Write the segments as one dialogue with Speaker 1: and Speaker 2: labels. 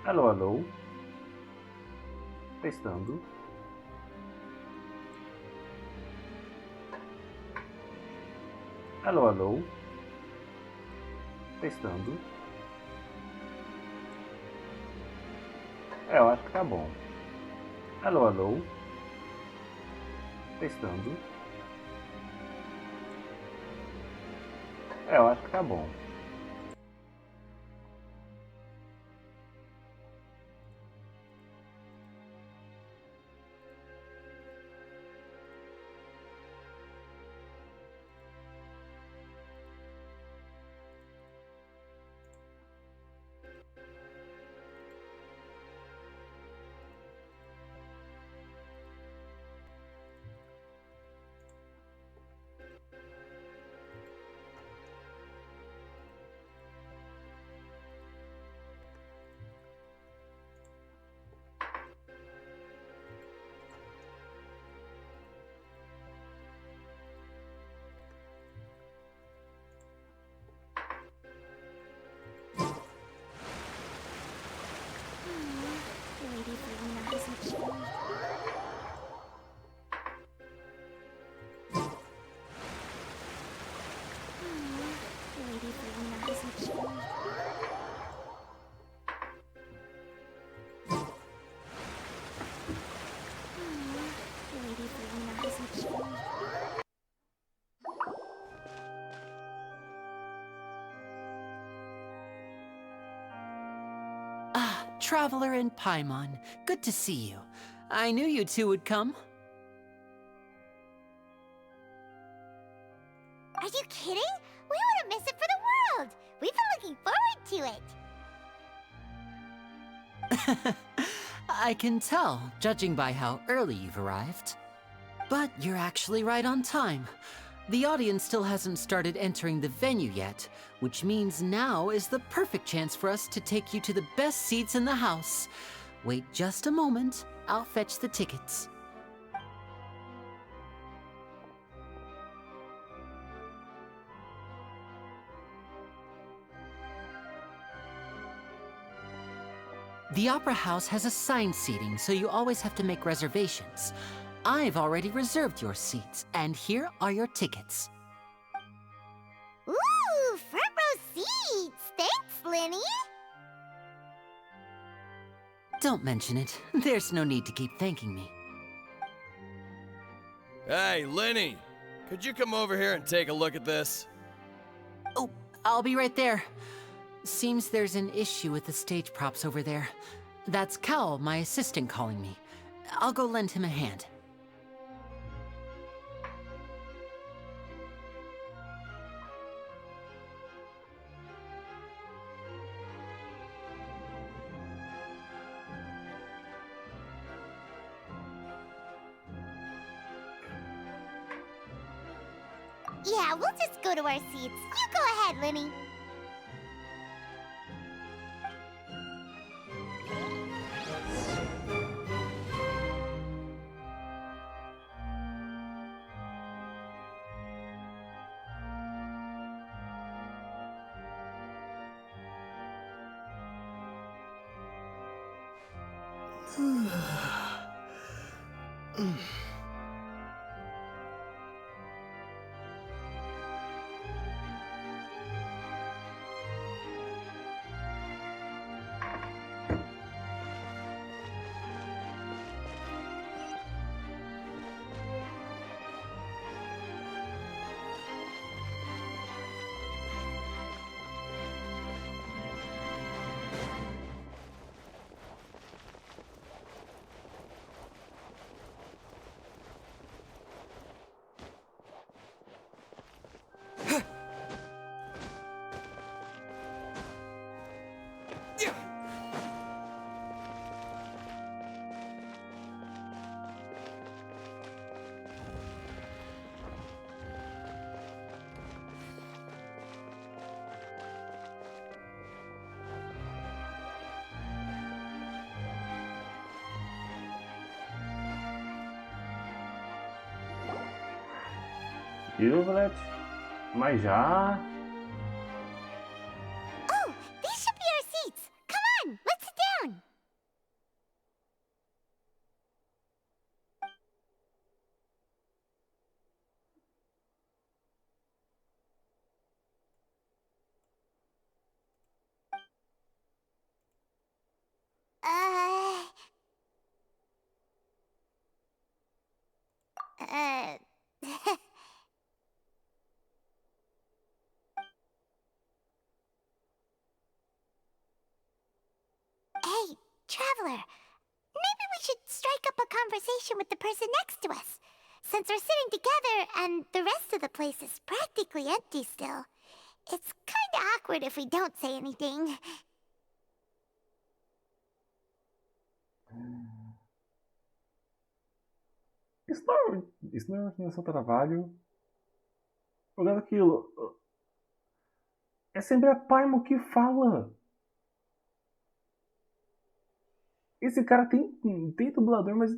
Speaker 1: Alô, alô. Testando. Alô, alô. Testando. Eu acho que tá bom. Alô, alô. Testando. Eu acho que tá bom.
Speaker 2: Ah, Traveler and Paimon. Good to see you. I knew you two would come.
Speaker 3: Are you kidding? We wouldn't miss it for the world! We've been looking forward to it!
Speaker 2: I can tell, judging by how early you've arrived. But you're actually right on time. The audience still hasn't started entering the venue yet, which means now is the perfect chance for us to take you to the best seats in the house. Wait just a moment, I'll fetch the tickets. The Opera House has assigned seating, so you always have to make reservations. I've already reserved your seats, and here are your tickets.
Speaker 3: Ooh, front row seats! Thanks, Linny!
Speaker 2: Don't mention it. There's no need to keep thanking me.
Speaker 4: Hey, Lenny! Could you come over here and take a look at this?
Speaker 2: Oh, I'll be right there. Seems there's an issue with the stage props over there. That's Cal, my assistant, calling me. I'll go lend him a hand.
Speaker 3: Yeah, we'll just go to our seats. You go ahead, Linny.
Speaker 1: Silverlet? Mas já?
Speaker 3: Oh, these should be our seats. Come on, let's sit down. Uh... Hey, Traveler. Maybe we should strike up a conversation with the person next to us. Since we're sitting together and the rest of the place is practically empty still, it's kinda awkward if we don't say anything.
Speaker 1: Isso não é uma organização de trabalho. Olha aquilo. É sempre a Paimon que fala. Esse cara tem dublador, mas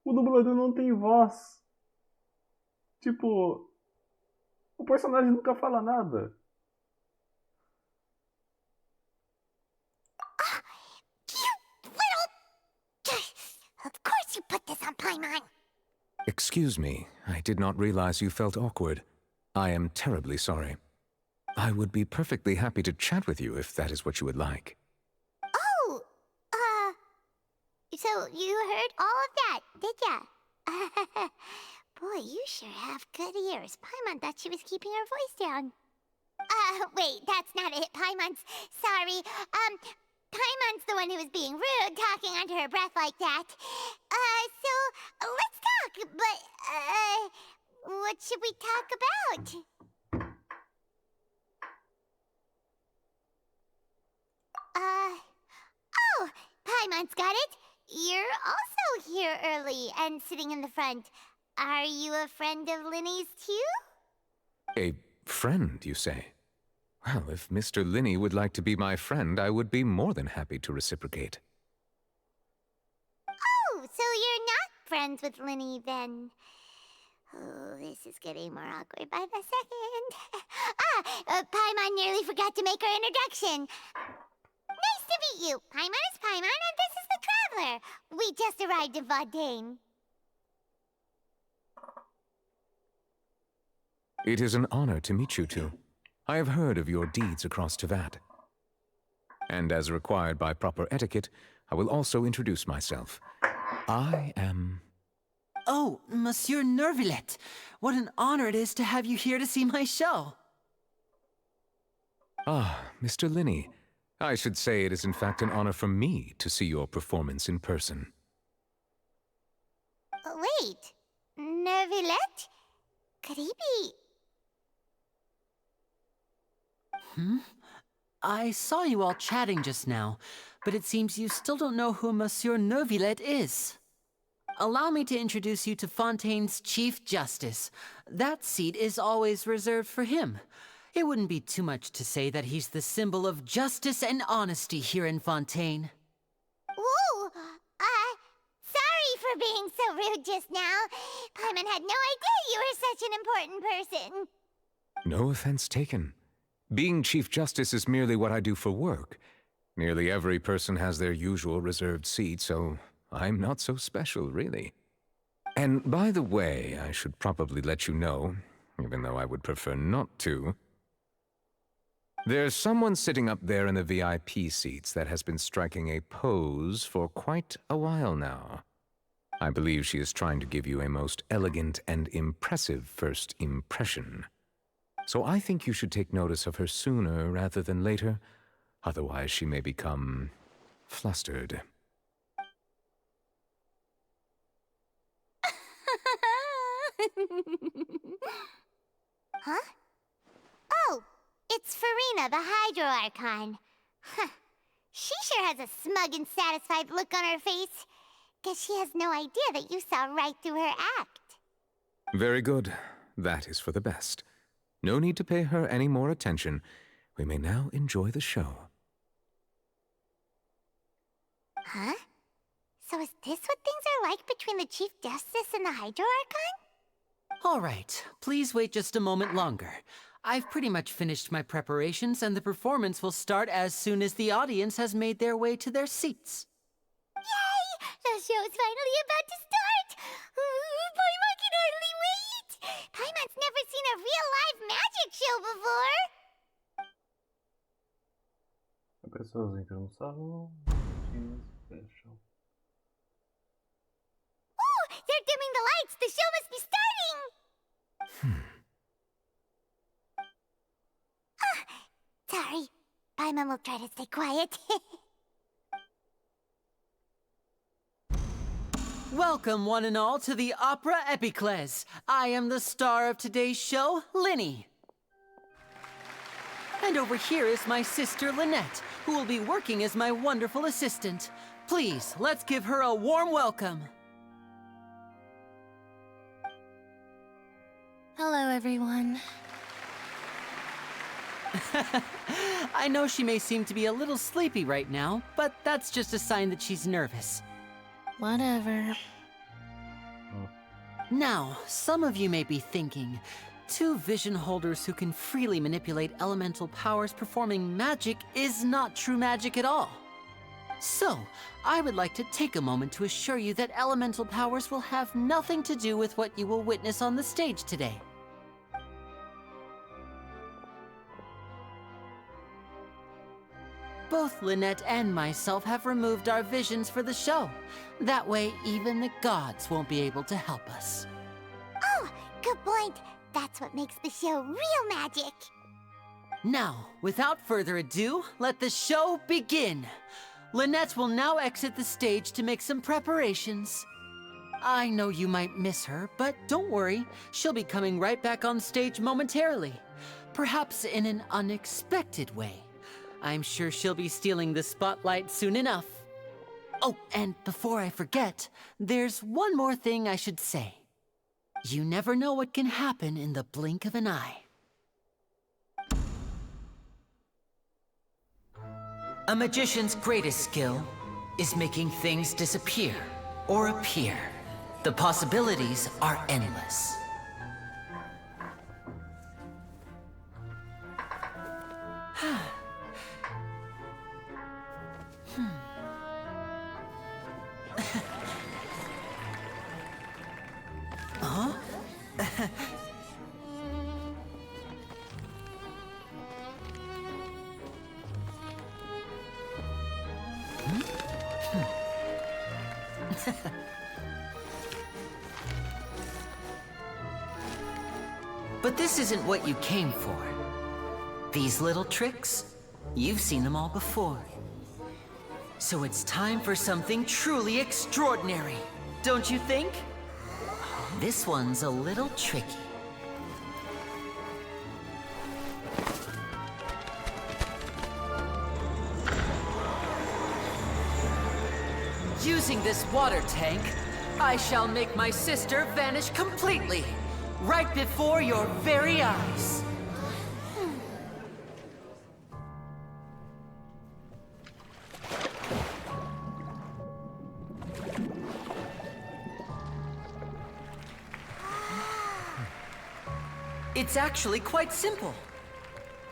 Speaker 1: o dublador não tem voz. Tipo, o personagem nunca fala nada.
Speaker 3: You little... Of course you put this on Paimon!
Speaker 5: Excuse me, I did not realize you felt awkward. I am terribly sorry. I would be perfectly happy to chat with you if that is what you would like.
Speaker 3: Oh, so you heard all of that, did ya? Boy, you sure have good ears. Paimon thought she was keeping her voice down. Wait, that's not it. Paimon's... Sorry. Paimon's the one who was being rude, talking under her breath like that. So, let's talk, but, what should we talk about? Oh, Paimon's got it. You're also here early and sitting in the front. Are you a friend of Linny's too?
Speaker 5: A friend, you say? Well, if Mr. Linney would like to be my friend, I would be more than happy to reciprocate.
Speaker 3: Oh, so you're not friends with Linny then? Oh, this is getting more awkward by the second. Paimon nearly forgot to make her introduction. Nice to meet you. Paimon is Paimon, and this is the Traveler. We just arrived in Vaudain.
Speaker 5: It is an honor to meet you two. I have heard of your deeds across Tevat. And as required by proper etiquette, I will also introduce myself. I am...
Speaker 2: Oh, Monsieur Nervillet. What an honor it is to have you here to see my show.
Speaker 5: Ah, Mr. Linney. I should say it is in fact an honor for me to see your performance in person.
Speaker 3: Wait, Nervillet? Could he be...
Speaker 2: I saw you all chatting just now, but it seems you still don't know who Monsieur Nervillet is. Allow me to introduce you to Fontaine's Chief Justice. That seat is always reserved for him. It wouldn't be too much to say that he's the symbol of justice and honesty here in Fontaine.
Speaker 3: Whoa! Sorry for being so rude just now. Paimon had no idea you were such an important person.
Speaker 5: No offense taken. Being Chief Justice is merely what I do for work. Nearly every person has their usual reserved seat, so I'm not so special, really. And by the way, I should probably let you know, even though I would prefer not to. There's someone sitting up there in the VIP seats that has been striking a pose for quite a while now. I believe she is trying to give you a most elegant and impressive first impression. So I think you should take notice of her sooner rather than later. Otherwise, she may become flustered.
Speaker 3: Huh? Oh, it's Farina, the Hydro Archon. Huh. She sure has a smug and satisfied look on her face. Guess she has no idea that you saw right through her act.
Speaker 5: Very good. That is for the best. No need to pay her any more attention. We may now enjoy the show.
Speaker 3: Huh? So is this what things are like between the Chief Justice and the Hydro Archon?
Speaker 2: All right, please wait just a moment longer. I've pretty much finished my preparations, and the performance will start as soon as the audience has made their way to their seats.
Speaker 3: Yay! The show's finally about to start! Paimon can hardly wait! Paimon's never seen a real live magic show before!
Speaker 1: Pessoas entram no salão, fecham.
Speaker 3: Ooh! They're dimming the lights! The Paimon will try to stay quiet.
Speaker 2: Welcome, one and all, to the Opera Epiclese. I am the star of today's show, Linny. And over here is my sister, Lynette, who will be working as my wonderful assistant. Please, let's give her a warm welcome.
Speaker 6: Hello, everyone.
Speaker 2: I know she may seem to be a little sleepy right now, but that's just a sign that she's nervous.
Speaker 6: Whatever.
Speaker 2: Now, some of you may be thinking, two vision holders who can freely manipulate elemental powers performing magic is not true magic at all. So, I would like to take a moment to assure you that elemental powers will have nothing to do with what you will witness on the stage today. Both Lynette and myself have removed our visions for the show. That way, even the gods won't be able to help us.
Speaker 3: Oh, good point. That's what makes the show real magic.
Speaker 2: Now, without further ado, let the show begin. Lynette will now exit the stage to make some preparations. I know you might miss her, but don't worry. She'll be coming right back on stage momentarily. Perhaps in an unexpected way. I'm sure she'll be stealing the spotlight soon enough. Oh, and before I forget, there's one more thing I should say. You never know what can happen in the blink of an eye. A magician's greatest skill is making things disappear or appear. The possibilities are endless. Huh? But this isn't what you came for. These little tricks, you've seen them all before. So it's time for something truly extraordinary, don't you think? This one's a little tricky. Using this water tank, I shall make my sister vanish completely, right before your very eyes. It's actually quite simple.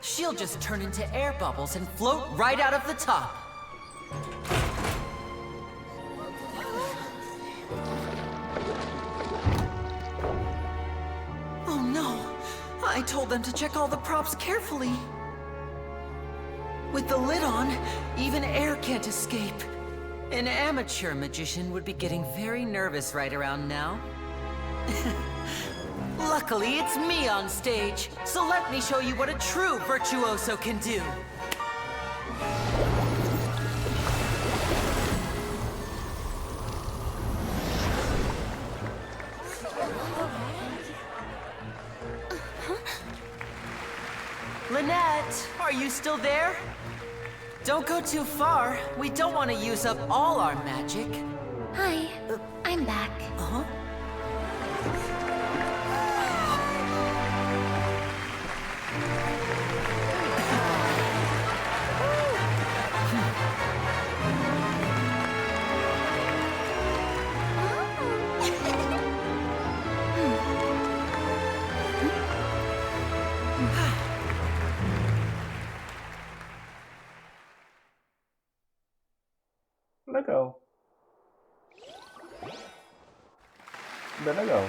Speaker 2: She'll just turn into air bubbles and float right out of the top. Oh no! I told them to check all the props carefully. With the lid on, even air can't escape. An amateur magician would be getting very nervous right around now. Luckily, it's me on stage, so let me show you what a true virtuoso can do. Lynette, are you still there? Don't go too far. We don't want to use up all our magic.
Speaker 6: Hi, I'm back.
Speaker 2: Uh-huh.
Speaker 1: Legal. Bem legal.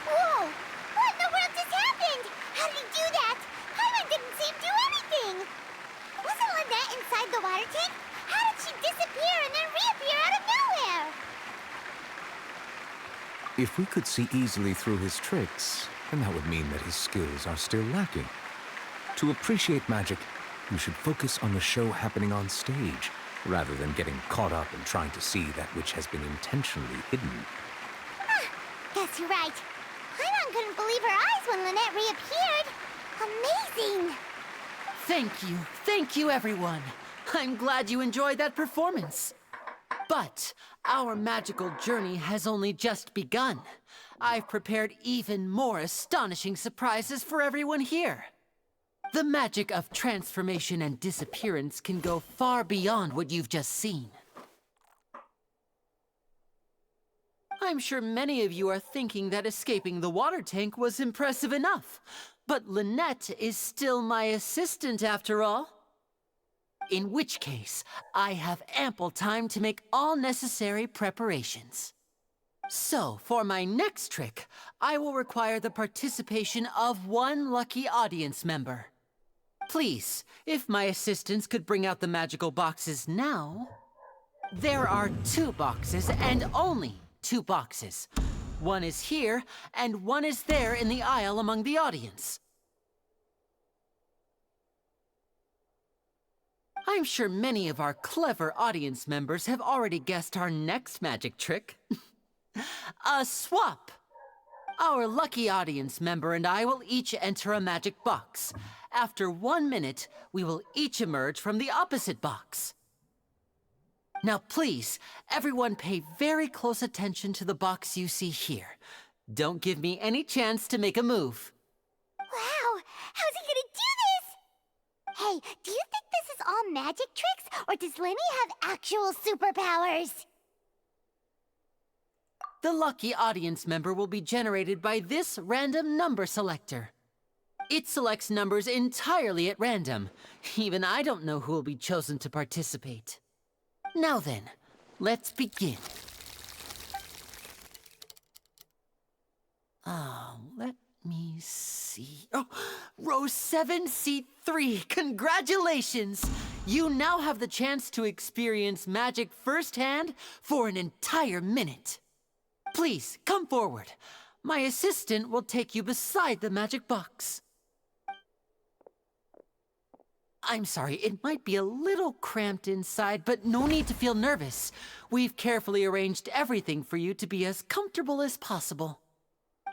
Speaker 3: Whoa! What in the world just happened? How did he do that? Paimon didn't see him do anything. Wasn't Lynette inside the water tank? How did she disappear and then reappear out of nowhere?
Speaker 5: If we could see easily through his tricks, then that would mean that his skills are still lacking. To appreciate magic, You should focus on the show happening on stage, rather than getting caught up in trying to see that which has been intentionally hidden.
Speaker 3: Guess you're right. Paimon couldn't believe her eyes when Lynette reappeared. Amazing!
Speaker 2: Thank you everyone. I'm glad you enjoyed that performance. But our magical journey has only just begun. I've prepared even more astonishing surprises for everyone here. The magic of transformation and disappearance can go far beyond what you've just seen. I'm sure many of you are thinking that escaping the water tank was impressive enough, but Lynette is still my assistant after all. In which case, I have ample time to make all necessary preparations. So, for my next trick, I will require the participation of one lucky audience member. Please, if my assistants could bring out the magical boxes now. There are 2 boxes and only 2 boxes. One is here, and one is there in the aisle among the audience. I'm sure many of our clever audience members have already guessed our next magic trick. A swap! Our lucky audience member and I will each enter a magic box. After 1 minute, we will each emerge from the opposite box. Now please, everyone pay very close attention to the box you see here. Don't give me any chance to make a move.
Speaker 3: Wow! How's he gonna do this? Hey, do you think this is all magic tricks, or does Lenny have actual superpowers?
Speaker 2: The lucky audience member will be generated by this random number selector. It selects numbers entirely at random. Even I don't know who will be chosen to participate. Now then, let's begin. Let me see. Oh, row 7, seat 3. Congratulations! You now have the chance to experience magic firsthand for an entire minute. Please, come forward. My assistant will take you beside the magic box. I'm sorry, it might be a little cramped inside, but no need to feel nervous. We've carefully arranged everything for you to be as comfortable as possible.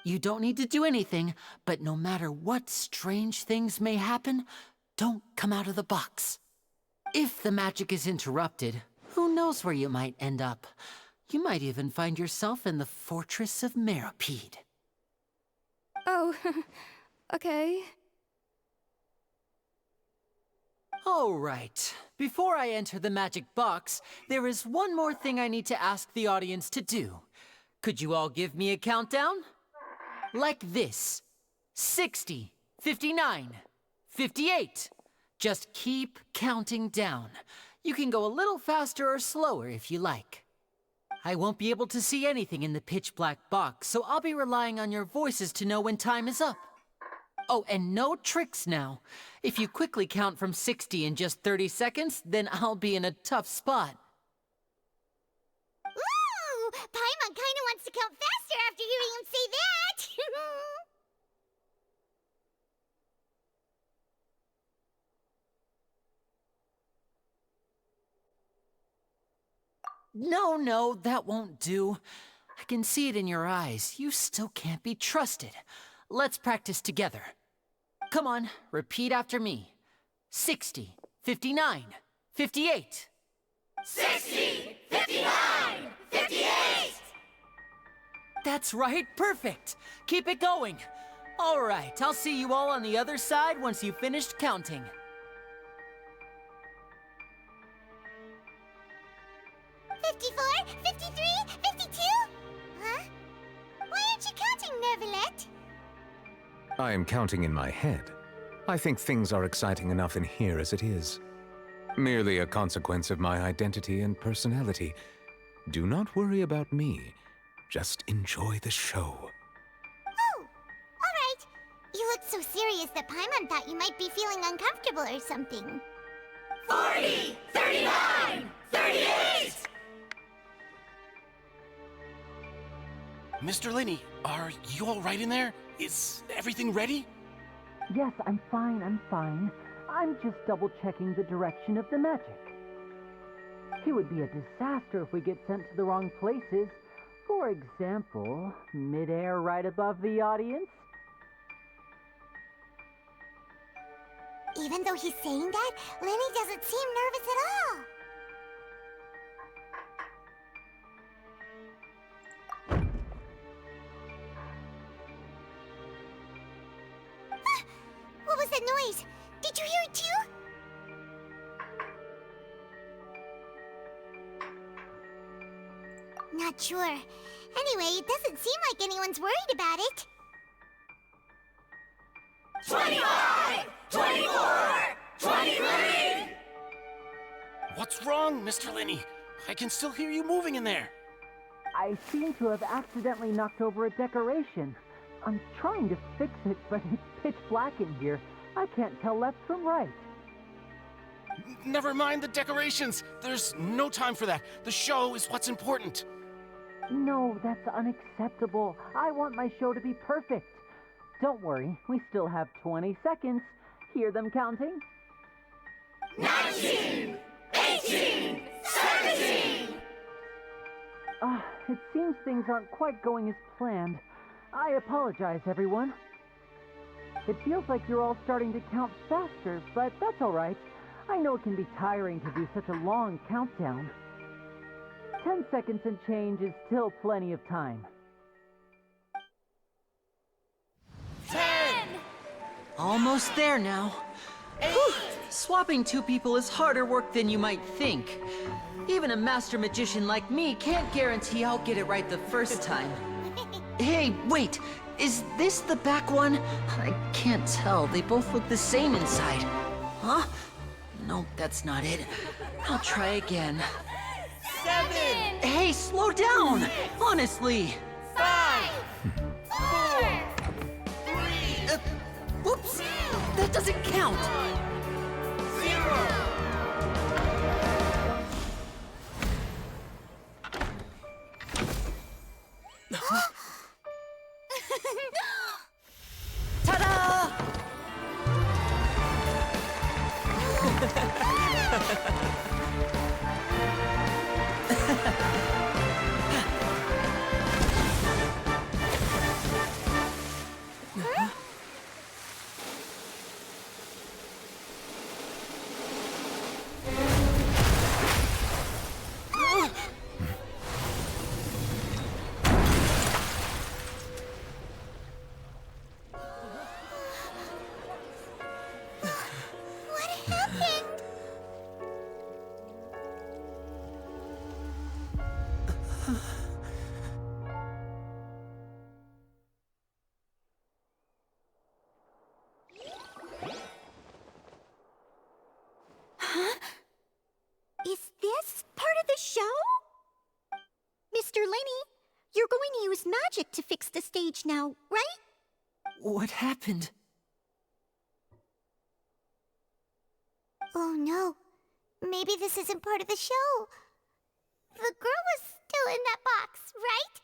Speaker 2: You don't need to do anything, but no matter what strange things may happen, don't come out of the box. If the magic is interrupted, who knows where you might end up? You might even find yourself in the Fortress of Meropide.
Speaker 6: Oh, okay.
Speaker 2: All right. Before I enter the magic box, there is one more thing I need to ask the audience to do. Could you all give me a countdown? Like this. 60, 59, 58. Just keep counting down. You can go a little faster or slower if you like. I won't be able to see anything in the pitch black box, so I'll be relying on your voices to know when time is up. Oh, and no tricks now. If you quickly count from 60 in just 30 seconds, then I'll be in a tough spot.
Speaker 3: Ooh! Paimon kinda wants to count faster after hearing him say that!
Speaker 2: No, that won't do. I can see it in your eyes. You still can't be trusted. Let's practice together. Come on, repeat after me. 60, 59, 58.
Speaker 3: 60! 59! 58!
Speaker 2: That's right, perfect. Keep it going. All right, I'll see you all on the other side once you've finished counting.
Speaker 3: Huh? Why aren't you counting, Nervalette?
Speaker 5: I am counting in my head. I think things are exciting enough in here as it is. Merely a consequence of my identity and personality. Do not worry about me. Just enjoy the show.
Speaker 3: Oh, alright. You looked so serious that Paimon thought you might be feeling uncomfortable or something.
Speaker 7: 40! 39! 38!
Speaker 8: Mr. Linney, are you all right in there? Is everything ready?
Speaker 2: Yes, I'm fine. I'm just double-checking the direction of the magic. It would be a disaster if we get sent to the wrong places. For example, mid-air right above the audience.
Speaker 3: Even though he's saying that, Lenny doesn't seem nervous at all. What was that noise? Did you hear it too? Not sure. Anyway, it doesn't seem like anyone's worried about it.
Speaker 7: 25! 24! 23!
Speaker 8: What's wrong, Mr. Linney? I can still hear you moving in there.
Speaker 2: I seem to have accidentally knocked over a decoration. I'm trying to fix it, but it's pitch black in here. I can't tell left from right.
Speaker 8: Never mind the decorations. There's no time for that. The show is what's important.
Speaker 2: No, that's unacceptable. I want my show to be perfect. Don't worry, we still have 20 seconds. Hear them counting?
Speaker 7: 19! 18! 17!
Speaker 2: It seems things aren't quite going as planned. I apologize, everyone. It feels like you're all starting to count faster, but that's all right. I know it can be tiring to do such a long countdown. 10 seconds and change is still plenty of time.
Speaker 7: 10!
Speaker 2: Almost there now. Whew. Swapping two people is harder work than you might think. Even a master magician like me can't guarantee I'll get it right the first time. Hey, wait! Is this the back one? I can't tell. They both look the same inside. Huh? No, that's not it. I'll try again.
Speaker 7: 7!
Speaker 2: Hey, slow down! Honestly!
Speaker 7: 5! 4! 3!
Speaker 2: Whoops! That doesn't count!
Speaker 7: 0!
Speaker 2: Ta-da!
Speaker 3: What happened? Is this part of the show? Mr. Linney, you're going to use magic to fix the stage now, right?
Speaker 2: What happened?
Speaker 3: Oh no. Maybe this isn't part of the show. The girl was still in that box, right?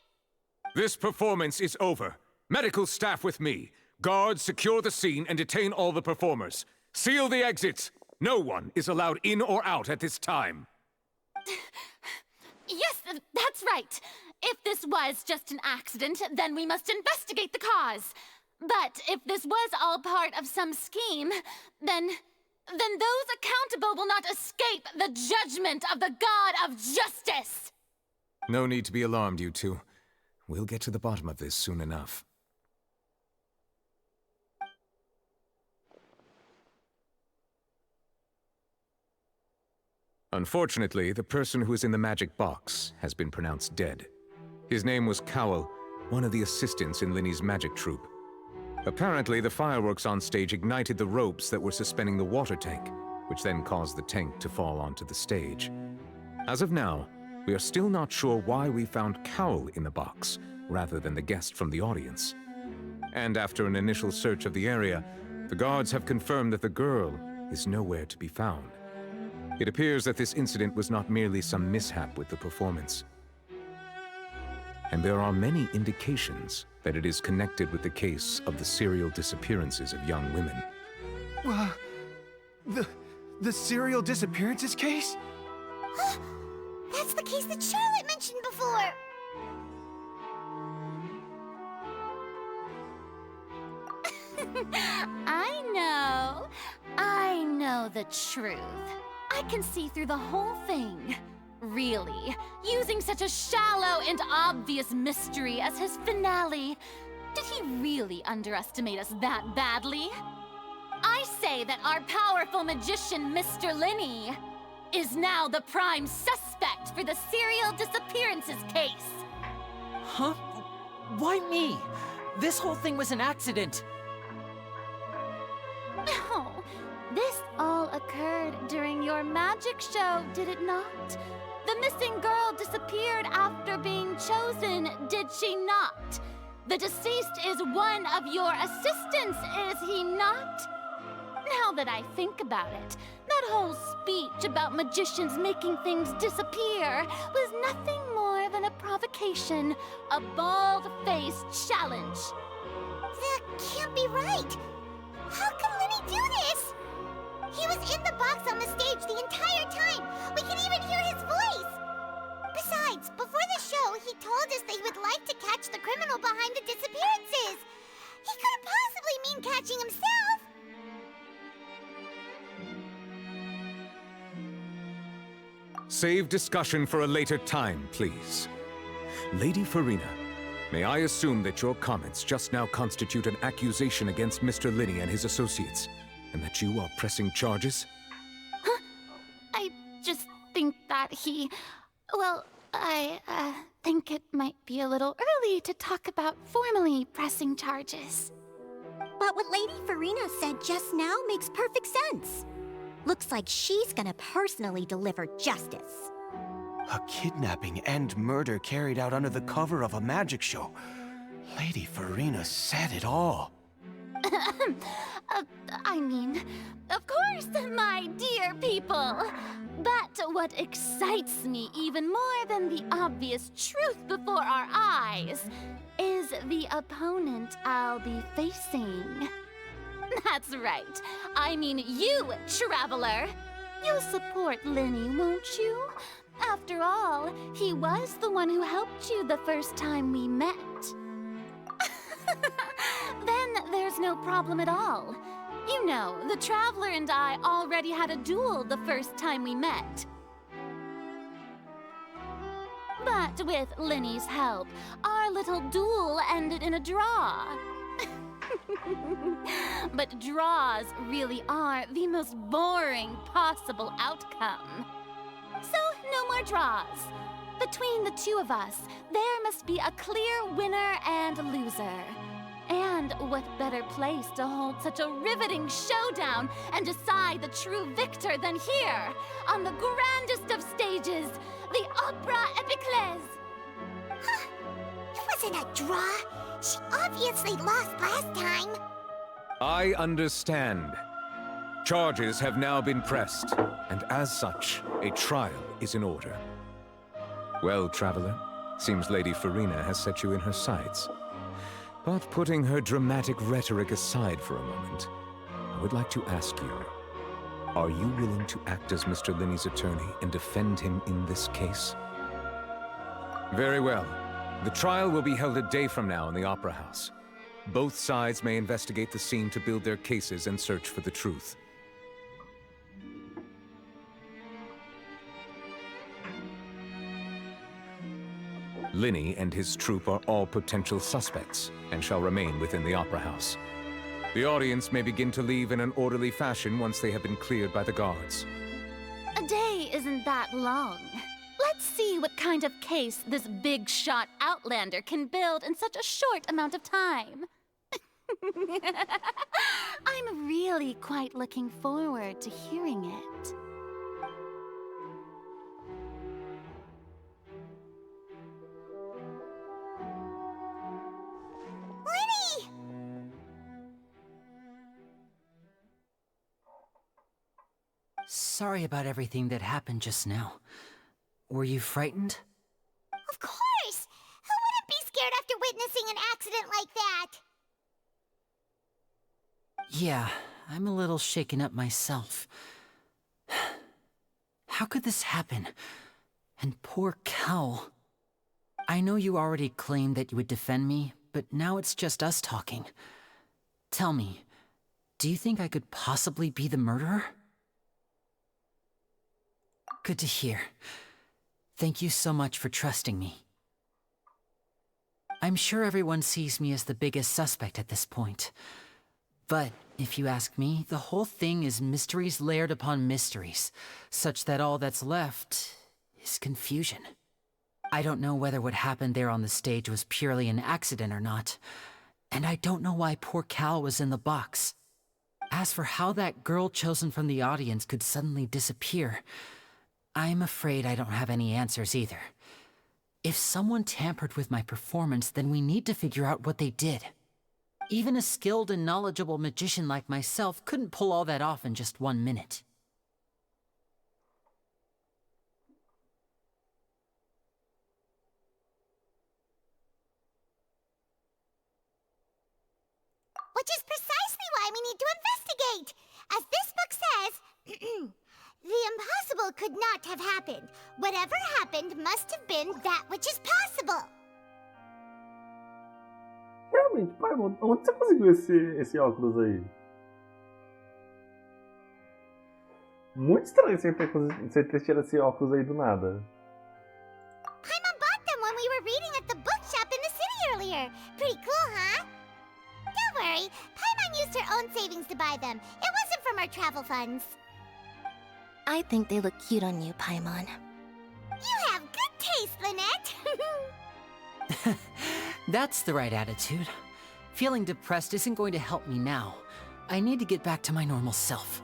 Speaker 5: This performance is over. Medical staff with me. Guards secure the scene and detain all the performers. Seal the exits. No one is allowed in or out at this time.
Speaker 9: Yes, that's right. If this was just an accident, then we must investigate the cause. But if this was all part of some scheme, then those accountable will not escape the judgment of the God of Justice!
Speaker 5: No need to be alarmed, you two. We'll get to the bottom of this soon enough. Unfortunately, the person who is in the magic box has been pronounced dead. His name was Cowell, one of the assistants in Linney's magic troupe. Apparently, the fireworks on stage ignited the ropes that were suspending the water tank, which then caused the tank to fall onto the stage. As of now, we are still not sure why we found Cowell in the box, rather than the guest from the audience. And after an initial search of the area, the guards have confirmed that the girl is nowhere to be found. It appears that this incident was not merely some mishap with the performance. And there are many indications that it is connected with the case of the serial disappearances of young women.
Speaker 8: The serial disappearances case?
Speaker 3: That's the case that Charlotte mentioned before.
Speaker 9: I know the truth. I can see through the whole thing. Really, using such a shallow and obvious mystery as his finale. Did he really underestimate us that badly? I say that our powerful magician, Mr. Linney, is now the prime suspect for the serial disappearances case.
Speaker 2: Huh? Why me? This whole thing was an accident.
Speaker 9: Oh, this all occurred during your magic show, did it not? The missing girl disappeared after being chosen, did she not? The deceased is one of your assistants, is he not? Now that I think about it, that whole speech about magicians making things disappear was nothing more than a provocation, a bald-faced challenge.
Speaker 3: That can't be right. How can Linny do this? He was in the box on the stage the entire time. We can even hear his voice. Besides, before the show, he told us that he would like to catch the criminal behind the disappearances. He couldn't possibly mean catching himself.
Speaker 5: Save discussion for a later time, please. Lady Farina, may I assume that your comments just now constitute an accusation against Mr. Linney and his associates, and that you are pressing charges?
Speaker 9: Huh? I just think that he... Well, I think it might be a little early to talk about formally pressing charges.
Speaker 3: But what Lady Farina said just now makes perfect sense. Looks like she's gonna personally deliver justice.
Speaker 8: A kidnapping and murder carried out under the cover of a magic show. Lady Farina said it all.
Speaker 9: I mean, of course, my dear people. But what excites me even more than the obvious truth before our eyes is the opponent I'll be facing. That's right. I mean you, Traveler. You'll support Linney, won't you? After all, he was the one who helped you the first time we met. Then there's no problem at all. You know, the Traveler and I already had a duel the first time we met. But with Linney's help, our little duel ended in a draw. But draws really are the most boring possible outcome. So, no more draws. Between the two of us, there must be a clear winner and loser. And what better place to hold such a riveting showdown and decide the true victor than here, on the grandest of stages, the Opera Epiclese.
Speaker 3: Huh? It wasn't a draw. She obviously lost last time.
Speaker 5: I understand. Charges have now been pressed, and as such, a trial is in order. Well, Traveler, seems Lady Farina has set you in her sights. But putting her dramatic rhetoric aside for a moment, I would like to ask you, are you willing to act as Mr. Linney's attorney and defend him in this case? Very well. The trial will be held a day from now in the Opera House. Both sides may investigate the scene to build their cases and search for the truth. Linney and his troupe are all potential suspects and shall remain within the Opera House. The audience may begin to leave in an orderly fashion once they have been cleared by the guards.
Speaker 9: A day isn't that long. Let's see what kind of case this big-shot outlander can build in such a short amount of time. I'm really quite looking forward to hearing it.
Speaker 3: Linny!
Speaker 2: Sorry about everything that happened just now. Were you frightened?
Speaker 3: Of course! Who wouldn't be scared after witnessing an accident like that?
Speaker 2: Yeah, I'm a little shaken up myself. How could this happen? And poor Cal. I know you already claimed that you would defend me, but now it's just us talking. Tell me, do you think I could possibly be the murderer? Good to hear. Thank you so much for trusting me. I'm sure everyone sees me as the biggest suspect at this point. But if you ask me, the whole thing is mysteries layered upon mysteries, such that all that's left is confusion. I don't know whether what happened there on the stage was purely an accident or not, and I don't know why poor Cal was in the box. As for how that girl chosen from the audience could suddenly disappear, I'm afraid I don't have any answers either. If someone tampered with my performance, then we need to figure out what they did. Even a skilled and knowledgeable magician like myself couldn't pull all that off in just 1 minute.
Speaker 3: Which is precisely why we need to investigate. As this book says, the impossible could not have happened. Whatever happened must have been that which is possible.
Speaker 1: Realmente, Paimon, onde você conseguiu esse óculos aí? Muito estranho você ter tirado esse óculos aí do nada.
Speaker 3: Paimon bought them when we were reading at the bookshop in the city earlier. Pretty cool, huh? Don't worry, Paimon used her own savings to buy them. It wasn't from our travel funds.
Speaker 10: I think they look cute on you, Paimon.
Speaker 3: You have good taste, Lynette.
Speaker 2: That's the right attitude. Feeling depressed isn't going to help me now. I need to get back to my normal self.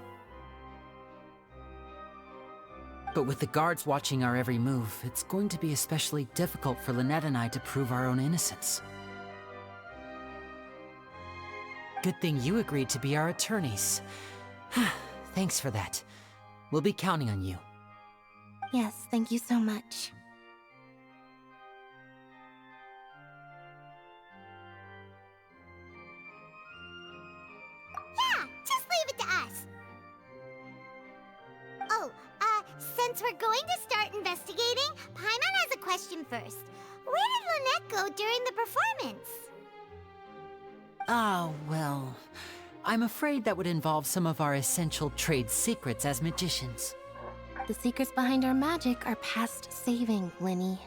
Speaker 2: But with the guards watching our every move, it's going to be especially difficult for Lynette and I to prove our own innocence. Good thing you agreed to be our attorneys. Thanks for that. We'll be counting on you.
Speaker 10: Yes, thank you so much.
Speaker 3: Yeah, just leave it to us. Oh, since we're going to start investigating, Paimon has a question first. Where did Lynette go during the performance?
Speaker 2: Ah, well, I'm afraid that would involve some of our essential trade secrets as magicians.
Speaker 10: The secrets behind our magic are past saving, Linny.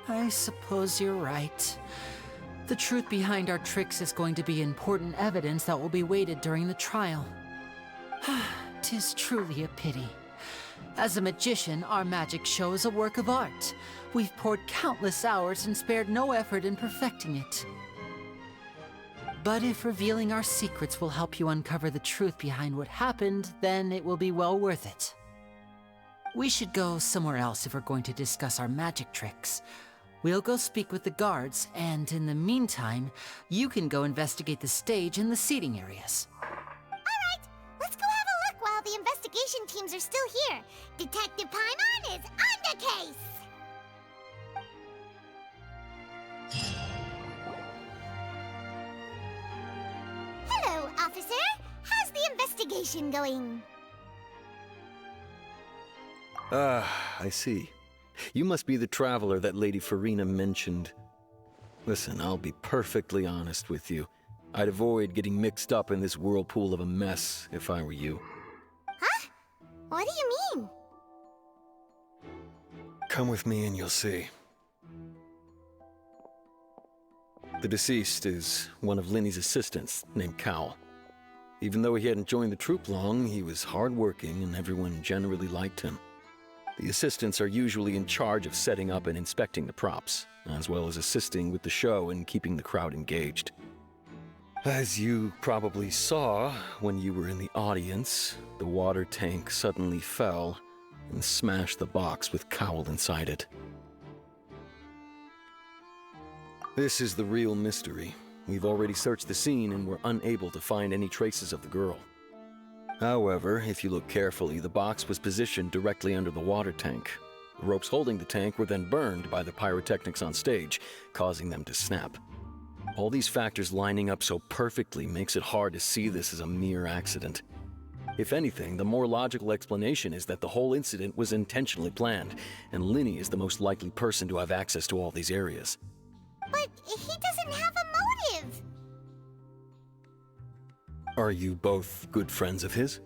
Speaker 2: I suppose you're right. The truth behind our tricks is going to be important evidence that will be weighted during the trial. 'Tis truly a pity. As a magician, our magic show is a work of art. We've poured countless hours and spared no effort in perfecting it. But if revealing our secrets will help you uncover the truth behind what happened, then it will be well worth it. We should go somewhere else if we're going to discuss our magic tricks. We'll go speak with the guards, and in the meantime, you can go investigate the stage and the seating areas.
Speaker 3: Alright, let's go have a look while the investigation teams are still here. Detective Paimon is on the case! Hello, officer. How's the investigation going?
Speaker 11: I see. You must be the traveler that Lady Farina mentioned. Listen, I'll be perfectly honest with you. I'd avoid getting mixed up in this whirlpool of a mess if I were you.
Speaker 3: Huh? What do you mean?
Speaker 11: Come with me and you'll see. The deceased is one of Linny's assistants, named Cal. Even though he hadn't joined the troupe long, he was hardworking and everyone generally liked him. The assistants are usually in charge of setting up and inspecting the props, as well as assisting with the show and keeping the crowd engaged. As you probably saw when you were in the audience, the water tank suddenly fell and smashed the box with Cowl inside it. This is the real mystery. We've already searched the scene and were unable to find any traces of the girl. However, if you look carefully, the box was positioned directly under the water tank. The ropes holding the tank were then burned by the pyrotechnics on stage, causing them to snap. All these factors lining up so perfectly makes it hard to see this as a mere accident. If anything, the more logical explanation is that the whole incident was intentionally planned, and Linny is the most likely person to have access to all these areas.
Speaker 3: But he doesn't have a motive.
Speaker 11: Are you both good friends of his?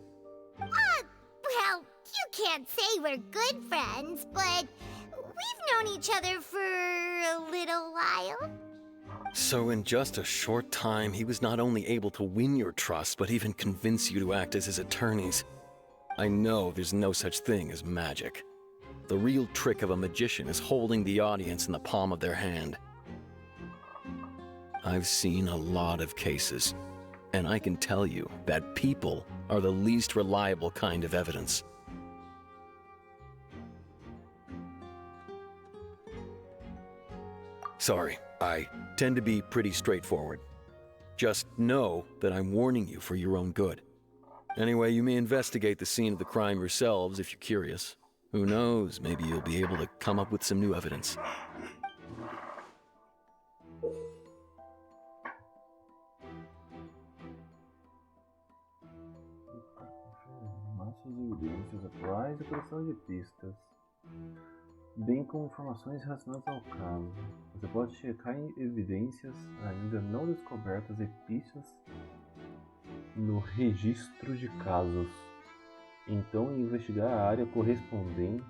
Speaker 3: Well, you can't say we're good friends, but we've known each other for a little while.
Speaker 11: So in just a short time, he was not only able to win your trust, but even convince you to act as his attorneys. I know there's no such thing as magic. The real trick of a magician is holding the audience in the palm of their hand. I've seen a lot of cases, and I can tell you that people are the least reliable kind of evidence. Sorry, I tend to be pretty straightforward. Just know that I'm warning you for your own good. Anyway, you may investigate the scene of the crime yourselves if you're curious. Who knows, maybe you'll be able to come up with some new evidence.
Speaker 1: Massas de evidências atuais e coleção de pistas, bem como informações relacionadas ao caso. Você pode checar em evidências ainda não descobertas e pistas no registro de casos. Então investigar a área correspondente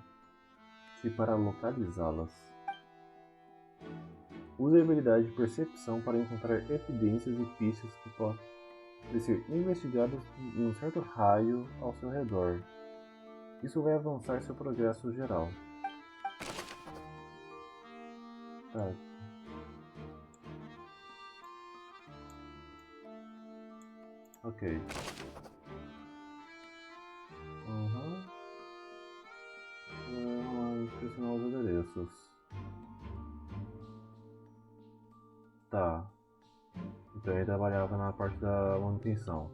Speaker 1: para localizá-las. Use a habilidade de percepção para encontrar evidências e pistas que podem ser investigadas em um certo raio ao seu redor. Isso vai avançar seu progresso geral. Tá. Ok. Inspecionar os adereços. Tá. Então ele trabalhava na parte da manutenção.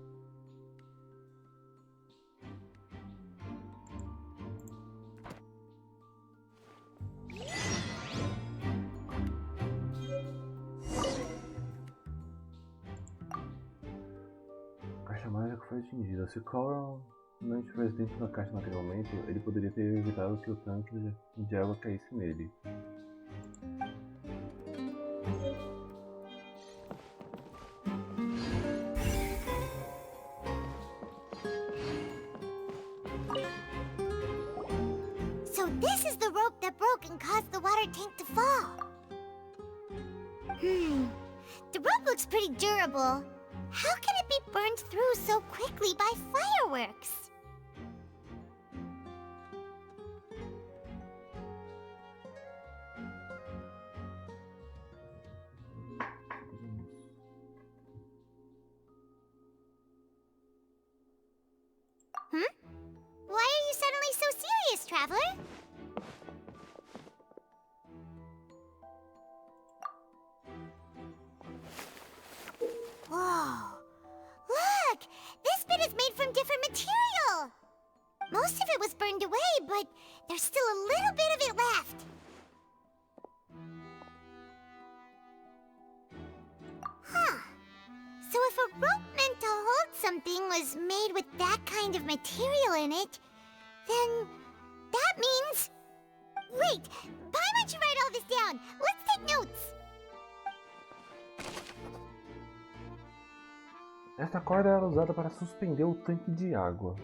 Speaker 1: A caixa mágica foi atingida. Se Coral não estivesse dentro da caixa naquele momento, ele poderia ter evitado que o tanque de água caísse nele.
Speaker 3: So this is the rope that broke and caused the water tank to fall. The rope looks pretty durable. How can it be burned through so quickly by fireworks? Why are you suddenly so serious, Traveler? Whoa! Look! This bit is made from different material! Most of it was burned away, but there's still a little bit of it left. Huh. So if a rope meant to hold something was made with that kind of material in it, then that means... Wait! Why don't you write all this down? Let's take notes!
Speaker 1: Esta corda era usada para suspender o tanque de água.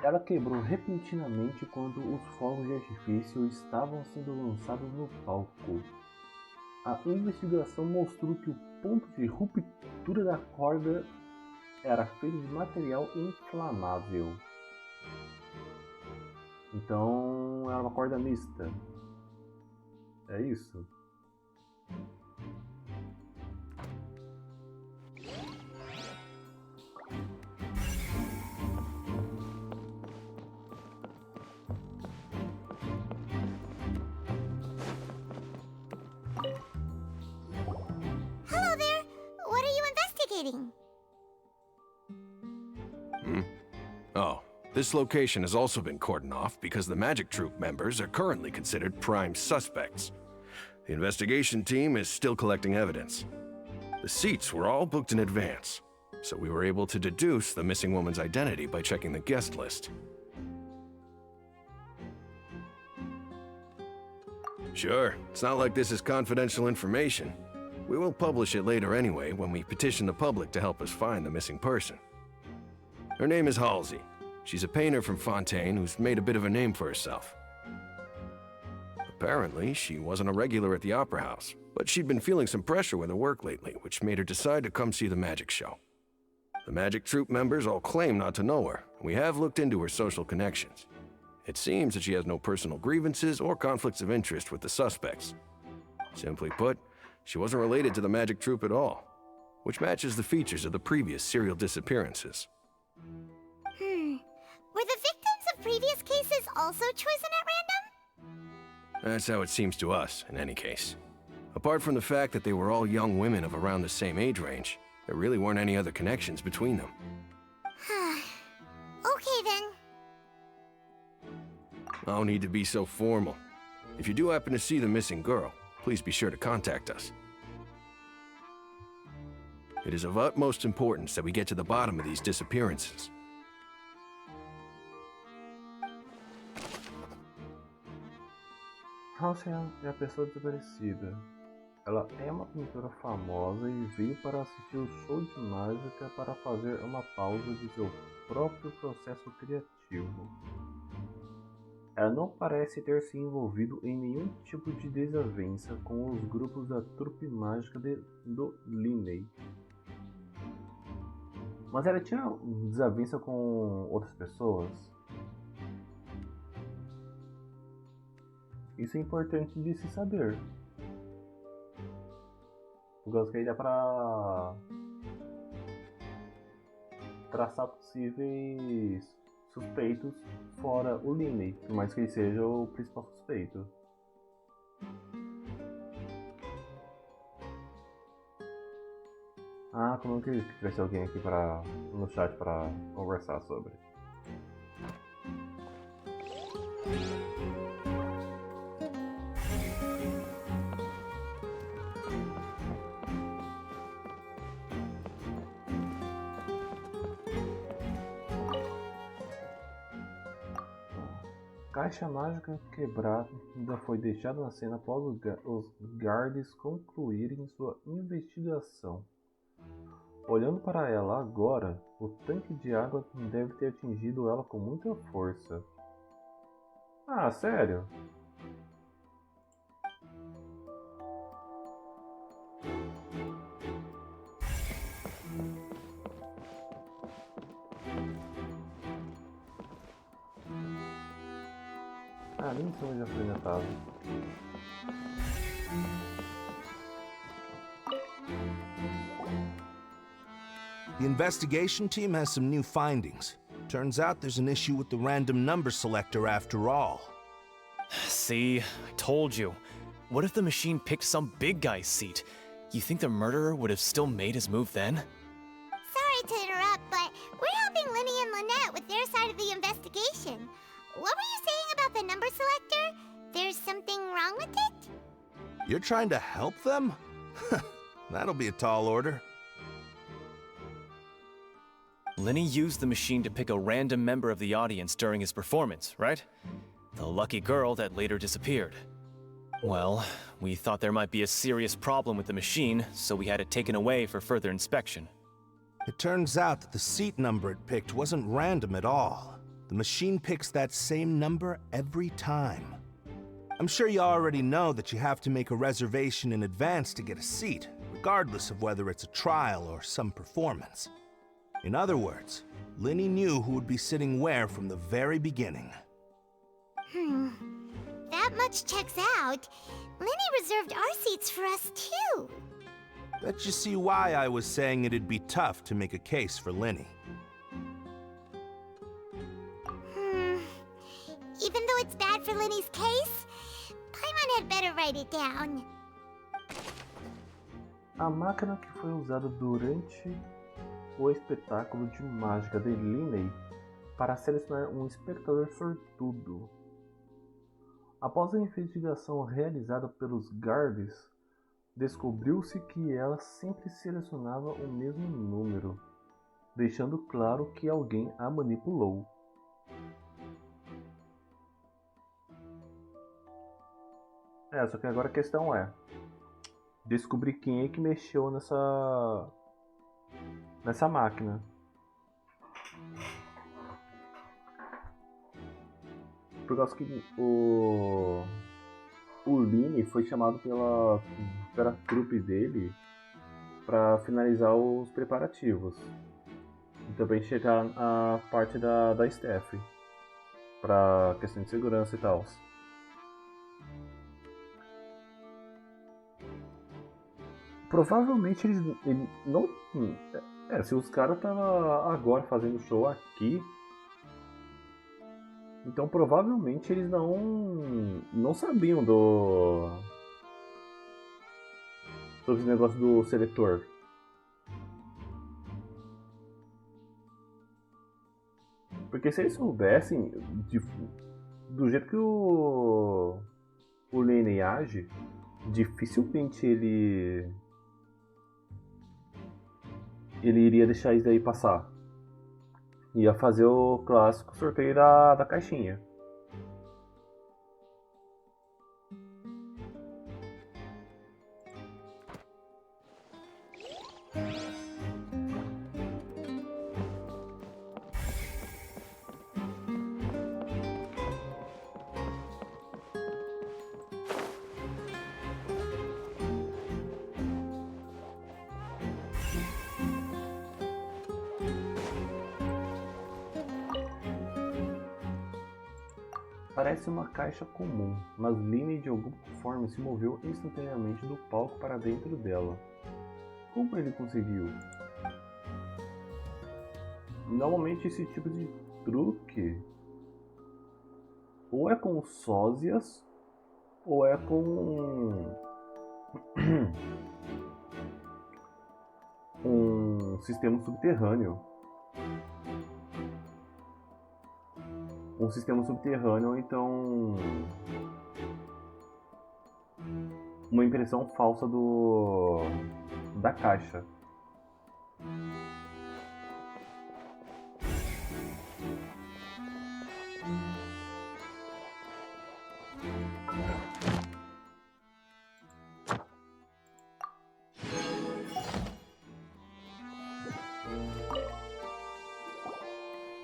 Speaker 1: Ela quebrou repentinamente quando os fogos de artifício estavam sendo lançados no palco. A investigação mostrou que o ponto de ruptura da corda era feito de material inflamável. Então era uma corda mista. É isso?
Speaker 3: Hello there! What are you investigating?
Speaker 4: Oh, this location has also been cordoned off because the Magic Troupe members are currently considered prime suspects. The investigation team is still collecting evidence. The seats were all booked in advance, so we were able to deduce the missing woman's identity by checking the guest list. Sure, it's not like this is confidential information. We will publish it later anyway when we petition the public to help us find the missing person. Her name is Halsey. She's a painter from Fontaine who's made a bit of a name for herself. Apparently, she wasn't a regular at the Opera House, but she'd been feeling some pressure with her work lately, which made her decide to come see the magic show. The magic troupe members all claim not to know her, and we have looked into her social connections. It seems that she has no personal grievances or conflicts of interest with the suspects. Simply put, she wasn't related to the magic troupe at all, which matches the features of the previous serial disappearances.
Speaker 3: Were the victims of previous cases also chosen at random?
Speaker 4: That's how it seems to us, in any case. Apart from the fact that they were all young women of around the same age range, there really weren't any other connections between them.
Speaker 3: Okay then.
Speaker 4: No need to be so formal. If you do happen to see the missing girl, please be sure to contact us. It is of utmost importance that we get to the bottom of these disappearances.
Speaker 1: Halsey é a pessoa desaparecida. Ela é uma pintora famosa e veio para assistir o show de mágica para fazer uma pausa de seu próprio processo criativo. Ela não parece ter se envolvido em nenhum tipo de desavença com os grupos da trupe mágica do Linney. Mas ela tinha desavença com outras pessoas? Isso é importante de se saber. Por causa que aí dá pra traçar possíveis suspeitos fora o Linney, por mais que ele seja o principal suspeito. Ah, como que tivesse alguém aqui no chat para conversar sobre. Caixa mágica quebrada foi deixada na cena após os guardas concluírem sua investigação. Olhando para ela agora, o tanque de água deve ter atingido ela com muita força. Ah, sério? Ah, nem sei onde já foi metade.
Speaker 12: The investigation team has some new findings. Turns out there's an issue with the random number selector after all.
Speaker 13: See, I told you. What if the machine picked some big guy's seat? You think the murderer would have still made his move then?
Speaker 3: Sorry to interrupt, but we're helping Linny and Lynette with their side of the investigation. What were you saying about the number selector? There's something wrong with it?
Speaker 12: You're trying to help them? That'll be a tall order.
Speaker 13: Linny used the machine to pick a random member of the audience during his performance, right? The lucky girl that later disappeared. Well, we thought there might be a serious problem with the machine, so we had it taken away for further inspection.
Speaker 12: It turns out that the seat number it picked wasn't random at all. The machine picks that same number every time. I'm sure you already know that you have to make a reservation in advance to get a seat, regardless of whether it's a trial or some performance. In other words, Linny knew who would be sitting where from the very beginning.
Speaker 3: That much checks out. Linny reserved our seats for us too.
Speaker 12: Bet you see why I was saying it'd be tough to make a case for Linny.
Speaker 3: Even though it's bad for Linny's case, Paimon had better write it down.
Speaker 1: A máquina que foi usada durante o espetáculo de mágica de Linney para selecionar um espectador sortudo. Após a investigação realizada pelos guardas, descobriu-se que ela sempre selecionava o mesmo número, deixando claro que alguém a manipulou. Só que agora a questão é descobrir quem é que mexeu nessa máquina. Por causa que o Lini foi chamado pela trupe dele para finalizar os preparativos e também chegar à parte da staff para questão de segurança e tal. Provavelmente eles não. Se os caras estavam agora fazendo show aqui, então provavelmente eles não sabiam sobre esse negócio do seletor. Porque se eles soubessem do jeito que o Lane age, dificilmente ele iria deixar isso daí passar. Ia fazer o clássico sorteio da caixinha. Parece uma caixa comum, mas Lini de alguma forma se moveu instantaneamente do palco para dentro dela. Como ele conseguiu? Normalmente esse tipo de truque ou é com sósias ou é com um sistema subterrâneo. Um sistema subterrâneo ou então uma impressão falsa da caixa.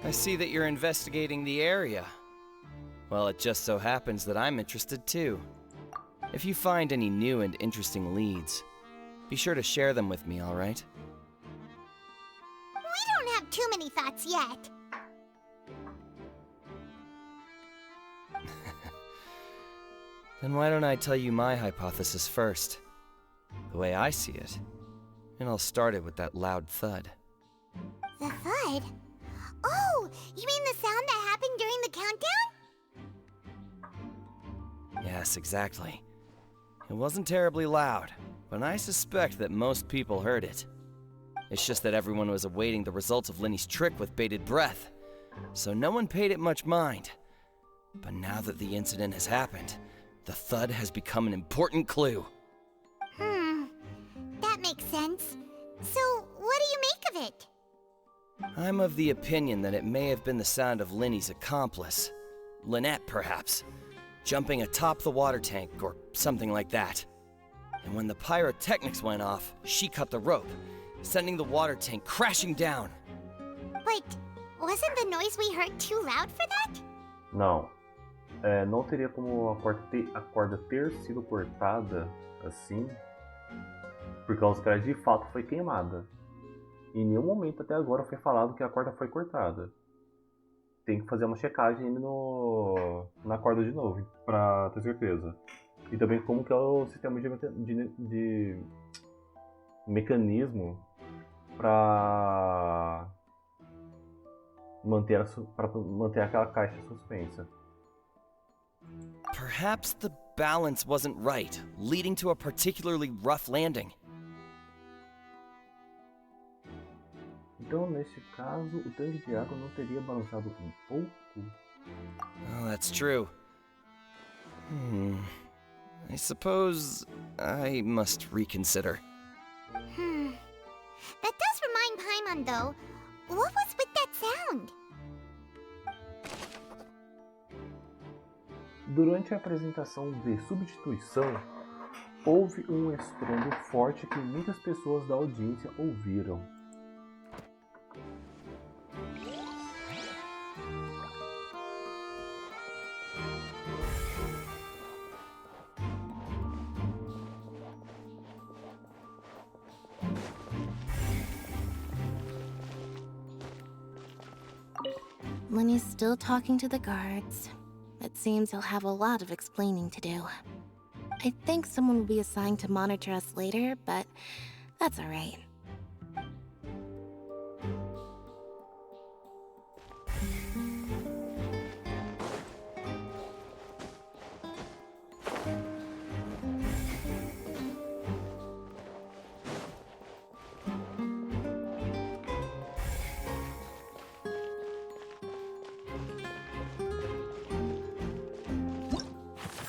Speaker 14: I see that you're investigating the area. Well, it just so happens that I'm interested too. If you find any new and interesting leads, be sure to share them with me, all right?
Speaker 3: We don't have too many thoughts yet.
Speaker 14: Then why don't I tell you my hypothesis first? The way I see it. And I'll start it with that loud thud.
Speaker 3: The thud? Oh, you mean the sound that happened during the countdown?
Speaker 14: Yes, exactly. It wasn't terribly loud, but I suspect that most people heard it. It's just that everyone was awaiting the results of Linny's trick with bated breath, so no one paid it much mind. But now that the incident has happened, the thud has become an important clue.
Speaker 3: That makes sense. So, what do you make of it?
Speaker 14: I'm of the opinion that it may have been the sound of Linny's accomplice. Lynette, perhaps. Jumping atop the water tank, or something like that. And when the pyrotechnics went off, she cut the rope, sending the water tank crashing down.
Speaker 3: But wasn't the noise we heard too loud for that?
Speaker 1: Não. Não teria como a corda ter sido cortada assim, porque a cara de fato foi queimada. Em nenhum momento até agora foi falado que a corda foi cortada. Tem que fazer uma checagem na corda de novo, pra ter certeza. E também como que é o sistema de mecanismo pra manter aquela caixa suspensa.
Speaker 14: Perhaps the balance wasn't right, leading to a particularly rough landing.
Speaker 1: Então, neste caso, o tanque de água não teria balançado um pouco?
Speaker 14: Oh, that's true. I suppose I must reconsider.
Speaker 3: That does remind Paimon, though. What was with that sound?
Speaker 1: Durante a apresentação de substituição, houve um estrondo forte que muitas pessoas da audiência ouviram.
Speaker 10: Lenny's still talking to the guards. It seems he'll have a lot of explaining to do. I think someone will be assigned to monitor us later, but that's alright.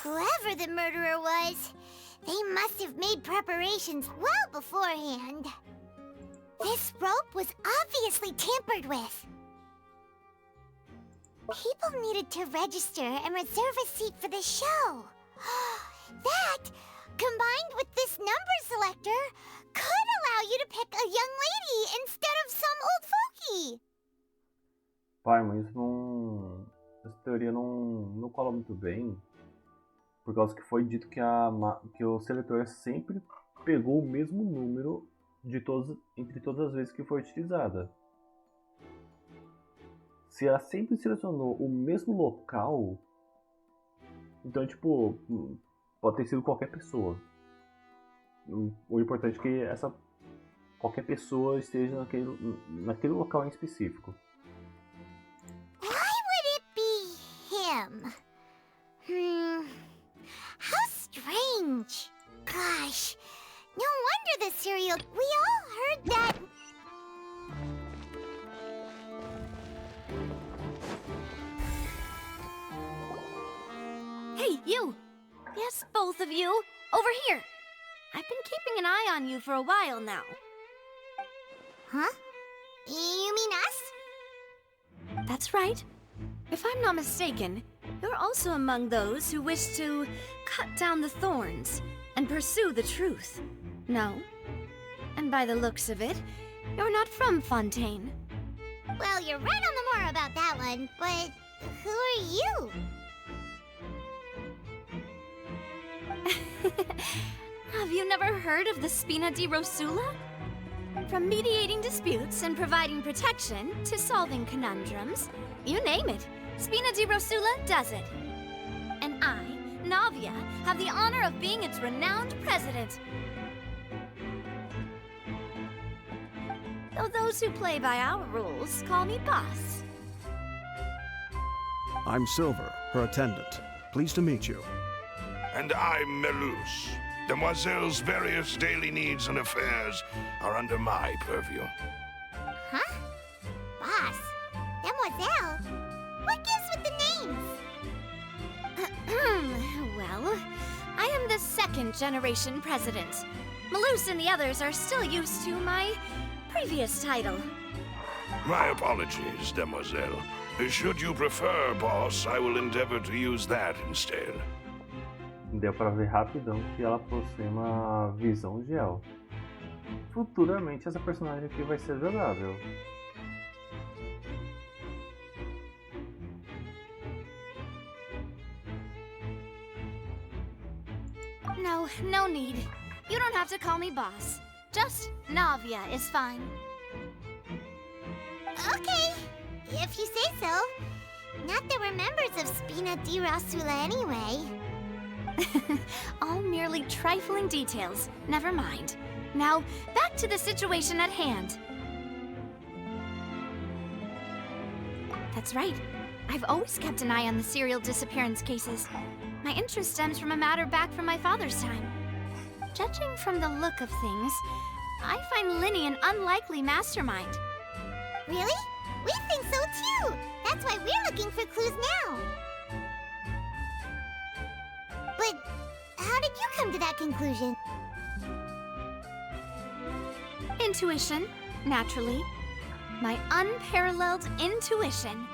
Speaker 3: Whoever the murderer was, they must have made preparations well beforehand. This rope was obviously tampered with. People needed to register and reserve a seat for the show. That, combined with this number selector, could allow you to pick a young lady instead of some old fogey.
Speaker 1: Pai, mas isso não... essa teoria não cola muito bem. Por causa que foi dito que o seletor sempre pegou o mesmo número entre todas as vezes que foi utilizada. Se ela sempre selecionou o mesmo local, então, tipo, pode ter sido qualquer pessoa. O importante é que qualquer pessoa esteja naquele local em específico.
Speaker 3: Why would it be him? How strange. Gosh, no wonder the serial... We all heard that...
Speaker 15: Hey, you! Yes, both of you! Over here! I've been keeping an eye on you for a while now.
Speaker 3: Huh? You mean us?
Speaker 15: That's right. If I'm not mistaken, you're also among those who wish to cut down the thorns and pursue the truth. No? And by the looks of it, you're not from Fontaine.
Speaker 3: Well, you're right on the more about that one, but who are you?
Speaker 15: Have you never heard of the Spina di Rosula? From mediating disputes and providing protection to solving conundrums, you name it, Spina di Rosula does it. And I, Navia, have the honor of being its renowned president. Though those who play by our rules call me boss.
Speaker 16: I'm Silver, her attendant. Pleased to meet you.
Speaker 17: And I'm Melus. Demoiselle's various daily needs and affairs are under my purview.
Speaker 3: Huh? Boss? Demoiselle? What gives with the names?
Speaker 15: Well, I am the second generation president. Melus and the others are still used to my previous title.
Speaker 17: My apologies, Demoiselle. Should you prefer, boss, I will endeavor to use that instead.
Speaker 1: Deu pra ver rapidão que ela possui uma visão gel. Futuramente essa personagem aqui vai ser jogável.
Speaker 15: No need. You don't have to call me boss. Just Navia is fine.
Speaker 3: Okay, if you say so. Not that we're members of Spina di Rosula anyway.
Speaker 15: All merely trifling details. Never mind. Now, back to the situation at hand. That's right. I've always kept an eye on the serial disappearance cases. My interest stems from a matter back from my father's time. Judging from the look of things, I find Linny an unlikely mastermind.
Speaker 3: Really? We think so too! That's why we're looking for clues now. But how how did you come to that conclusion?
Speaker 15: Intuition, naturally. My unparalleled intuition.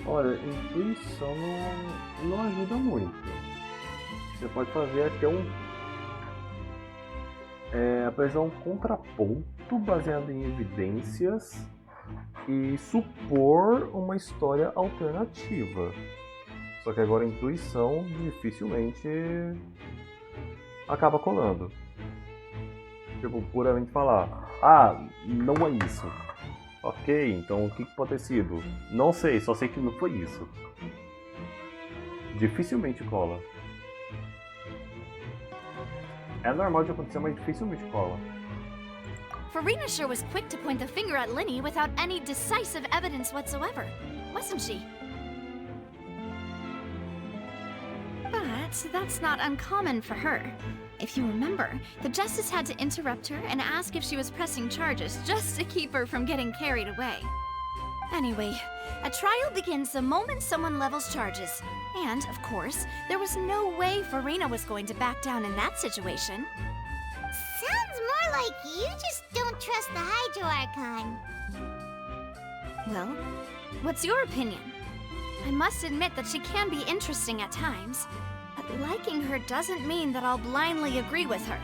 Speaker 1: Olha, intuição não ajuda muito. Você pode fazer até apresentar um contraponto baseado em evidências e supor uma história alternativa. Só que agora a intuição dificilmente acaba colando. Tipo, puramente falar, não é isso. Ok, então o que pode ter sido? Não sei, só sei que não foi isso. Dificilmente cola. É normal de acontecer, mas dificilmente cola.
Speaker 15: Farina sure was quick to point the finger at Linny without any decisive evidence whatsoever, wasn't she? But that's not uncommon for her. If you remember, the Justice had to interrupt her and ask if she was pressing charges just to keep her from getting carried away. Anyway, a trial begins the moment someone levels charges. And, of course, there was no way Farina was going to back down in that situation.
Speaker 3: Sounds more like you just don't trust the Hydro Archon.
Speaker 15: Well, what's your opinion? I must admit that she can be interesting at times, but liking her doesn't mean that I'll blindly agree with her.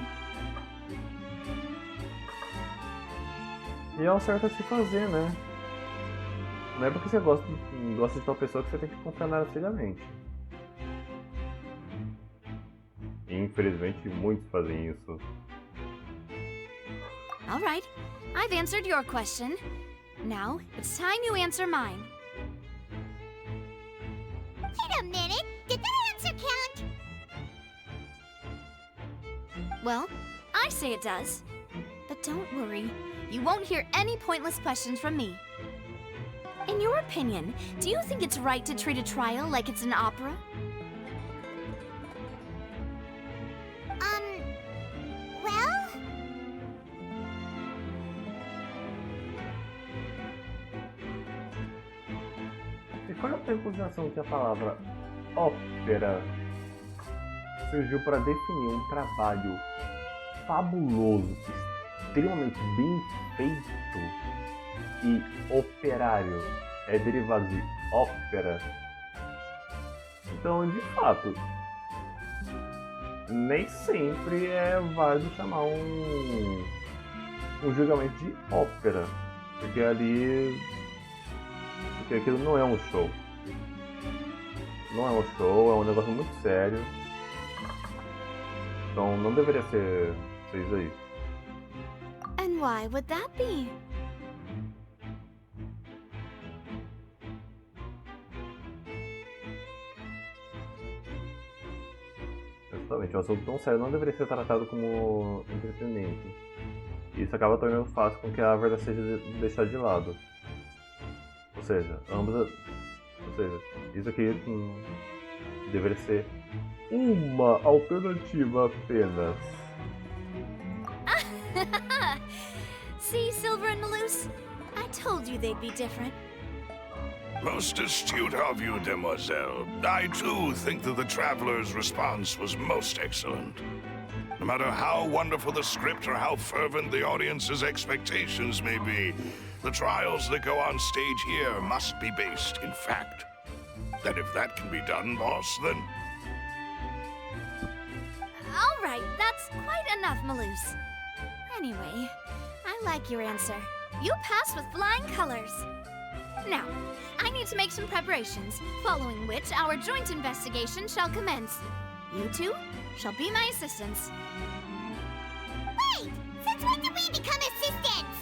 Speaker 1: E é o certo a se fazer, né? Não é porque você gosta de tal pessoa que você tem que confiar nela cegamente. Infelizmente, muitos fazem isso.
Speaker 15: All right, I've answered your question. Now, it's time you answer mine.
Speaker 3: Wait a minute, did that answer count?
Speaker 15: Well, I say it does. But don't worry, you won't hear any pointless questions from me. In your opinion, do you think it's right to treat a trial like it's an opera?
Speaker 3: Well?
Speaker 1: E qual é a consideração que a palavra ópera surgiu para definir um trabalho fabuloso, extremamente bem feito e operário é derivado de ópera? Então, de fato, nem sempre é válido chamar um julgamento de ópera, porque aquilo não é um show. Não é um show, é um negócio muito sério. Então não deveria ser isso aí.
Speaker 15: And why would that be?
Speaker 1: Exatamente, um assunto tão sério não deveria ser tratado como entretenimento. Isso acaba tornando fácil com que a verdade seja deixada de lado. Ou seja, isso aqui deveria ser uma alternativa apenas.
Speaker 15: See, Silver and Maloose? I told you they'd be different.
Speaker 17: Most astute of you, demoiselle. I too think that the traveler's response was most excellent. No matter how wonderful the script or how fervent the audience's expectations may be, the trials that go on stage here must be based in fact. And if that can be done, boss, then...
Speaker 15: All right, that's quite enough, Maloose. Anyway, I like your answer. You passed with flying colors. Now, I need to make some preparations, following which our joint investigation shall commence. You two shall be my assistants.
Speaker 3: Wait! Since when did we become assistants?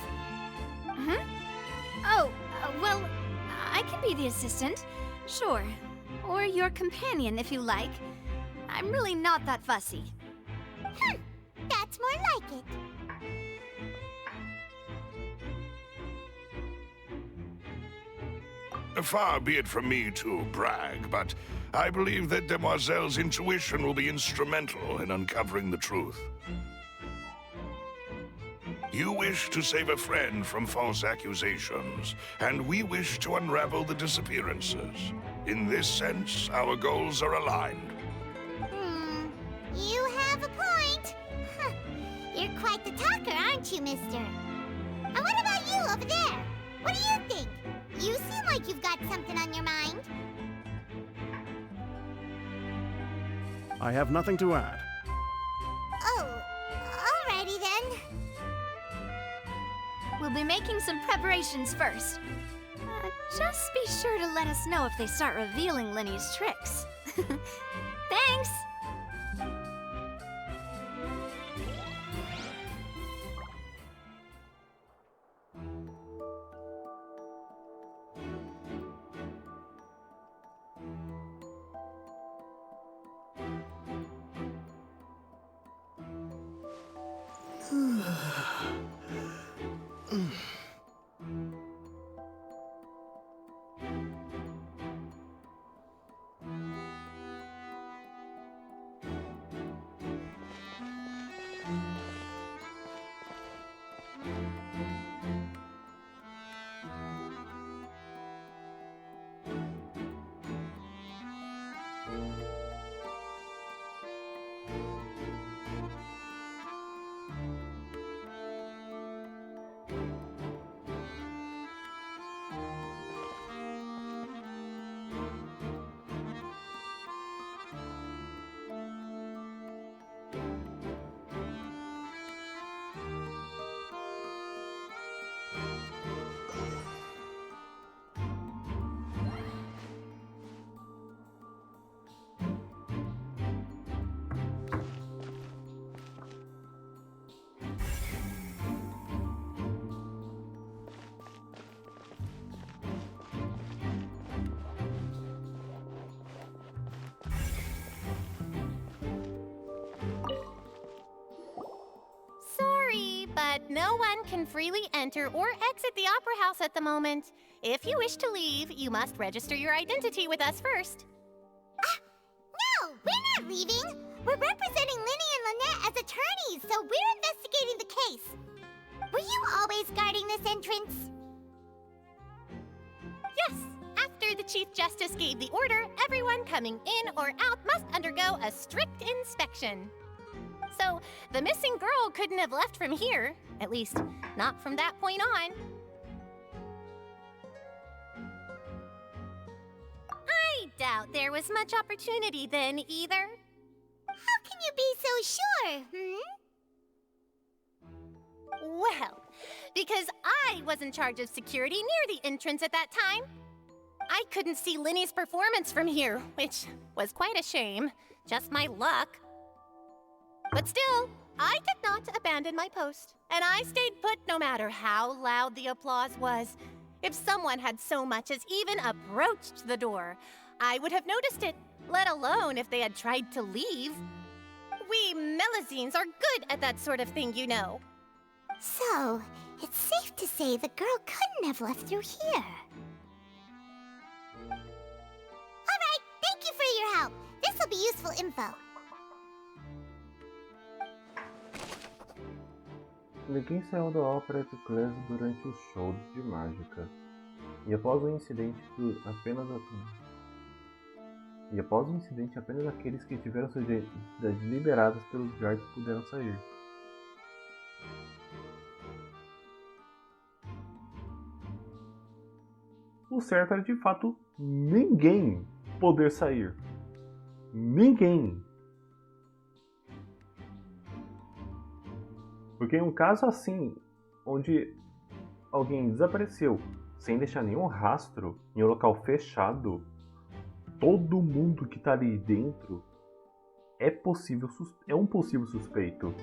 Speaker 15: Oh, well, I can be the assistant, sure. Or your companion, if you like. I'm really not that fussy.
Speaker 3: That's more like it.
Speaker 17: Far be it from me to brag, but I believe that Demoiselle's intuition will be instrumental in uncovering the truth. You wish to save a friend from false accusations, and we wish to unravel the disappearances. In this sense, our goals are aligned.
Speaker 3: You have a point. Huh. You're quite the talker, aren't you, mister? And what about you over there? What do you think? You seem like you've got something on your mind.
Speaker 16: I have nothing to add.
Speaker 3: Oh, alrighty then.
Speaker 15: We'll be making some preparations first. Just be sure to let us know if they start revealing Linny's tricks. Thanks!
Speaker 9: But no one can freely enter or exit the Opera House at the moment. If you wish to leave, you must register your identity with us first.
Speaker 3: No, we're not leaving. We're representing Linny and Lynette as attorneys, so we're investigating the case. Were you always guarding this entrance?
Speaker 9: Yes. After the Chief Justice gave the order, everyone coming in or out must undergo a strict inspection. So, the missing girl couldn't have left from here. At least, not from that point on. I doubt there was much opportunity then, either.
Speaker 3: How can you be so sure,
Speaker 9: Well, because I was in charge of security near the entrance at that time. I couldn't see Linny's performance from here, which was quite a shame. Just my luck. But still, I did not abandon my post, and I stayed put no matter how loud the applause was. If someone had so much as even approached the door, I would have noticed it, let alone if they had tried to leave. We Melazines are good at that sort of thing, you know.
Speaker 3: So, it's safe to say the girl couldn't have left through here. Alright, thank you for your help. This'll be useful info.
Speaker 1: Ninguém saiu da ópera de Class durante os shows de mágica. E após o incidente, apenas aqueles que tiveram suas identidades liberadas pelos guardas puderam sair. O certo era de fato ninguém poder sair. Ninguém. Porque em um caso assim, onde alguém desapareceu sem deixar nenhum rastro em um local fechado, todo mundo que está ali dentro é um possível suspeito.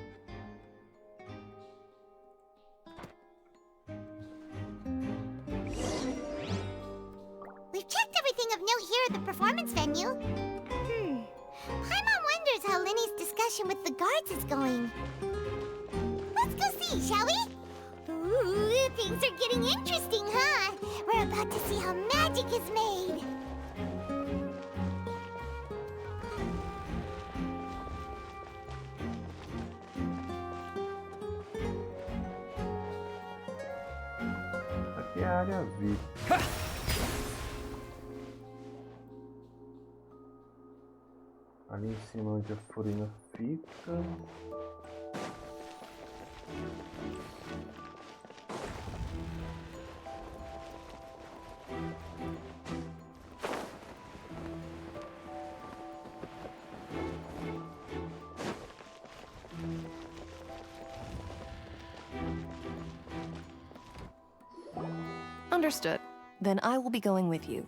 Speaker 3: We've checked everything of note here at the performance venue. Paimon wonders how Linny's discussion with the guards is going. Let's go see, shall we? Ooh, things are getting interesting, huh? We're about to see how magic is made.
Speaker 1: é a área VIP. Ali em cima onde a Furina fica.
Speaker 18: Understood. Then I will be going with you.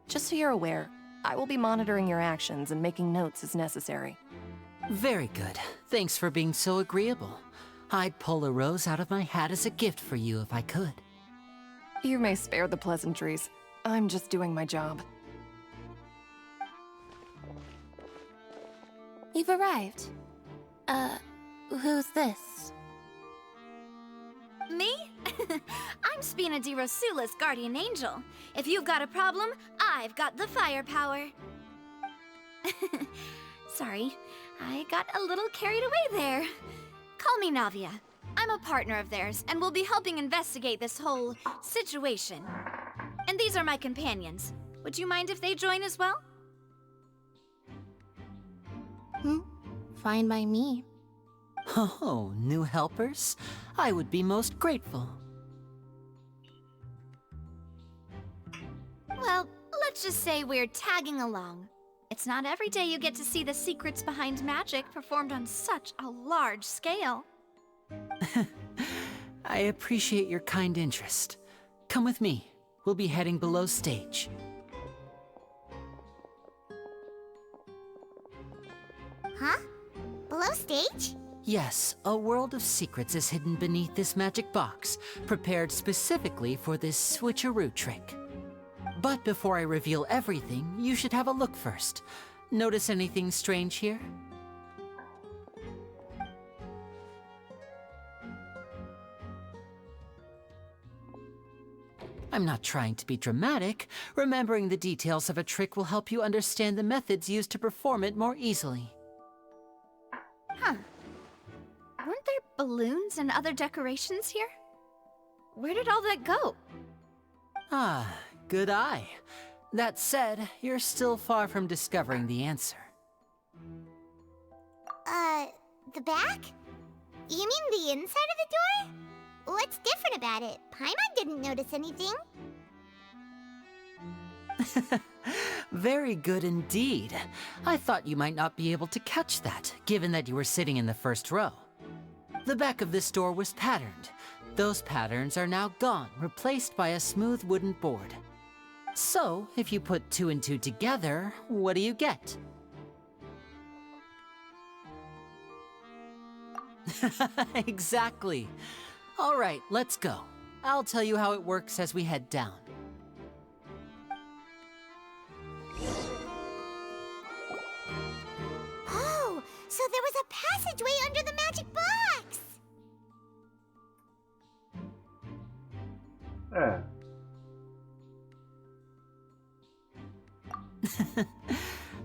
Speaker 18: Just so you're aware, I will be monitoring your actions and making notes as necessary.
Speaker 2: Very good. Thanks for being so agreeable. I'd pull a rose out of my hat as a gift for you if I could.
Speaker 18: You may spare the pleasantries. I'm just doing my job.
Speaker 10: You've arrived. Who's this?
Speaker 15: Me? I'm Spina di Rosula's guardian angel. If you've got a problem, I've got the firepower. Sorry, I got a little carried away there. Call me Navia. I'm a partner of theirs, and will be helping investigate this whole situation. And these are my companions. Would you mind if they join as well?
Speaker 10: Fine by me.
Speaker 2: Oh, new helpers? I would be most grateful.
Speaker 15: Well, let's just say we're tagging along. It's not every day you get to see the secrets behind magic performed on such a large scale.
Speaker 2: I appreciate your kind interest. Come with me. We'll be heading below stage.
Speaker 3: Huh? Below stage?
Speaker 2: Yes, a world of secrets is hidden beneath this magic box, prepared specifically for this switcheroo trick. But before I reveal everything, you should have a look first. Notice anything strange here? I'm not trying to be dramatic. Remembering the details of a trick will help you understand the methods used to perform it more easily.
Speaker 15: Huh. Weren't there balloons and other decorations here? Where did all that go?
Speaker 2: Ah, good eye. That said, you're still far from discovering the answer.
Speaker 3: The back? You mean the inside of the door? What's different about it? Paimon didn't notice anything.
Speaker 2: Very good indeed. I thought you might not be able to catch that, given that you were sitting in the first row. The back of this door was patterned. Those patterns are now gone, replaced by a smooth wooden board. So, if you put 2 and 2 together, what do you get? Exactly. All right, let's go. I'll tell you how it works as we head down.
Speaker 3: Oh, so there was a passageway under the magic box!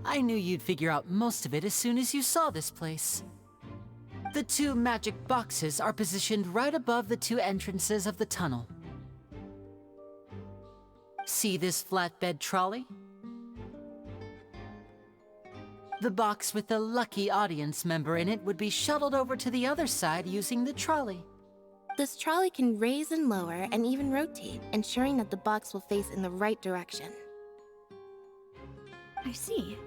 Speaker 2: I knew you'd figure out most of it as soon as you saw this place. The 2 magic boxes are positioned right above the 2 entrances of the tunnel. See this flatbed trolley? The box with the lucky audience member in it would be shuttled over to the other side using the trolley.
Speaker 10: This trolley can raise and lower and even rotate, ensuring that the box will face in the right direction.
Speaker 15: I see.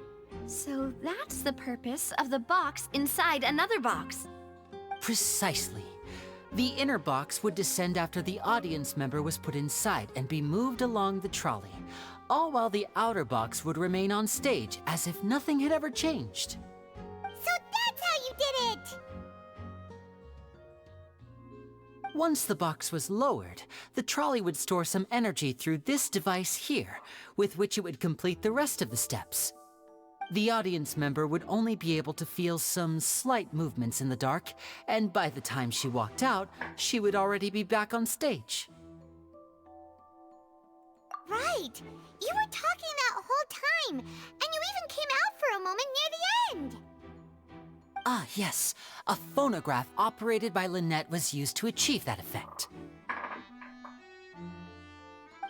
Speaker 15: So that's the purpose of the box inside another box.
Speaker 2: Precisely. The inner box would descend after the audience member was put inside and be moved along the trolley, all while the outer box would remain on stage as if nothing had ever changed.
Speaker 3: So that's how you did it!
Speaker 2: Once the box was lowered, the trolley would store some energy through this device here, with which it would complete the rest of the steps. The audience member would only be able to feel some slight movements in the dark, and by the time she walked out, she would already be back on stage.
Speaker 3: Right! You were talking that whole time, and you even came out for a moment near the end!
Speaker 2: Ah, yes. A phonograph operated by Lynette was used to achieve that effect.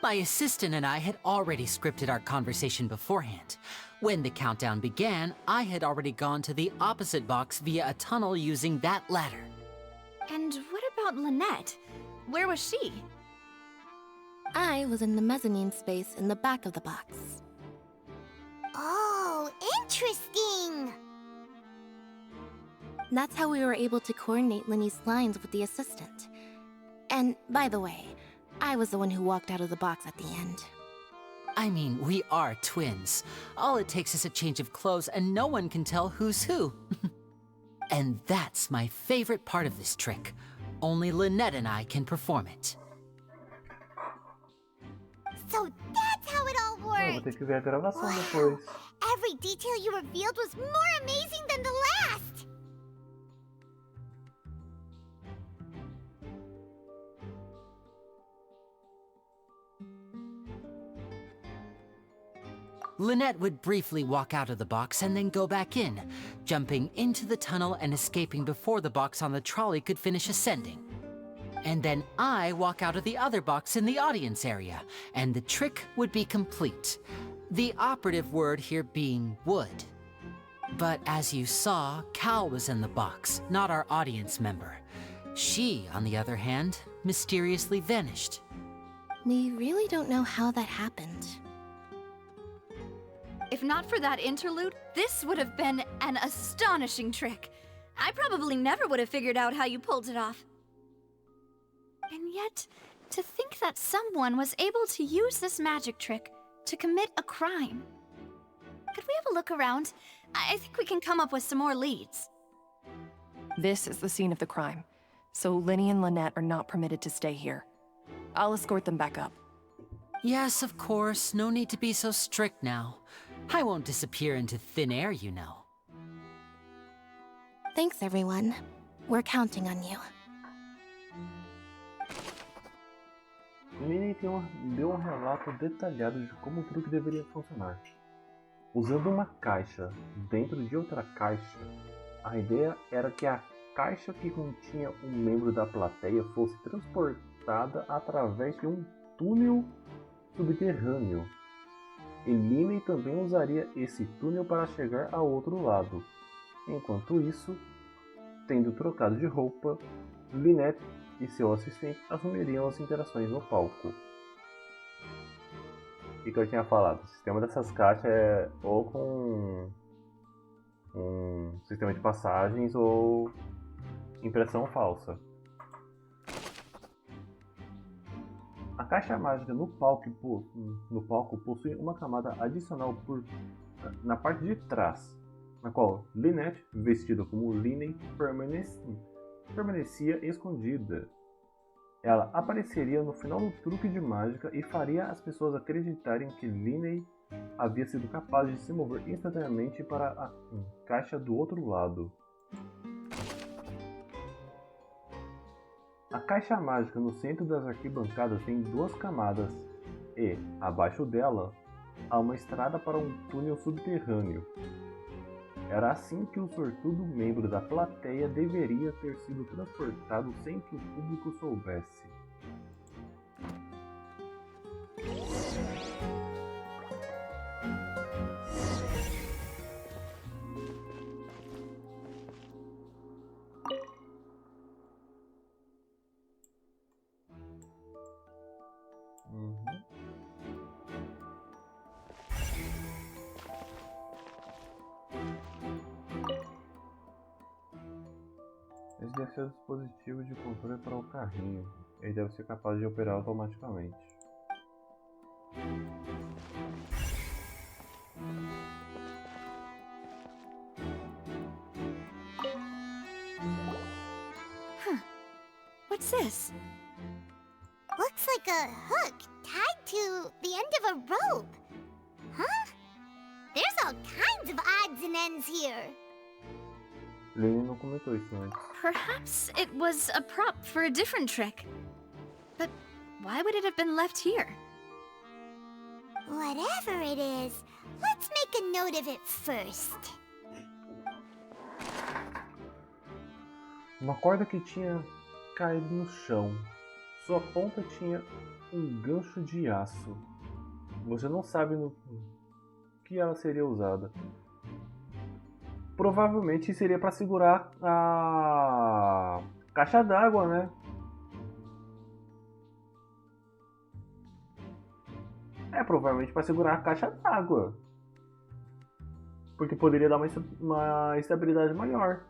Speaker 2: My assistant and I had already scripted our conversation beforehand. When the countdown began, I had already gone to the opposite box via a tunnel using that ladder.
Speaker 15: And what about Lynette? Where was she?
Speaker 10: I was in the mezzanine space in the back of the box.
Speaker 3: Oh, interesting!
Speaker 10: That's how we were able to coordinate Linny's lines with the assistant. And, by the way, I was the one who walked out of the box at the end.
Speaker 2: I mean, we are twins. All it takes is a change of clothes and no one can tell who's who. And that's my favorite part of this trick. Only Lynette and I can perform it.
Speaker 3: So that's how it all
Speaker 1: Vou
Speaker 3: worked!
Speaker 1: ter que ver a gravação depois.
Speaker 3: Every detail you revealed was more amazing than the last!
Speaker 2: Lynette would briefly walk out of the box and then go back in, jumping into the tunnel and escaping before the box on the trolley could finish ascending. And then I walk out of the other box in the audience area, and the trick would be complete. The operative word here being would. But as you saw, Cal was in the box, not our audience member. She, on the other hand, mysteriously vanished.
Speaker 10: We really don't know how that happened.
Speaker 15: If not for that interlude, this would have been an astonishing trick. I probably never would have figured out how you pulled it off. And yet, to think that someone was able to use this magic trick to commit a crime. Could we have a look around? I think we can come up with some more leads.
Speaker 18: This is the scene of the crime, so Linny and Lynette are not permitted to stay here. I'll escort them back up.
Speaker 2: Yes, of course. No need to be so strict now. I won't disappear into thin air, you know.
Speaker 10: Thanks, everyone. We're counting on you.
Speaker 1: Minnie deu relato detalhado de como o truque deveria funcionar. Usando uma caixa dentro de outra caixa, a ideia era que a caixa que continha um membro da plateia fosse transportada através de um túnel subterrâneo. E Liney também usaria esse túnel para chegar ao outro lado. Enquanto isso, tendo trocado de roupa, Lynette e seu assistente assumiriam as interações no palco. O que eu tinha falado? O sistema dessas caixas é ou com um sistema de passagens ou impressão falsa. A caixa mágica no palco possui uma camada adicional na parte de trás, na qual Lynette, vestida como Liney, permanecia escondida. Ela apareceria no final do truque de mágica e faria as pessoas acreditarem que Liney havia sido capaz de se mover instantaneamente para a caixa do outro lado. A caixa mágica no centro das arquibancadas tem duas camadas e, abaixo dela, há uma estrada para um túnel subterrâneo. Era assim que o sortudo membro da plateia deveria ter sido transportado sem que o público soubesse. Esse deve ser o dispositivo de controle para o carrinho. Ele deve ser capaz de operar automaticamente.
Speaker 15: What's this?
Speaker 3: Looks like a hook tied to the end of a rope. Huh? There's all kinds of odds and ends here.
Speaker 1: Lenny não comentou isso antes.
Speaker 15: Perhaps it was a prop for a different trick. But why would it have been left here?
Speaker 3: Whatever it is, let's make a note of it first.
Speaker 1: Uma corda que tinha caído no chão. Sua ponta tinha um gancho de aço. Você não sabe no que ela seria usada. Provavelmente seria para segurar a caixa d'água, né? Provavelmente para segurar a caixa d'água. Porque poderia dar uma estabilidade maior.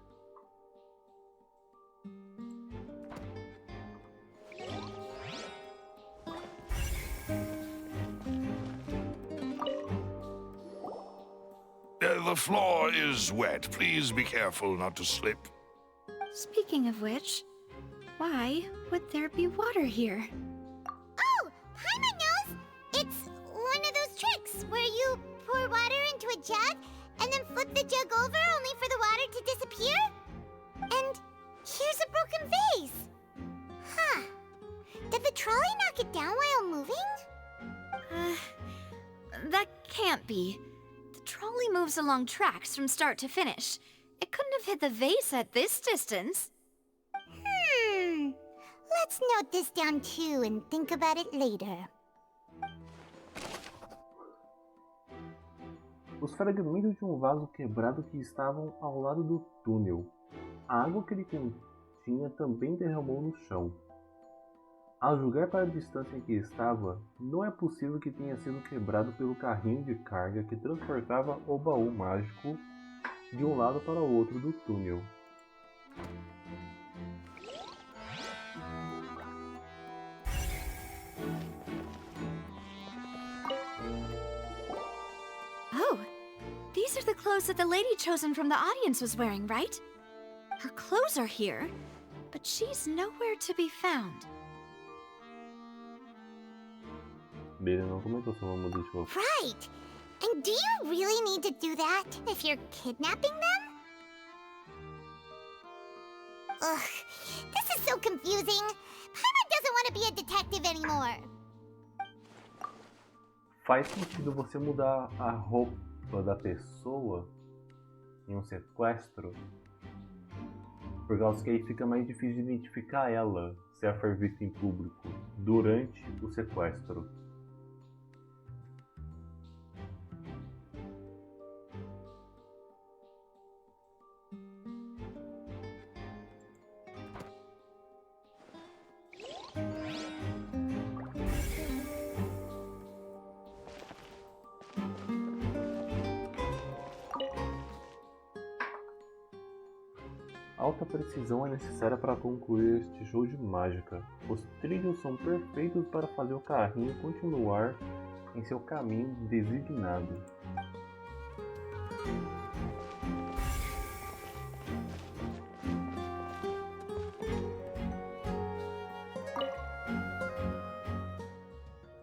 Speaker 17: The floor is wet. Please be careful not to slip.
Speaker 15: Speaking of which, why would there be water here?
Speaker 3: Oh, Paimon knows! It's one of those tricks where you pour water into a jug and then flip the jug over only for the water to disappear? And here's a broken vase! Huh. Did the trolley knock it down while moving?
Speaker 15: That can't be. The trolley moves along tracks from start to finish. It couldn't have hit the vase at this distance.
Speaker 3: Let's note this down too and think about it later.
Speaker 1: Os fragmentos de um vaso quebrado que estavam ao lado do túnel. A água que ele continha também derramou no chão. Ao julgar para a distância em que estava, não é possível que tenha sido quebrado pelo carrinho de carga que transportava o baú mágico de um lado para o outro do túnel.
Speaker 15: Oh, these are the clothes that the lady chosen from the audience was wearing, right? Her clothes are here, but she's nowhere to be found.
Speaker 1: Ele não comentou sobre uma mudança de roupa.
Speaker 3: Right! And do you really need to do that if you're kidnapping them? Ugh, this is so confusing. Paimon doesn't want to be a detective anymore.
Speaker 1: Faz sentido você mudar a roupa da pessoa em um sequestro, por causa que aí fica mais difícil de identificar ela se ela for vista em público durante o sequestro. Alta precisão é necessária para concluir este show de mágica. Os trilhos são perfeitos para fazer o carrinho continuar em seu caminho designado.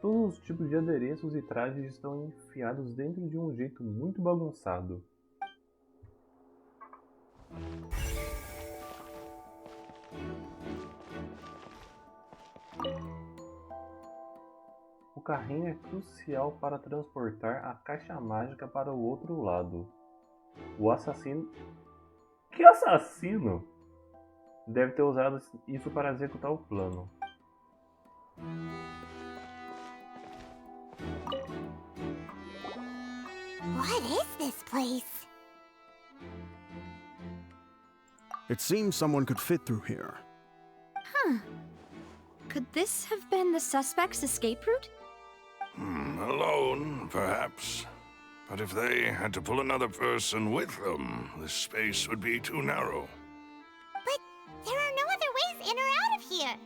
Speaker 1: Todos os tipos de adereços e trajes estão enfiados dentro de um jeito muito bagunçado. O carrinho é crucial para transportar a caixa mágica para o outro lado. O assassino... Que assassino? Deve ter usado isso para executar o plano.
Speaker 3: What is this place?
Speaker 16: It seems someone could fit through here.
Speaker 15: Huh. Could this have been the suspect's escape route?
Speaker 17: Alone, perhaps. But if they had to pull another person with them, the space would be too narrow.
Speaker 3: But there are no other ways in or out of here.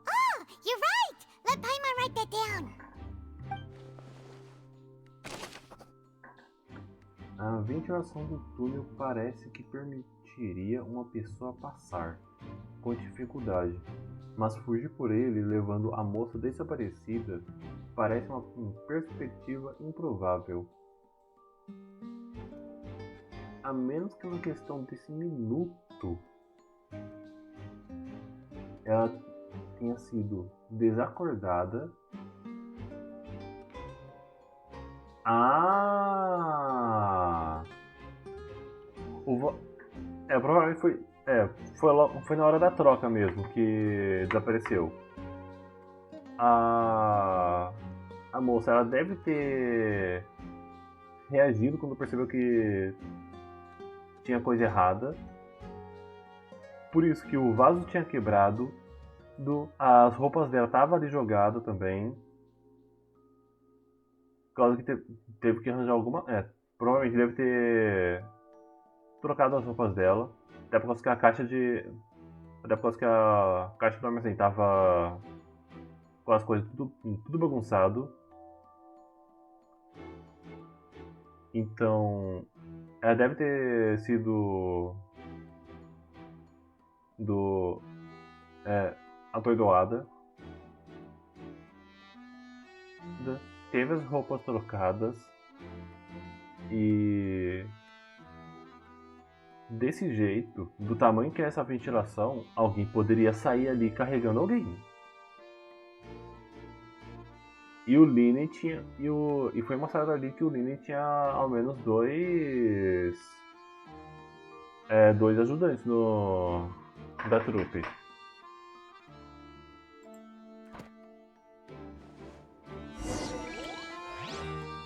Speaker 3: Oh, you're right! Let Paimon write that down.
Speaker 1: A ventilação do túnel parece que permitiria uma pessoa passar, com dificuldade, mas fugir por ele levando a moça desaparecida parece uma perspectiva improvável. A menos que na questão desse minuto ela tenha sido desacordada. Ah! Provavelmente foi. Foi na hora da troca mesmo que desapareceu. A moça, ela deve ter reagido quando percebeu que tinha coisa errada. Por isso que o vaso tinha quebrado, as roupas dela estavam ali jogadas também. Por causa que teve que arranjar alguma. Provavelmente deve ter trocado as roupas dela. Até por causa que a caixa de armazém tava com as coisas tudo bagunçado. Então, ela deve ter sido atordoada. Teve as roupas trocadas e desse jeito, do tamanho que é essa ventilação, alguém poderia sair ali carregando alguém. E o Linen tinha. E foi mostrado ali que o Linen tinha ao menos dois ajudantes da trupe.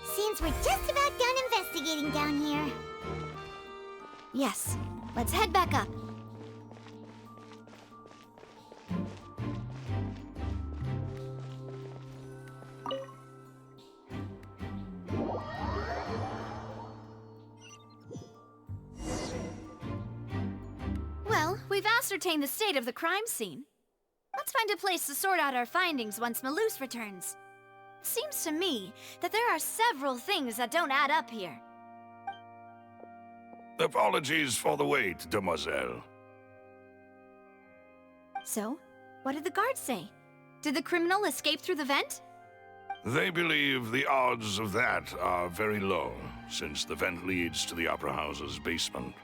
Speaker 3: Seems we're just about done investigating down here.
Speaker 15: Yes, let's head back up. Well, we've ascertained the state of the crime scene. Let's find a place to sort out our findings once Malus returns. Seems to me that there are several things that don't add up here.
Speaker 17: Apologies for the wait, demoiselle.
Speaker 15: So, what did the guards say? Did the criminal escape through the vent?
Speaker 17: They believe the odds of that are very low, since the vent leads to the Opera House's basement.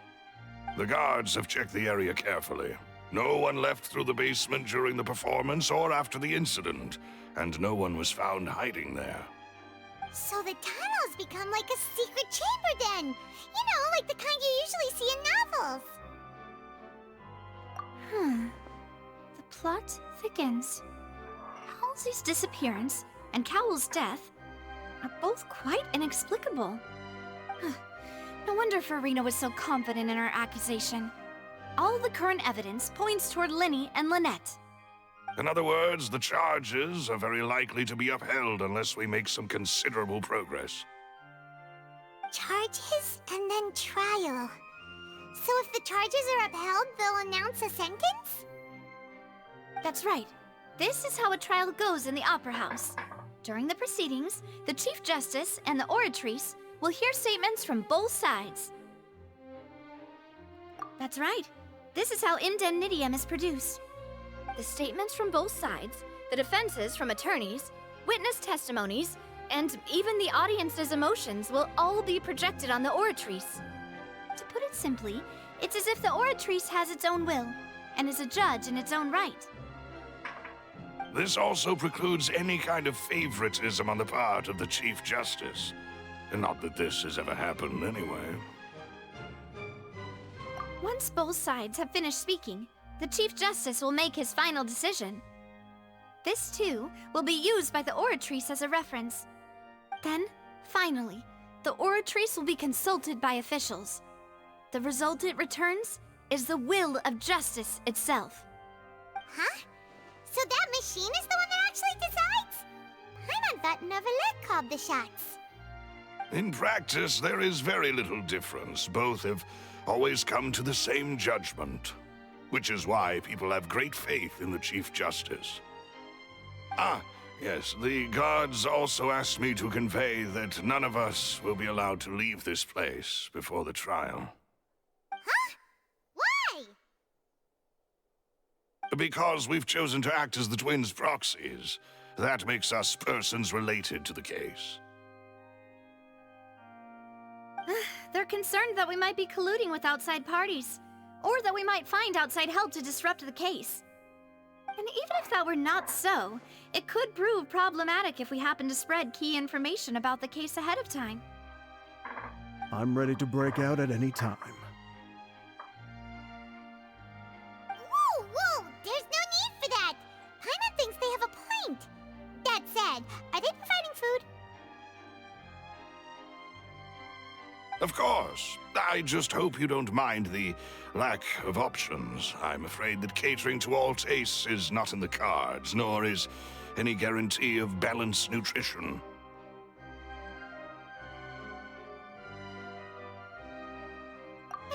Speaker 17: The guards have checked the area carefully. No one left through the basement during the performance or after the incident, and no one was found hiding there.
Speaker 3: So the tunnels become like a secret chamber then! You know, like the kind you usually see in novels!
Speaker 15: The plot thickens. Halsey's disappearance and Cowell's death are both quite inexplicable. No wonder Farina was so confident in her accusation. All the current evidence points toward Linny and Lynette.
Speaker 17: In other words, the charges are very likely to be upheld unless we make some considerable progress.
Speaker 3: Charges and then trial. So if the charges are upheld, they'll announce a sentence?
Speaker 15: That's right. This is how a trial goes in the Opera House. During the proceedings, the Chief Justice and the Oratrice will hear statements from both sides. That's right. This is how indemnitium is produced. The statements from both sides, the defenses from attorneys, witness testimonies, and even the audience's emotions will all be projected on the Oratrice. To put it simply, it's as if the Oratrice has its own will, and is a judge in its own right.
Speaker 17: This also precludes any kind of favoritism on the part of the Chief Justice. And not that this has ever happened anyway.
Speaker 15: Once both sides have finished speaking, the Chief Justice will make his final decision. This, too, will be used by the Oratrice as a reference. Then, finally, the Oratrice will be consulted by officials. The result it returns is the will of justice itself.
Speaker 3: Huh? So that machine is the one that actually decides? Paimon thought Novelet called the shots.
Speaker 17: In practice, there is very little difference. Both have always come to the same judgment, which is why people have great faith in the Chief Justice. Ah, yes, the guards also asked me to convey that none of us will be allowed to leave this place before the trial.
Speaker 3: Huh? Why?
Speaker 17: Because we've chosen to act as the twins' proxies. That makes us persons related to the case.
Speaker 15: They're concerned that we might be colluding with outside parties, or that we might find outside help to disrupt the case. And even if that were not so, it could prove problematic if we happen to spread key information about the case ahead of time.
Speaker 16: I'm ready to break out at any time.
Speaker 3: Whoa, whoa! There's no need for that! Paimon thinks they have a point. That said, are they providing food?
Speaker 17: Of course. I just hope you don't mind the lack of options. I'm afraid that catering to all tastes is not in the cards, nor is any guarantee of balanced nutrition.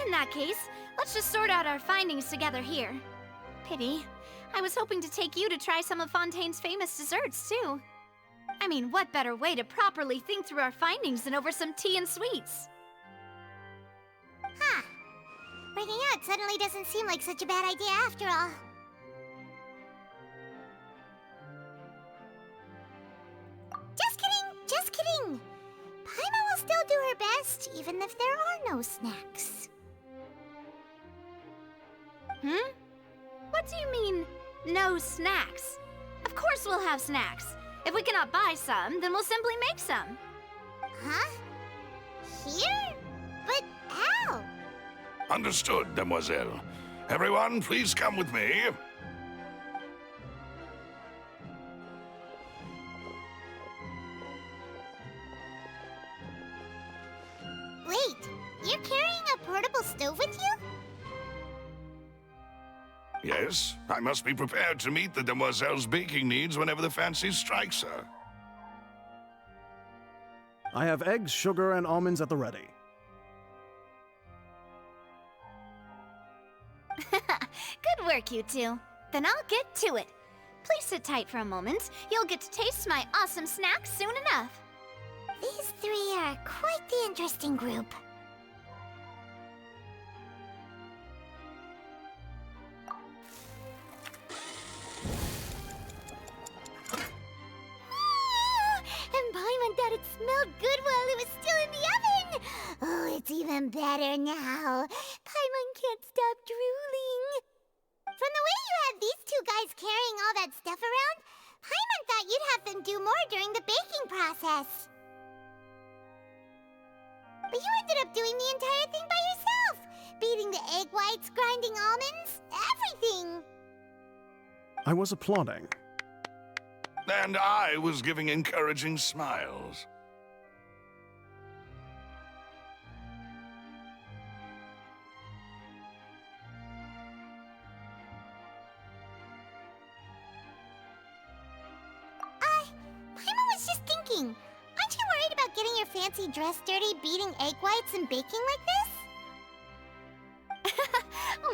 Speaker 15: In that case, let's just sort out our findings together here. Pity. I was hoping to take you to try some of Fontaine's famous desserts, too. I mean, what better way to properly think through our findings than over some tea and sweets?
Speaker 3: Huh. Breaking out suddenly doesn't seem like such a bad idea after all. Just kidding! Just kidding! Paimon will still do her best, even if there are no snacks.
Speaker 15: Hmm? What do you mean, no snacks? Of course we'll have snacks. If we cannot buy some, then we'll simply make some.
Speaker 3: Huh? Here? But how?
Speaker 17: Understood, Demoiselle. Everyone, please come with me.
Speaker 3: Wait, you're carrying a portable stove with you?
Speaker 17: Yes, I must be prepared to meet the Demoiselle's baking needs whenever the fancy strikes her.
Speaker 16: I have eggs, sugar, and almonds at the ready.
Speaker 15: Good work, you two. Then I'll get to it. Please sit tight for a moment. You'll get to taste my awesome snacks soon enough.
Speaker 3: These three are quite the interesting group. And Paimon thought it smelled good while it was still in the oven! Oh, it's even better now. Paimon can't stop drooling. From the way you had these two guys carrying all that stuff around, Paimon thought you'd have them do more during the baking process. But you ended up doing the entire thing by yourself! Beating the egg whites, grinding almonds, everything!
Speaker 16: I was applauding.
Speaker 17: And I was giving encouraging smiles.
Speaker 3: Paimon was just thinking, aren't you worried about getting your fancy dress dirty beating egg whites and baking like this?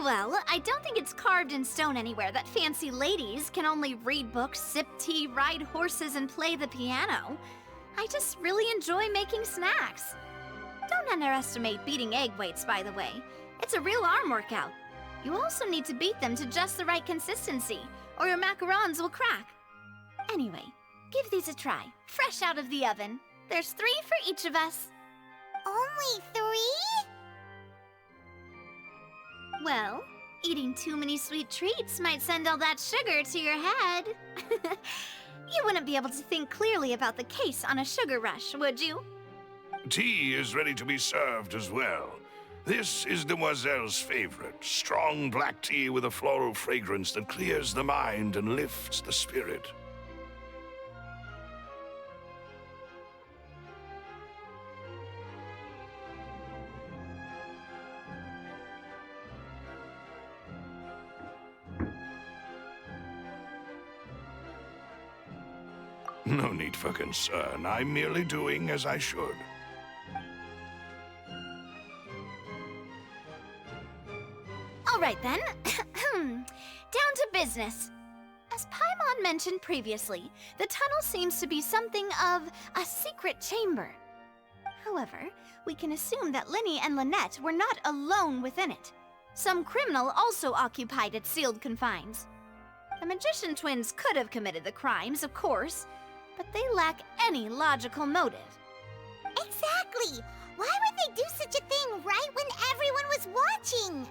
Speaker 15: Well, I don't think it's carved in stone anywhere that fancy ladies can only read books, sip tea, ride horses, and play the piano. I just really enjoy making snacks. Don't underestimate beating egg whites, by the way. It's a real arm workout. You also need to beat them to just the right consistency, or your macarons will crack. Anyway, give these a try, fresh out of the oven. There's 3 for each of us.
Speaker 3: Only 3?
Speaker 15: Well, eating too many sweet treats might send all that sugar to your head. You wouldn't be able to think clearly about the case on a sugar rush, would you?
Speaker 17: Tea is ready to be served as well. This is Demoiselle's favorite, strong black tea with a floral fragrance that clears the mind and lifts the spirit. No need for concern. I'm merely doing as I should.
Speaker 15: All right then. Down to business. As Paimon mentioned previously, the tunnel seems to be something of a secret chamber. However, we can assume that Linny and Lynette were not alone within it. Some criminal also occupied its sealed confines. The magician twins could have committed the crimes, of course, but they lack any logical motive.
Speaker 3: Exactly! Why would they do such a thing right when everyone was watching?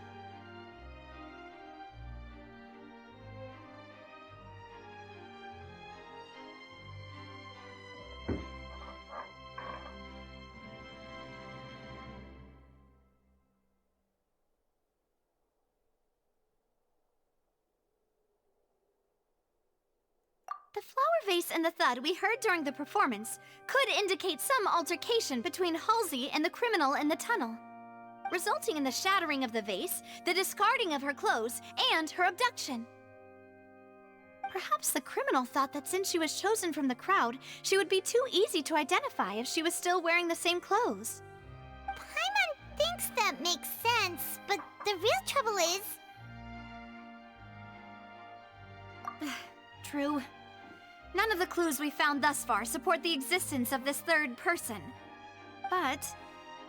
Speaker 15: The flower vase and the thud we heard during the performance could indicate some altercation between Halsey and the criminal in the tunnel, resulting in the shattering of the vase, the discarding of her clothes, and her abduction. Perhaps the criminal thought that since she was chosen from the crowd, she would be too easy to identify if she was still wearing the same clothes.
Speaker 3: Paimon thinks that makes sense, but the real trouble is...
Speaker 15: True. None of the clues we found thus far support the existence of this third person. But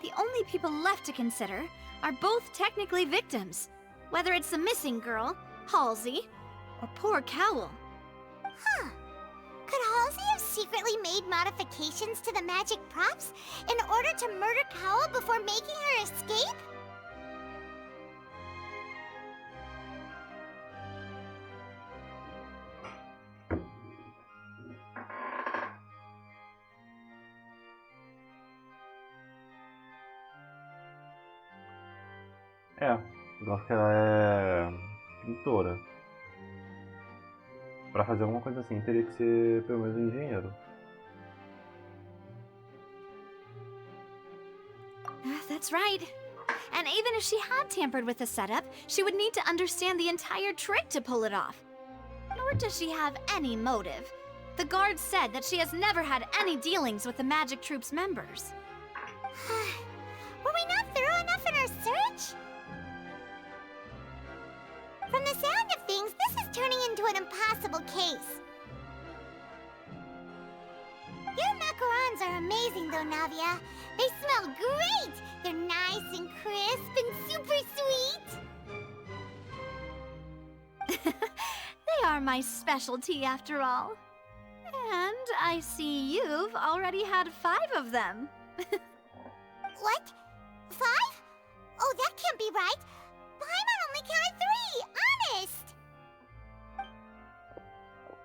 Speaker 15: the only people left to consider are both technically victims, whether it's the missing girl, Halsey, or poor Cowell.
Speaker 3: Huh. Could Halsey have secretly made modifications to the magic props in order to murder Cowell before making her escape?
Speaker 1: Eu acho que ela é pintora. Pra fazer alguma coisa assim, teria que ser pelo menos um engenheiro.
Speaker 15: That's right. And even if she had tampered with the setup, she would need to understand the entire trick to pull it off. Nor does she have any motive. The guard said that she has never had any dealings with the Magic Troop's members.
Speaker 3: Were we not thorough enough in our search? From the sound of things, this is turning into an impossible case. Your macarons are amazing though, Navia. They smell great! They're nice and crisp and super sweet!
Speaker 15: They are my specialty after all. And I see you've already had 5 of them.
Speaker 3: What? 5? Oh, that can't be right. Paimon only counted 3, honest!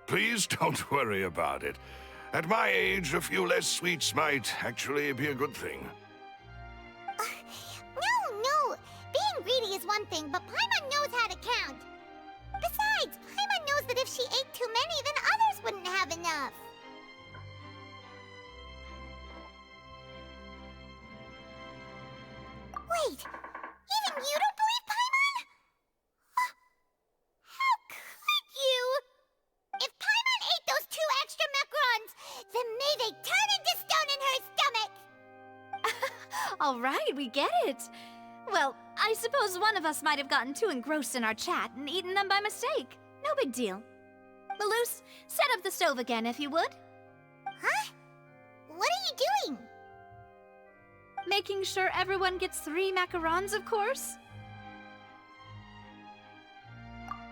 Speaker 17: Please don't worry about it. At my age, a few less sweets might actually be a good thing.
Speaker 3: No. Being greedy is one thing, but Paimon knows how to count. Besides, Paimon knows that if she ate too many, then others wouldn't have enough. Wait, even you don't believe Paimon? How could you? If Paimon ate those 2 extra macarons, then may they turn into stone in her stomach!
Speaker 15: All right, we get it. Well, I suppose one of us might have gotten too engrossed in our chat and eaten them by mistake. No big deal. Maloose, set up the stove again if you would.
Speaker 3: Huh? What are you doing?
Speaker 15: Making sure everyone gets 3 macarons, of course.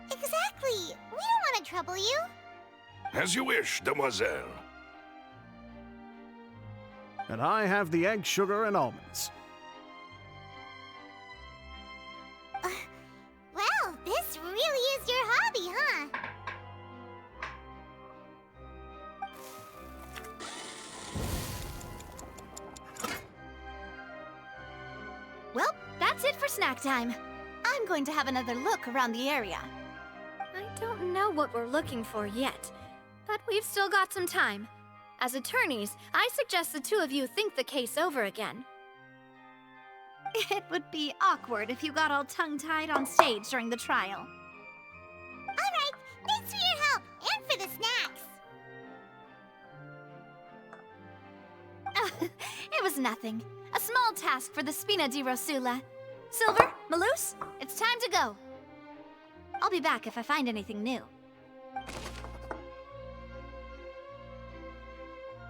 Speaker 3: Exactly. We don't want to trouble you.
Speaker 17: As you wish, demoiselle.
Speaker 16: And I have the egg, sugar, and almonds.
Speaker 3: Well, this really is your hobby, huh?
Speaker 15: Well, that's it for snack time. I'm going to have another look around the area. I don't know what we're looking for yet, but we've still got some time. As attorneys, I suggest the 2 of you think the case over again. It would be awkward if you got all tongue-tied on stage during the trial.
Speaker 3: All right, thanks for your help, and for the snacks.
Speaker 15: It was nothing. A small task for the Spina di Rosula. Silver, Maloose, it's time to go. I'll be back if I find anything new.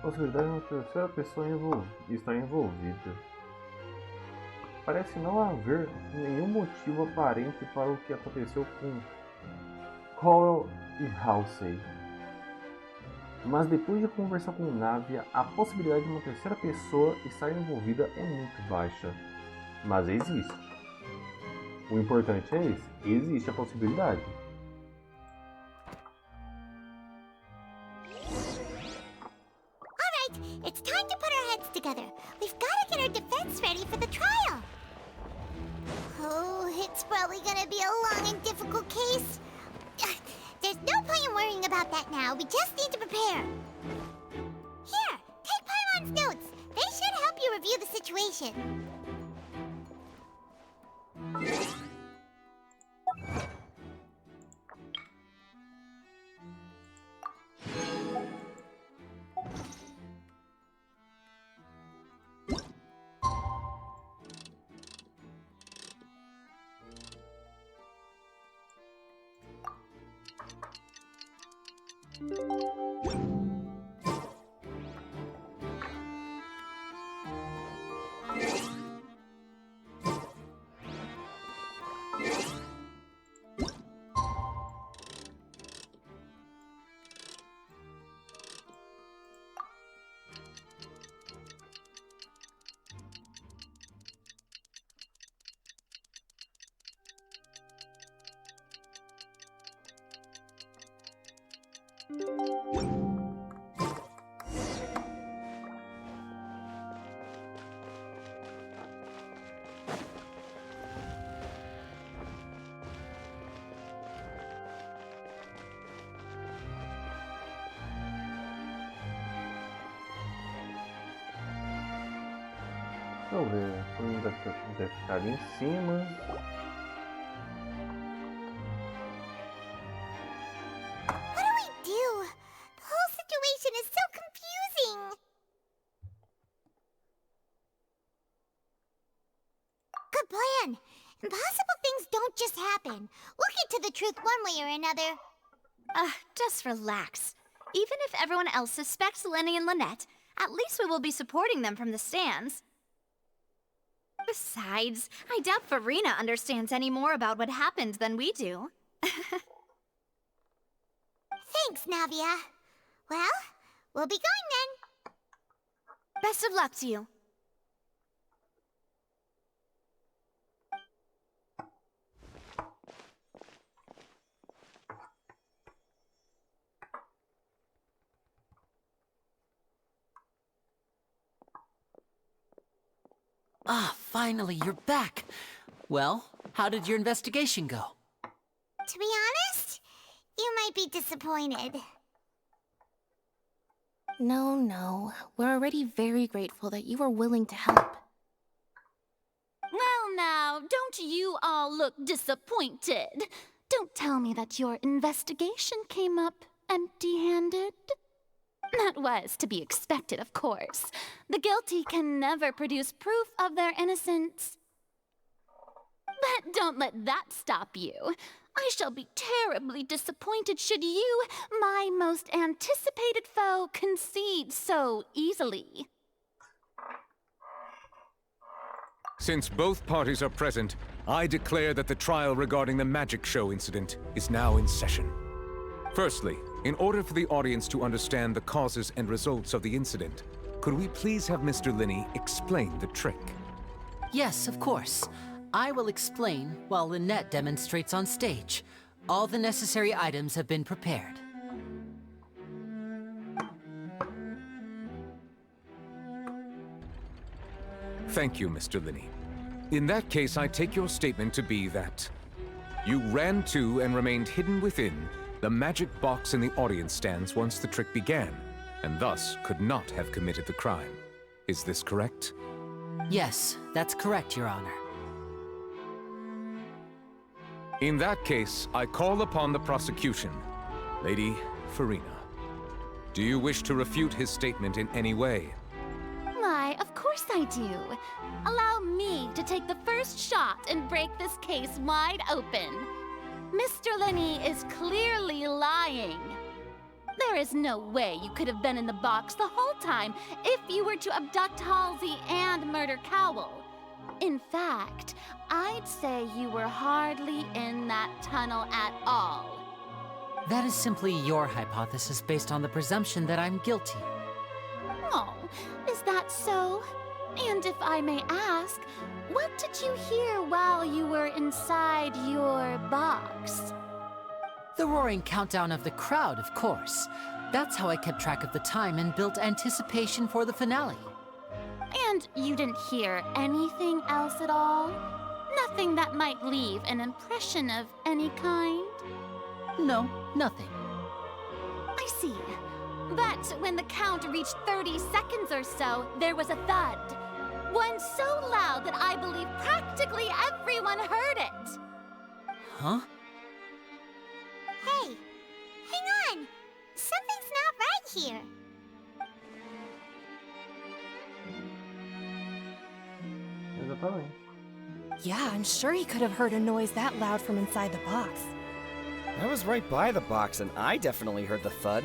Speaker 1: Possibilidade de uma terceira pessoa estar envolvida. Parece não haver nenhum motivo aparente para o que aconteceu com Cowell e Halsey. Mas depois de conversar com Navia, a possibilidade de uma terceira pessoa estar envolvida é muito baixa. Mas existe. O importante é esse, existe a possibilidade.
Speaker 3: Alright, it's time to put our heads together. We've got to get our defense ready for the trial. Oh, it's probably gonna be a long and difficult case. There's no point in worrying about about that now. We just need to prepare. Here, take Paimon's notes. They should help you review the situation.
Speaker 1: Deixa eu ver, todo mundo deve ficar ali em cima.
Speaker 3: What do we do? The whole situation is so confusing. Good plan. Impossible things don't just happen. We'll get to the truth one way or another.
Speaker 15: Just relax. Even if everyone else suspects Lenny and Lynette, at least we will be supporting them from the stands. Besides, I doubt Farina understands any more about what happened than we do.
Speaker 3: Thanks, Navia. Well, we'll be going then.
Speaker 15: Best of luck to you.
Speaker 2: Ah, finally, you're back. Well, how did your investigation go?
Speaker 3: To be honest, you might be disappointed.
Speaker 10: No. We're already very grateful that you were willing to help.
Speaker 9: Well now, don't you all look disappointed. Don't tell me that your investigation came up empty-handed. That was to be expected, of course. The guilty can never produce proof of their innocence. But don't let that stop you. I shall be terribly disappointed should you, my most anticipated foe, concede so easily.
Speaker 5: Since both parties are present, I declare that the trial regarding the magic show incident is now in session. Firstly, in order for the audience to understand the causes and results of the incident, could we please have Mr. Linney explain the trick?
Speaker 2: Yes, of course. I will explain while Lynette demonstrates on stage. All the necessary items have been prepared.
Speaker 5: Thank you, Mr. Linney. In that case, I take your statement to be that you ran to and remained hidden within the magic box in the audience stands once the trick began, and thus could not have committed the crime. Is this correct?
Speaker 2: Yes, that's correct, Your Honor.
Speaker 5: In that case, I call upon the prosecution. Lady Farina, do you wish to refute his statement in any way?
Speaker 9: Why, of course I do. Allow me to take the first shot and break this case wide open. Mr. Linney is clearly lying. There is no way you could have been in the box the whole time if you were to abduct Halsey and murder Cowell. In fact, I'd say you were hardly in that tunnel at all.
Speaker 2: That is simply your hypothesis based on the presumption that I'm guilty.
Speaker 9: Oh, is that so? And if I may ask, what did you hear while you were inside your box?
Speaker 2: The roaring countdown of the crowd, of course. That's how I kept track of the time and built anticipation for the finale.
Speaker 9: And you didn't hear anything else at all? Nothing that might leave an impression of any kind?
Speaker 2: No, nothing.
Speaker 9: But when the count reached 30 seconds or so, there was a thud. One so loud that I believe practically everyone heard it.
Speaker 2: Huh?
Speaker 3: Hey, hang on. Something's not right here.
Speaker 1: Exatamente.
Speaker 6: Yeah, I'm sure he could have heard a noise that loud from inside the box.
Speaker 14: I was right by the box, and I definitely heard the thud.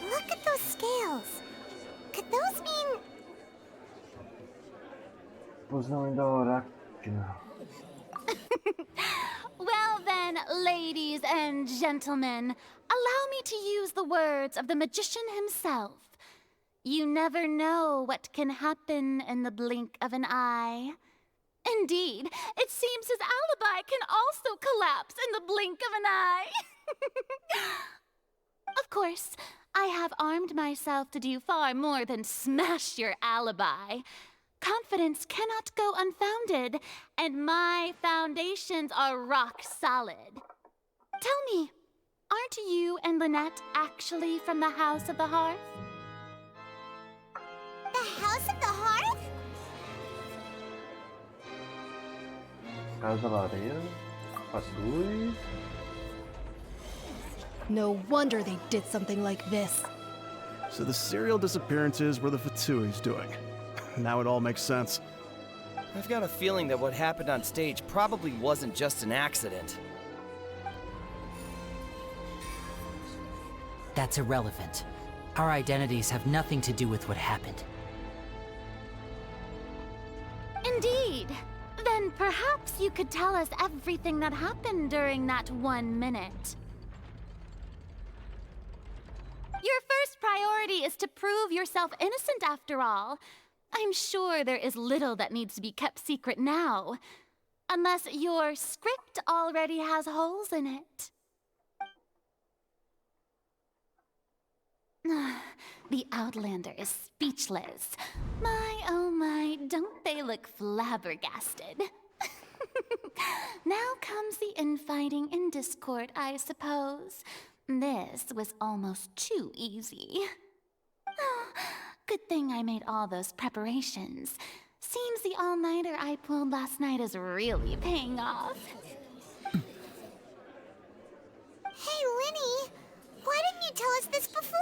Speaker 3: Look at those scales. Could those mean...
Speaker 1: Os nomes da Oráquina.
Speaker 9: Well then, ladies and gentlemen, allow me to use the words of the magician himself. You never know what can happen in the blink of an eye. Indeed, it seems his alibi can also collapse in the blink of an eye. Of course, I have armed myself to do far more than smash your alibi. Confidence cannot go unfounded, and my foundations are rock solid. Tell me, aren't you and Lynette actually from the House of the Hearth?
Speaker 3: The House of the Hearth?
Speaker 1: Casa da Lareira, Fatui.
Speaker 6: No wonder they did something like this.
Speaker 16: So the serial disappearances were the Fatui's doing. Now it all makes sense.
Speaker 14: I've got a feeling that what happened on stage probably wasn't just an accident.
Speaker 2: That's irrelevant. Our identities have nothing to do with what happened.
Speaker 9: Indeed. Then perhaps you could tell us everything that happened during that 1 minute. Your first priority is to prove yourself innocent, after all. I'm sure there is little that needs to be kept secret now. Unless your script already has holes in it. The Outlander is speechless. My, oh my, don't they look flabbergasted? Now comes the infighting and discord, I suppose. This was almost too easy. Good thing I made all those preparations. Seems the all-nighter I pulled last night is really paying off.
Speaker 3: Hey, Linny! Why didn't you tell us this before?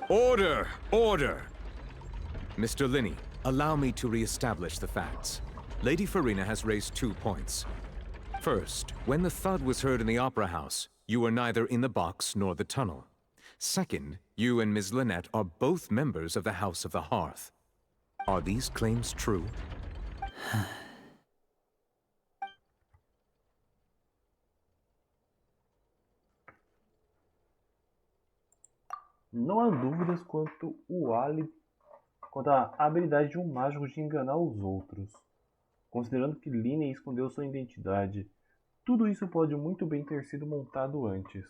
Speaker 5: Order! Order! Mr. Linney, allow me to re-establish the facts. Lady Farina has raised 2 points. First, when the thud was heard in the Opera House, you were neither in the box nor the tunnel. Second, you and Ms. Lynette are both members of the House of the Hearth. Are these claims true?
Speaker 1: Não há dúvidas quanto à habilidade de um mágico de enganar os outros. Considerando que Linney escondeu sua identidade, tudo isso pode muito bem ter sido montado antes.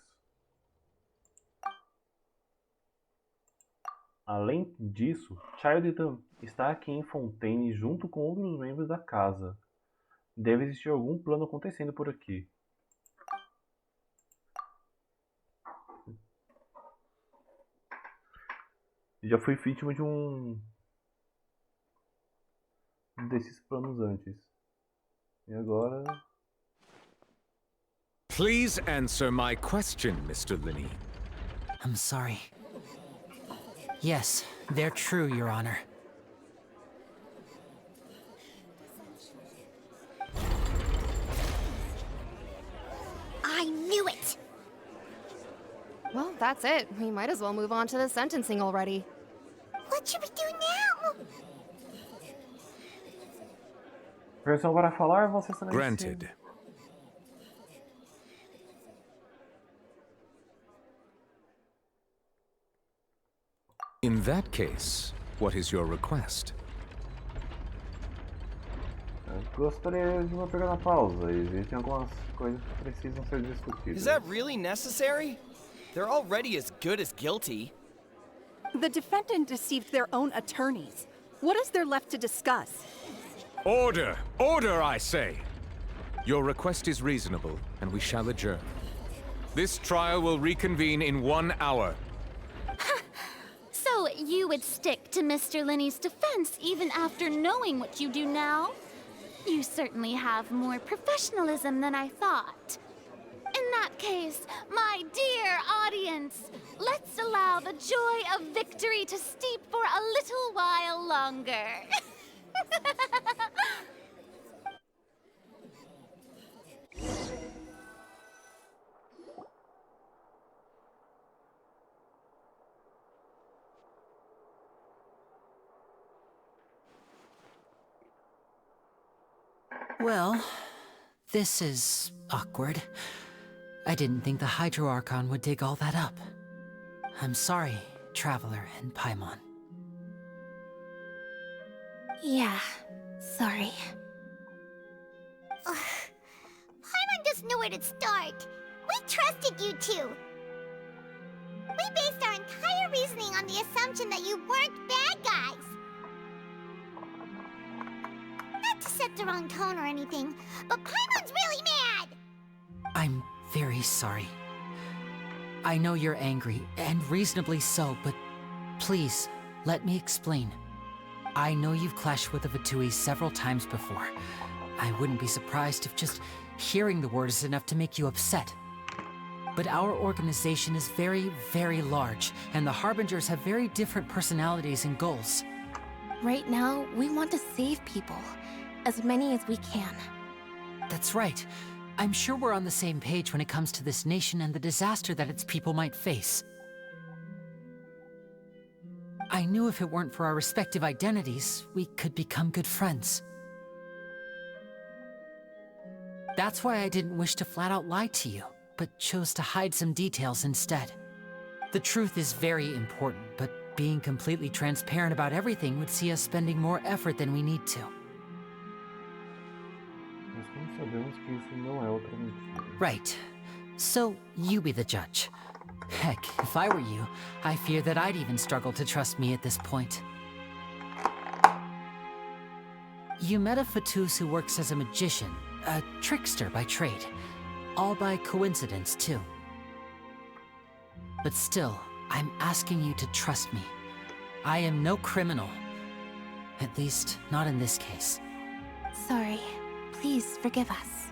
Speaker 1: Além disso, Childitan está aqui em Fontaine junto com outros membros da casa. Deve existir algum plano acontecendo por aqui. Já fui vítima de um desses planos antes. E agora...
Speaker 5: Please answer my question, Mr. Linney.
Speaker 2: I'm sorry. Yes, they're true, Your Honor.
Speaker 3: I knew it!
Speaker 6: Well, that's it. We might as well move on to the sentencing already.
Speaker 3: What should we do now?
Speaker 1: Versão para falar, você será
Speaker 5: Granted. In that case, what is your request?
Speaker 1: Eu gostaria de uma pequena pausa. Existem algumas coisas que precisam ser discutidas.
Speaker 14: Is that really necessary? They're already as good as guilty.
Speaker 19: The defendant deceived their own attorneys. What is there left to discuss?
Speaker 5: Order! Order, I say! Your request is reasonable, and we shall adjourn. This trial will reconvene in 1 hour.
Speaker 9: So you would stick to Mr. Linney's defense even after knowing what you do now? You certainly have more professionalism than I thought. In that case, my dear audience, let's allow the joy of victory to steep for a little while longer.
Speaker 2: Well, this is awkward. I didn't think the Hydro Archon would dig all that up. I'm sorry, Traveler and Paimon.
Speaker 10: Yeah, sorry.
Speaker 3: Ugh. Paimon doesn't know where to start. We trusted you two. We based our entire reasoning on the assumption that you weren't bad guys. Not to set the wrong tone or anything, but Paimon's really mad!
Speaker 2: I'm very sorry. I know you're angry, and reasonably so, but please, let me explain. I know you've clashed with the Fatui several times before. I wouldn't be surprised if just hearing the word is enough to make you upset. But our organization is very, very large, and the Harbingers have very different personalities and goals.
Speaker 10: Right now, we want to save people. As many as we can.
Speaker 2: That's right. I'm sure we're on the same page when it comes to this nation and the disaster that its people might face. I knew if it weren't for our respective identities, we could become good friends. That's why I didn't wish to flat out lie to you, but chose to hide some details instead. The truth is very important, but being completely transparent about everything would see us spending more effort than we need to. Right. So, you be the judge. Heck, if I were you, I fear that I'd even struggle to trust me at this point. You met a Fatus who works as a magician, a trickster by trade. All by coincidence, too. But still, I'm asking you to trust me. I am no criminal. At least, not in this case.
Speaker 10: Sorry. Please forgive us.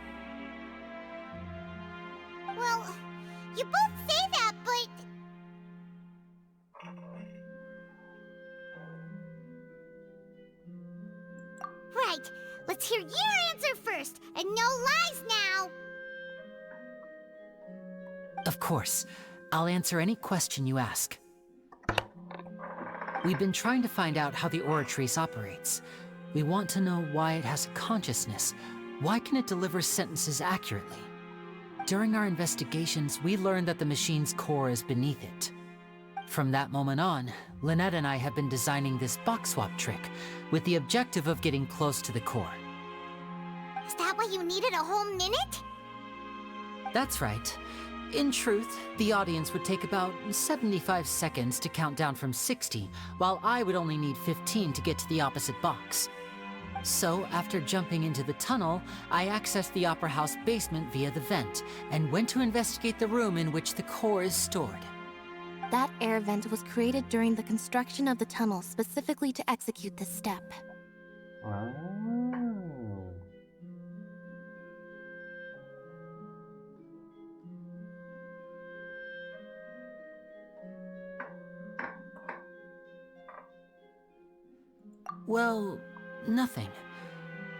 Speaker 3: Well, you both say that, but... Right, let's hear your answer first, and no lies now!
Speaker 2: Of course. I'll answer any question you ask. We've been trying to find out how the Oratrice operates. We want to know why it has a consciousness. Why can it deliver sentences accurately? During our investigations, we learned that the machine's core is beneath it. From that moment on, Lynette and I have been designing this box swap trick, with the objective of getting close to the core.
Speaker 3: Is that why you needed a whole minute?
Speaker 2: That's right. In truth, the audience would take about 75 seconds to count down from 60, while I would only need 15 to get to the opposite box. So, after jumping into the tunnel, I accessed the Opera House basement via the vent, and went to investigate the room in which the core is stored.
Speaker 10: That air vent was created during the construction of the tunnel specifically to execute this step.
Speaker 2: Well, nothing.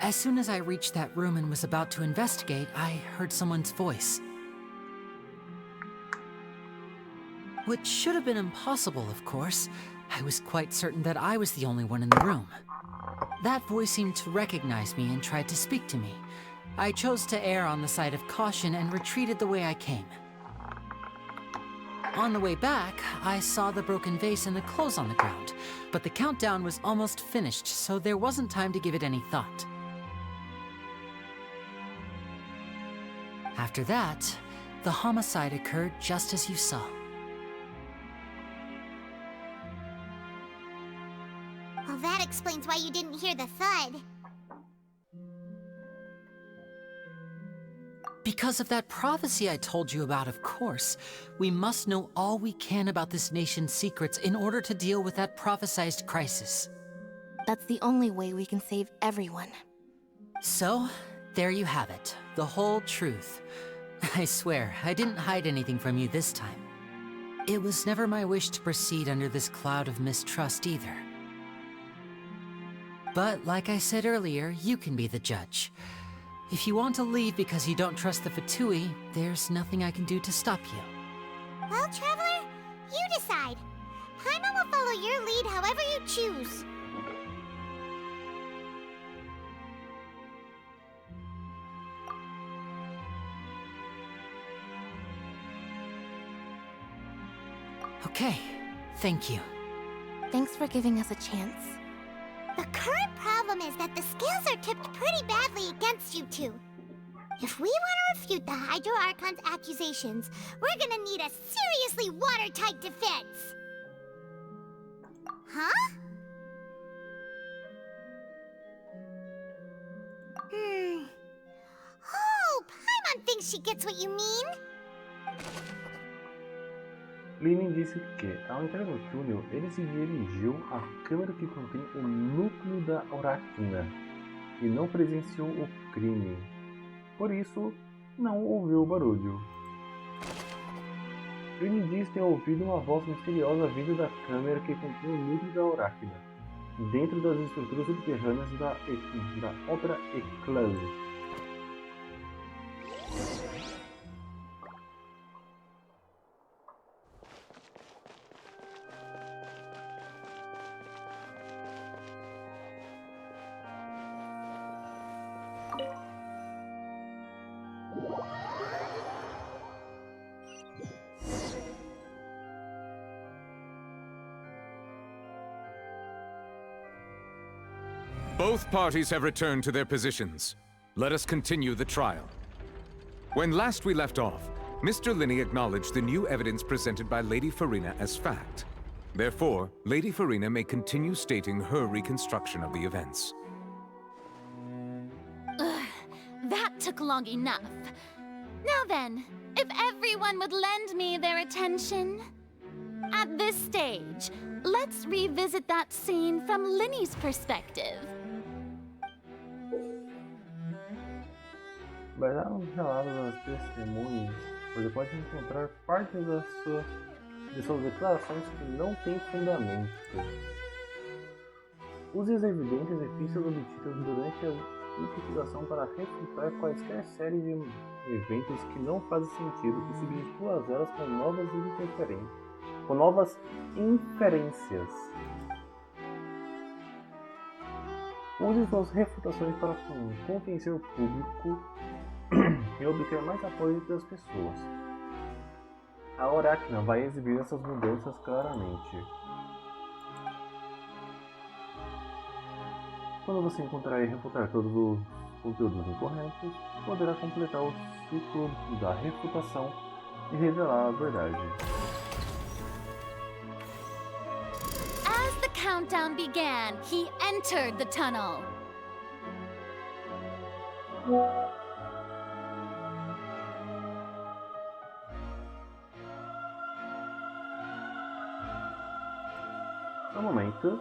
Speaker 2: As soon as I reached that room and was about to investigate, I heard someone's voice. Which should have been impossible, of course. I was quite certain that I was the only one in the room. That voice seemed to recognize me and tried to speak to me. I chose to err on the side of caution and retreated the way I came. On the way back, I saw the broken vase and the clothes on the ground, but the countdown was almost finished, so there wasn't time to give it any thought. After that, the homicide occurred just as you saw.
Speaker 3: Well, that explains why you didn't hear the thud.
Speaker 2: Because of that prophecy I told you about, of course. We must know all we can about this nation's secrets in order to deal with that prophesized crisis.
Speaker 10: That's the only way we can save everyone.
Speaker 2: So, there you have it. The whole truth. I swear, I didn't hide anything from you this time. It was never my wish to proceed under this cloud of mistrust either. But like I said earlier, you can be the judge. If you want to leave because you don't trust the Fatui, there's nothing I can do to stop you.
Speaker 3: Well, Traveler, you decide. Paimon will follow your lead however you choose.
Speaker 2: Okay, thank you.
Speaker 10: Thanks for giving us a chance.
Speaker 3: The current problem is that the scales are tipped pretty badly against you two. If we want to refute the Hydro Archon's accusations, we're gonna need a seriously watertight defense. Huh? Oh, Paimon thinks she gets what you mean.
Speaker 1: Lynn disse que, ao entrar no túnel, ele se dirigiu à câmara que contém o núcleo da Arachna e não presenciou o crime. Por isso, não ouviu o barulho. Lynn diz ter ouvido uma voz misteriosa vindo da câmara que contém o núcleo da Arachna, dentro das estruturas subterrâneas da Ópera Eclase.
Speaker 5: Both parties have returned to their positions. Let us continue the trial. When last we left off, Mr. Linney acknowledged the new evidence presented by Lady Farina as fact. Therefore, Lady Farina may continue stating her reconstruction of the events.
Speaker 9: Ugh, that took long enough. Now then, if everyone would lend me their attention. At this stage, let's revisit that scene from Linney's perspective.
Speaker 1: Baseado nos relatos das testemunhas, você pode encontrar parte de suas declarações que não têm fundamento. Use as evidências e pistas obtidas durante a investigação para refutar quaisquer série de eventos que não fazem sentido e substitua-las com novas inferências. Use suas refutações para convencer o público e obter mais apoio das pessoas. A Arachna vai exibir essas mudanças claramente. Quando você encontrar e refutar todos os conteúdos incorretos, poderá completar o ciclo da refutação e revelar a verdade.
Speaker 9: As the countdown began, he entered the tunnel.
Speaker 1: No momento,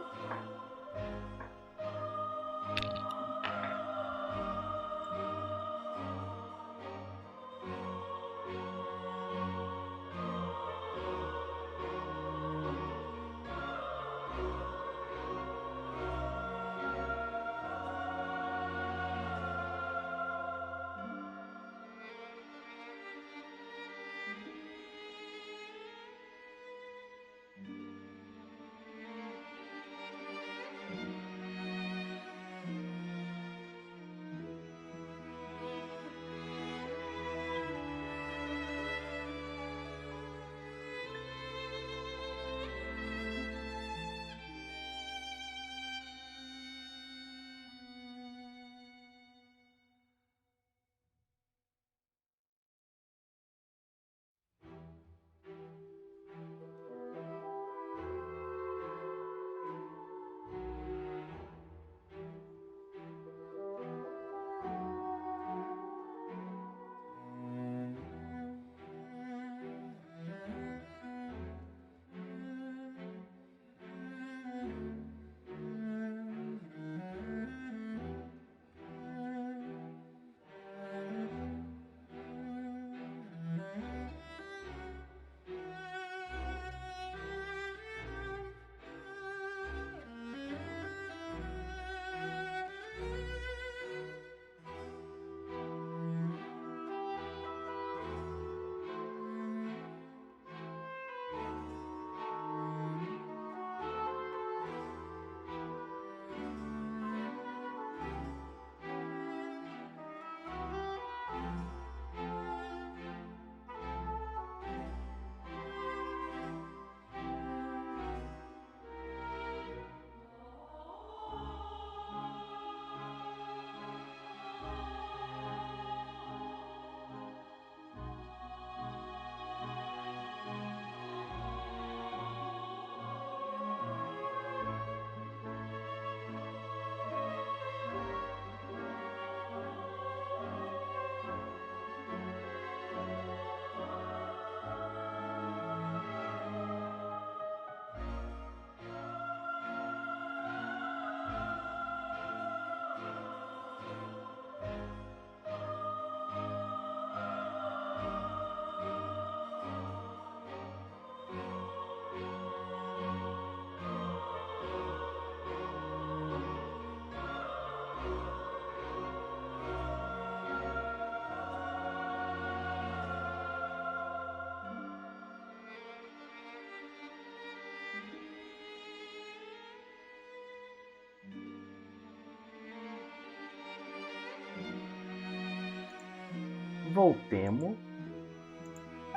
Speaker 1: Voltemos.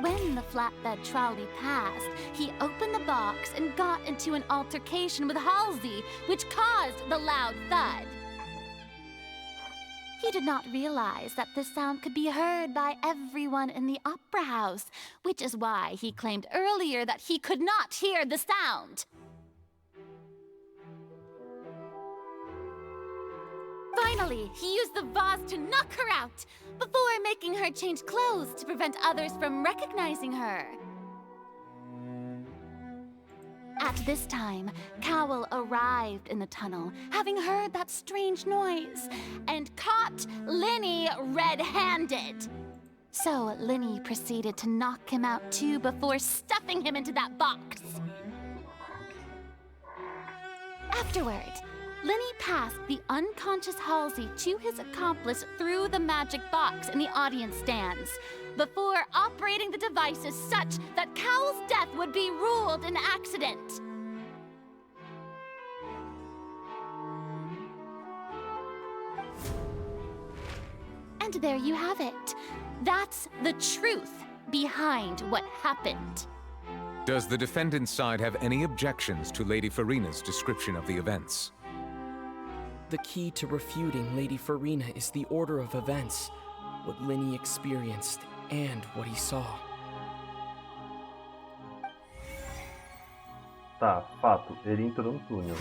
Speaker 9: When the flatbed trolley passed, he opened the box and got into an altercation with Halsey, which caused the loud thud. He did not realize that the sound could be heard by everyone in the opera house, which is why he claimed earlier that he could not hear the sound. Finally, he used the vase to knock her out, before making her change clothes to prevent others from recognizing her. At this time, Cowell arrived in the tunnel, having heard that strange noise, and caught Linny red-handed. So Linny proceeded to knock him out too before stuffing him into that box. Afterward, Linny passed the unconscious Halsey to his accomplice through the magic box in the audience stands, before operating the devices such that Cowell's death would be ruled an accident. And there you have it. That's the truth behind what happened.
Speaker 5: Does the defendant's side have any objections to Lady Farina's description of the events?
Speaker 19: The key to refuting Lady Farina is the order of events, what Linny experienced and what he saw.
Speaker 1: Tá, fato, ele entrou no túnel.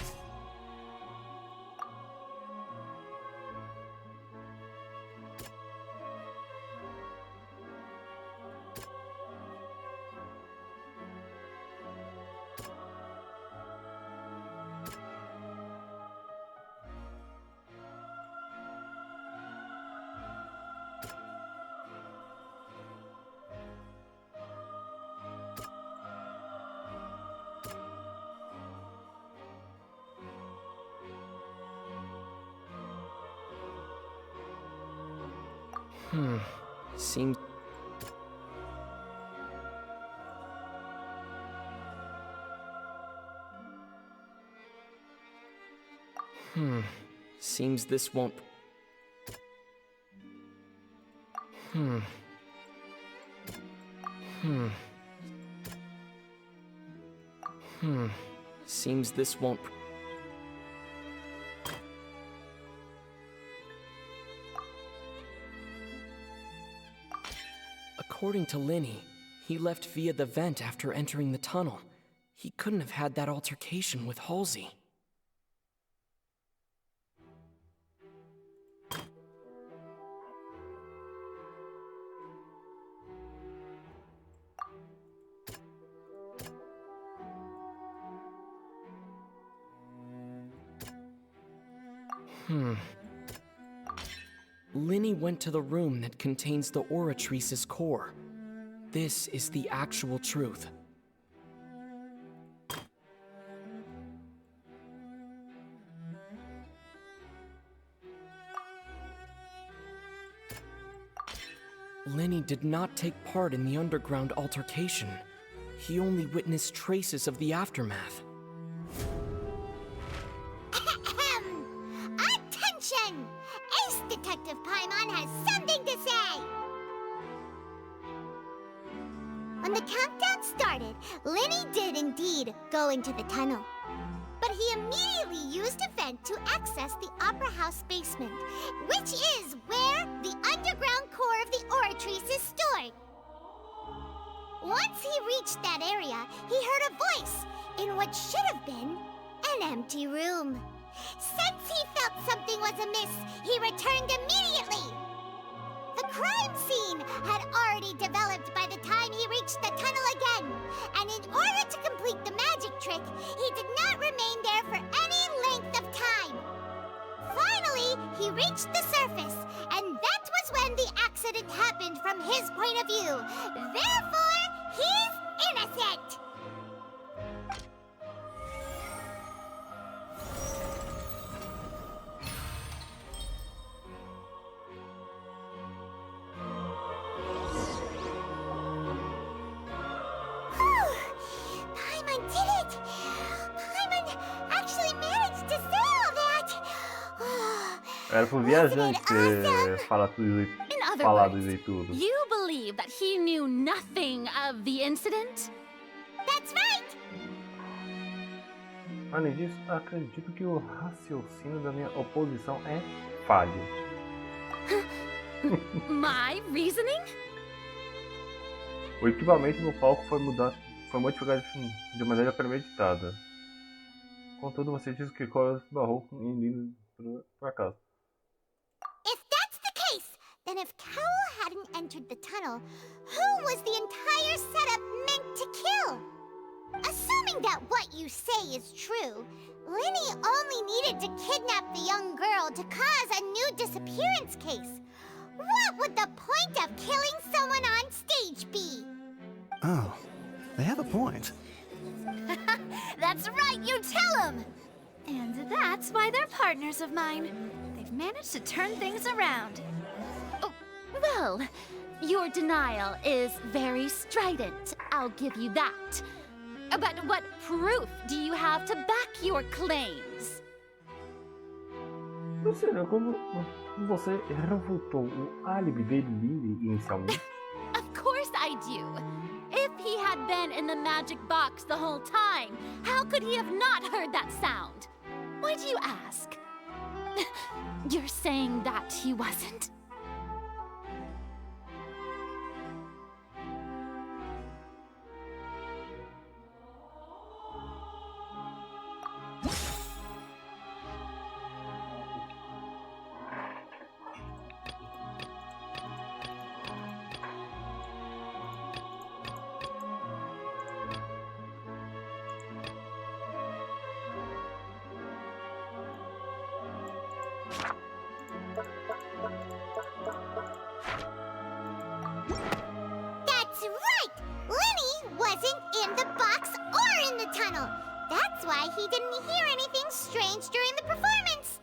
Speaker 19: Seems... Seems this won't... Seems this won't... According to Linny, he left via the vent after entering the tunnel. He couldn't have had that altercation with Halsey. Linny went to the room that contains the Oratrice's core. This is the actual truth. Linny did not take part in the underground altercation. He only witnessed traces of the aftermath.
Speaker 3: Attention! Ace Detective Paimon has something to say! When the countdown started, Linny did indeed go into the tunnel. But he immediately used a vent to access the Opera House basement, which is where the underground core of the Oratrice is stored. Once he reached that area, he heard a voice in what should have been an empty room. Since he felt something was amiss, he returned immediately. The crime scene had already developed by the time he reached the tunnel again, and in order to complete the magic trick, he did not remain there for any length of time. Finally, he reached the surface, and that was when the accident happened from his point of view. Therefore, he's innocent!
Speaker 1: Era pro viajante falar tudo isso.
Speaker 9: In other
Speaker 1: falado
Speaker 9: words,
Speaker 1: de tudo.
Speaker 9: you believe that he knew nothing of the incident?
Speaker 3: That's right!
Speaker 1: Além disso, acredito que o raciocínio da minha oposição é falho.
Speaker 9: My reasoning?
Speaker 1: O equipamento no palco foi modificado de maneira premeditada. Contudo, você diz que Cole esbarrou em Lily por acaso.
Speaker 3: If that's the case, then if Cowell hadn't entered the tunnel, who was the entire setup meant to kill? Assuming that what you say is true, Linny only needed to kidnap the young girl to cause a new disappearance case. What would the point of killing someone on stage be?
Speaker 16: Oh, they have a point.
Speaker 15: That's right, you tell them! And that's why they're partners of mine. They've managed to turn things around.
Speaker 9: Oh, well, your denial is very strident, I'll give you that. But what proof do you have to back your claims?
Speaker 1: Não sei, né? Como você refutou o álibi de Lily inicialmente?
Speaker 9: Of course I do. If he had been in the magic box the whole time, how could he have not heard that sound? Why do you ask? You're saying that he wasn't?
Speaker 3: That's right! Linny wasn't in the box or in the tunnel. That's why he didn't hear anything strange during the performance.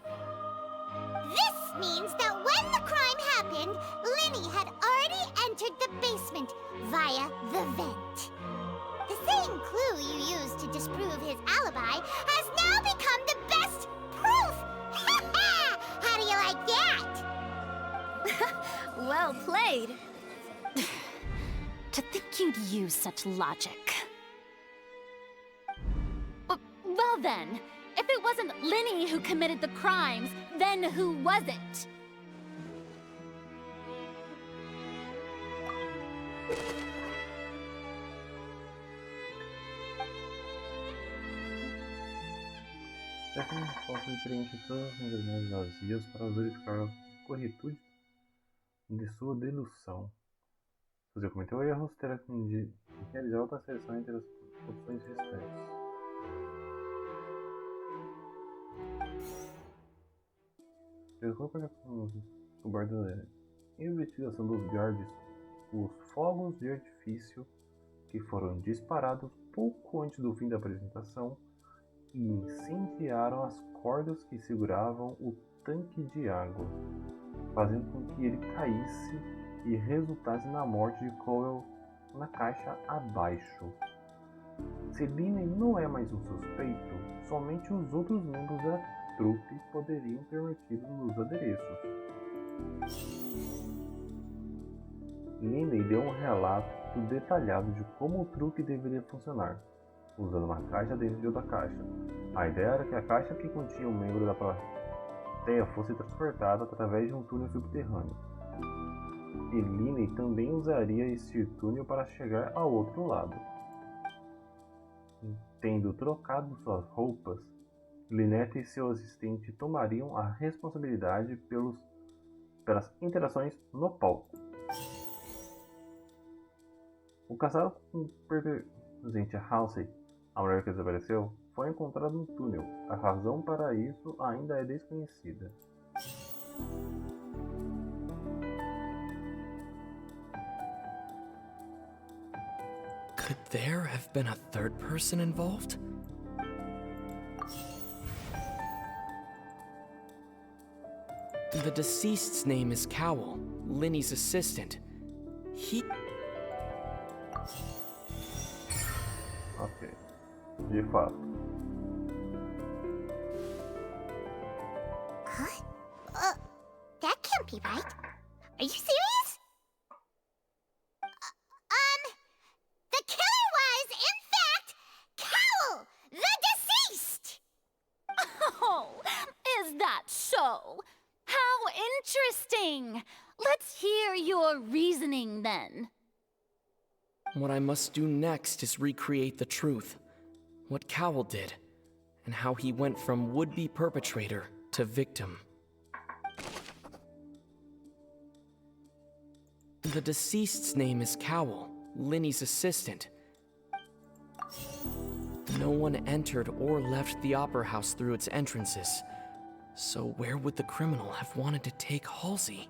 Speaker 3: This means that when the crime happened, Linny had already entered the basement via the vent. The same clue you used to disprove his alibi has now become the best proof! How do you like that?
Speaker 15: Well played.
Speaker 9: To think you'd use such logic. Well then, if it wasn't Linny who committed the crimes, then who was it?
Speaker 1: Técnica posso preencher todas as engrenagens vazias para verificar a corretude de sua dedução. Se você cometeu erros, terá que realizar outra seleção entre as opções restantes. De acordo com o guarda da investigação dos guardas, os fogos de artifício que foram disparados pouco antes do fim da apresentação incendiaram as cordas que seguravam o tanque de água, fazendo com que ele caísse e resultasse na morte de Cowell na caixa abaixo. Se Linny não é mais um suspeito, somente os outros membros da trupe poderiam ter mexido nos adereços. Linny deu um relato detalhado de como o truque deveria funcionar, usando uma caixa dentro de outra caixa. A ideia era que a caixa que continha um membro da plateia fosse transportada através de um túnel subterrâneo. E Linny também usaria esse túnel para chegar ao outro lado. Tendo trocado suas roupas, Lynette e seu assistente tomariam a responsabilidade pelas interações no palco. O casal com pertencente a Halsey, a mulher que desapareceu, foi encontrado no túnel. A razão para isso ainda é desconhecida.
Speaker 19: Could there have been a third person involved? The deceased's name is Cowell, Linny's assistant. He...
Speaker 1: Ok. De fato.
Speaker 3: Huh? That can't be right. Are you serious?
Speaker 9: Oh, how interesting! Let's hear your reasoning then.
Speaker 19: What I must do next is recreate the truth. What Cowell did, and how he went from would-be perpetrator to victim. The deceased's name is Cowell, Linny's assistant. No one entered or left the Opera House through its entrances. So where would the criminal have wanted to take Halsey?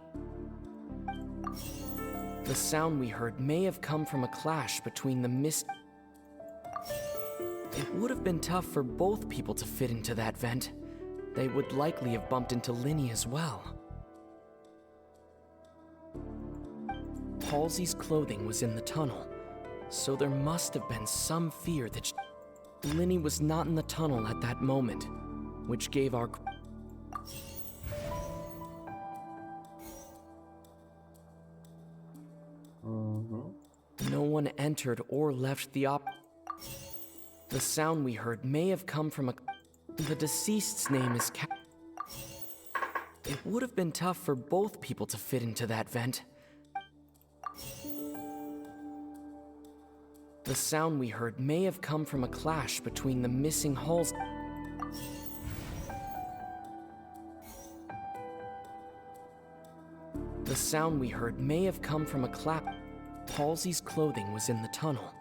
Speaker 19: The sound we heard may have come from a clash between the It would have been tough for both people to fit into that vent. They would likely have bumped into Linny as well. Halsey's clothing was in the tunnel, so there must have been some fear that Linny was not in the tunnel at that moment, which gave our... No one entered or left the The sound we heard may have come from a... The deceased's name is It would have been tough for both people to fit into that vent. The sound we heard may have come from a clash between the missing Halsey. The sound we heard may have come from a clap. Halsey's clothing was in the tunnel.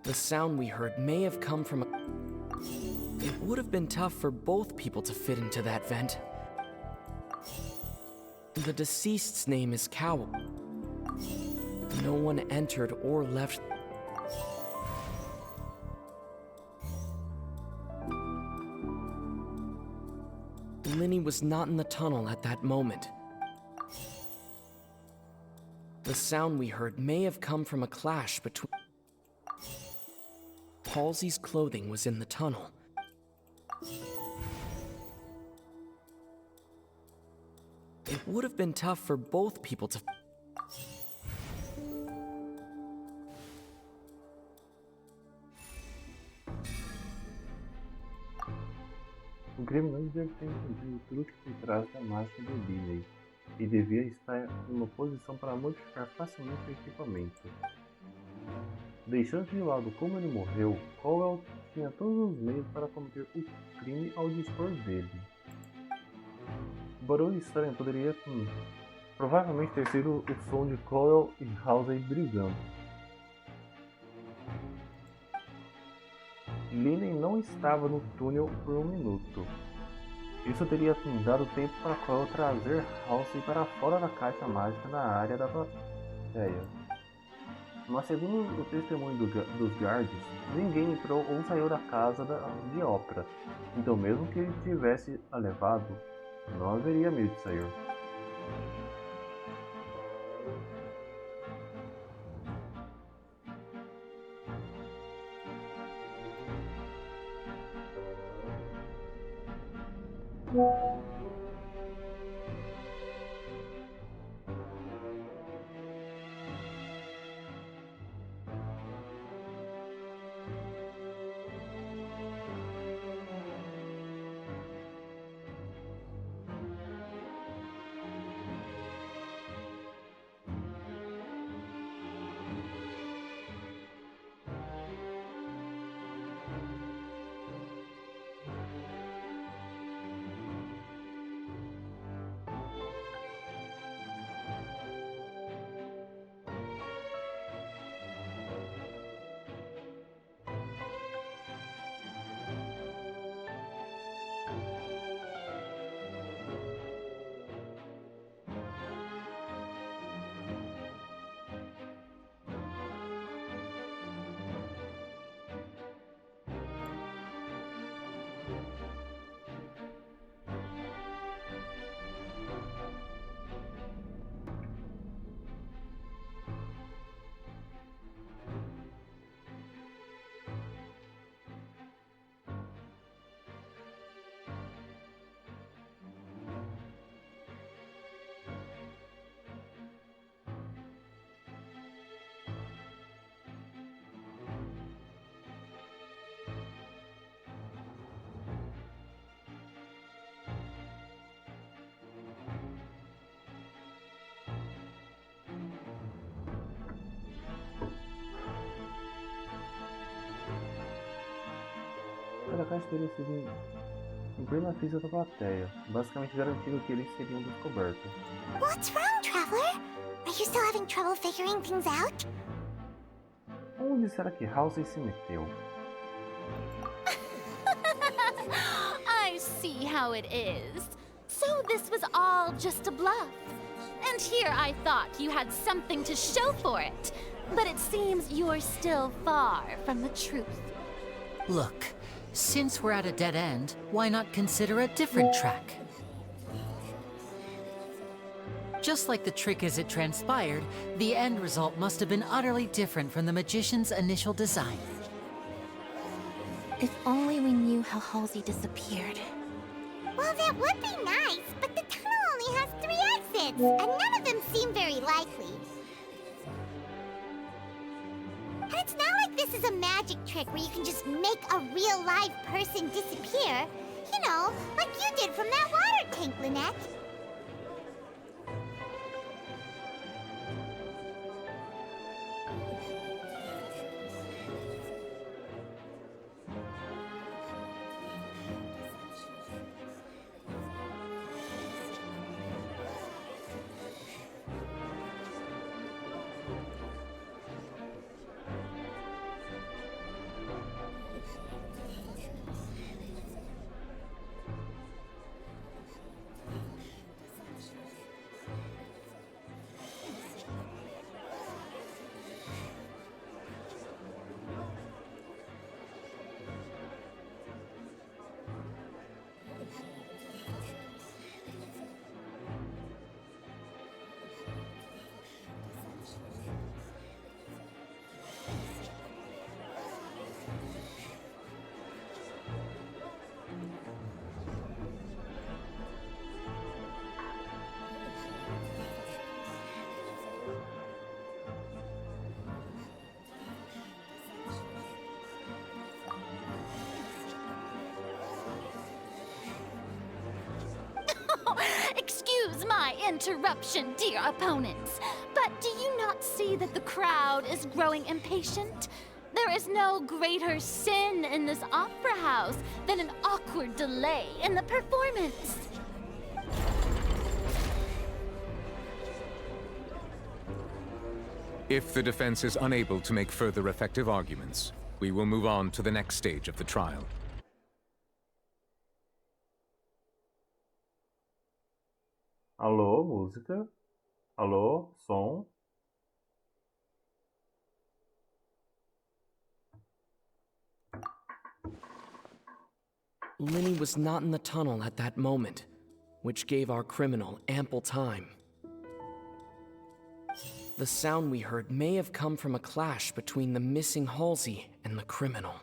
Speaker 19: The sound we heard may have come from a... It would have been tough for both people to fit into that vent. The deceased's name is Cowell. No one entered or left... Linny was not in the tunnel at that moment. The sound we heard may have come from a clash between... Halsey's clothing was in the tunnel. It would have been tough for both people to...
Speaker 1: O criminoso deve ter entendido o truque por trás da mágica do Billy e devia estar em uma posição para modificar facilmente o equipamento. Deixando de lado como ele morreu, Cowell tinha todos os meios para cometer o crime ao dispor dele. O barulho estranho poderia provavelmente ter sido o som de Cowell e Halsey brigando. Linney não estava no túnel por um minuto. Isso teria dado tempo para Cowell trazer Halsey para fora da caixa mágica na área da plateia. Mas segundo o testemunho dos guards, ninguém entrou ou saiu da casa de ópera. Então mesmo que ele tivesse a levado, não haveria meio de sair. da caixa teria sido em plena frente da plateia, basicamente garantindo que eles seriam descobertos.
Speaker 3: What's wrong, Traveler? Are you still having trouble figuring things out?
Speaker 1: Onde será que Halsey se meteu?
Speaker 9: I see how it is. So this was all just a bluff. And here I thought you had something to show for it. But it seems you're still far from the truth.
Speaker 2: Look, since we're at a dead end, why not consider a different track? Just like the trick as it transpired, the end result must have been utterly different from the magician's initial design.
Speaker 10: If only we knew how Halsey disappeared.
Speaker 3: Well, that would be nice, but the tunnel only has 3 exits, and none of them seem very likely. And it's not like this is a magic trick where you can just make a real live person disappear. You know, like you did from that water tank, Lynette.
Speaker 9: Excuse my interruption, dear opponents, but do you not see that the crowd is growing impatient? There is no greater sin in this opera house than an awkward delay in the performance.
Speaker 5: If the defense is unable to make further effective arguments, we will move on to the next stage of the trial.
Speaker 1: Alô, música? Alô, som?
Speaker 19: Linny was not in the tunnel at that moment, which gave our criminal ample time. The sound we heard may have come from a clash between the missing Halsey and the criminal.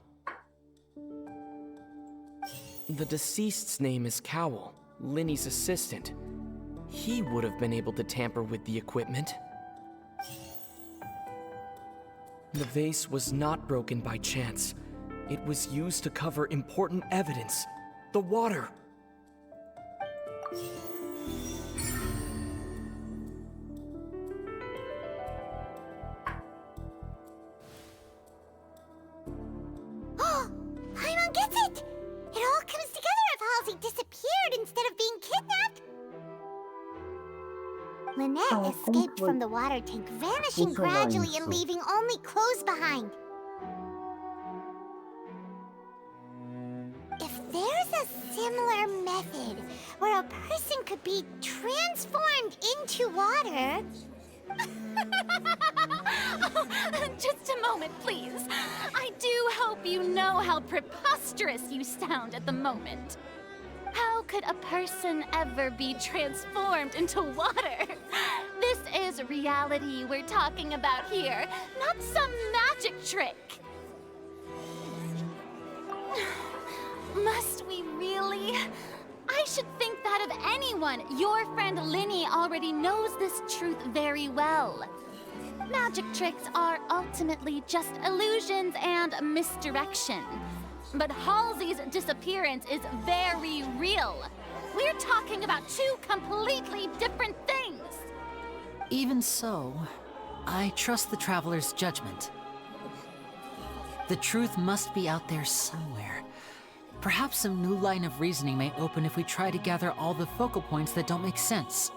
Speaker 19: The deceased's name is Cowell, Linny's assistant. He would have been able to tamper with the equipment. The vase was not broken by chance. It was used to cover important evidence. The water.
Speaker 3: Paimon gets it! It all comes together if Halsey disappeared instead of being kidnapped. Lynette escaped from the water tank, vanishing gradually and leaving only clothes behind. If there's a similar method where a person could be transformed into water...
Speaker 9: Just a moment, please. I do hope you know how preposterous you sound at the moment. How could a person ever be transformed into water? This is reality we're talking about here, not some magic trick. Must we really? I should think that of anyone. Your friend Linny already knows this truth very well. Magic tricks are ultimately just illusions and misdirection. But Halsey's disappearance is very real. We're talking about 2 completely different things.
Speaker 2: Even so, I trust the Traveler's judgment. The truth must be out there somewhere. Perhaps some new line of reasoning may open if we try to gather all the focal points that don't make sense.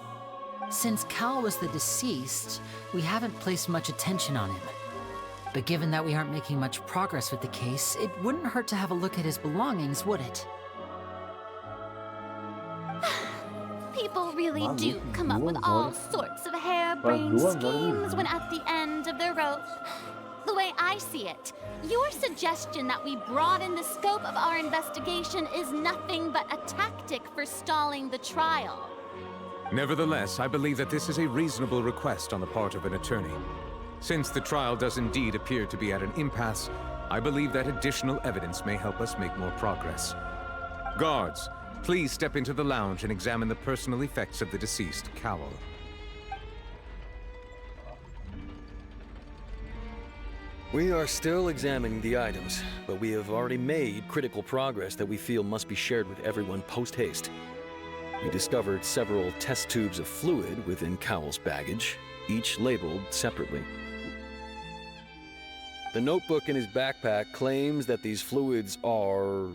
Speaker 2: Since Cal was the deceased, we haven't placed much attention on him. But given that we aren't making much progress with the case, it wouldn't hurt to have a look at his belongings, would it?
Speaker 9: People really do come up with all sorts of harebrained schemes when at the end of their rope. The way I see it, your suggestion that we broaden the scope of our investigation is nothing but a tactic for stalling the trial.
Speaker 5: Nevertheless, I believe that this is a reasonable request on the part of an attorney. Since the trial does indeed appear to be at an impasse, I believe that additional evidence may help us make more progress. Guards, please step into the lounge and examine the personal effects of the deceased Cowell.
Speaker 11: We are still examining the items, but we have already made critical progress that we feel must be shared with everyone post-haste. We discovered several test tubes of fluid within Cowell's baggage, each labeled separately. The notebook in his backpack claims that these fluids are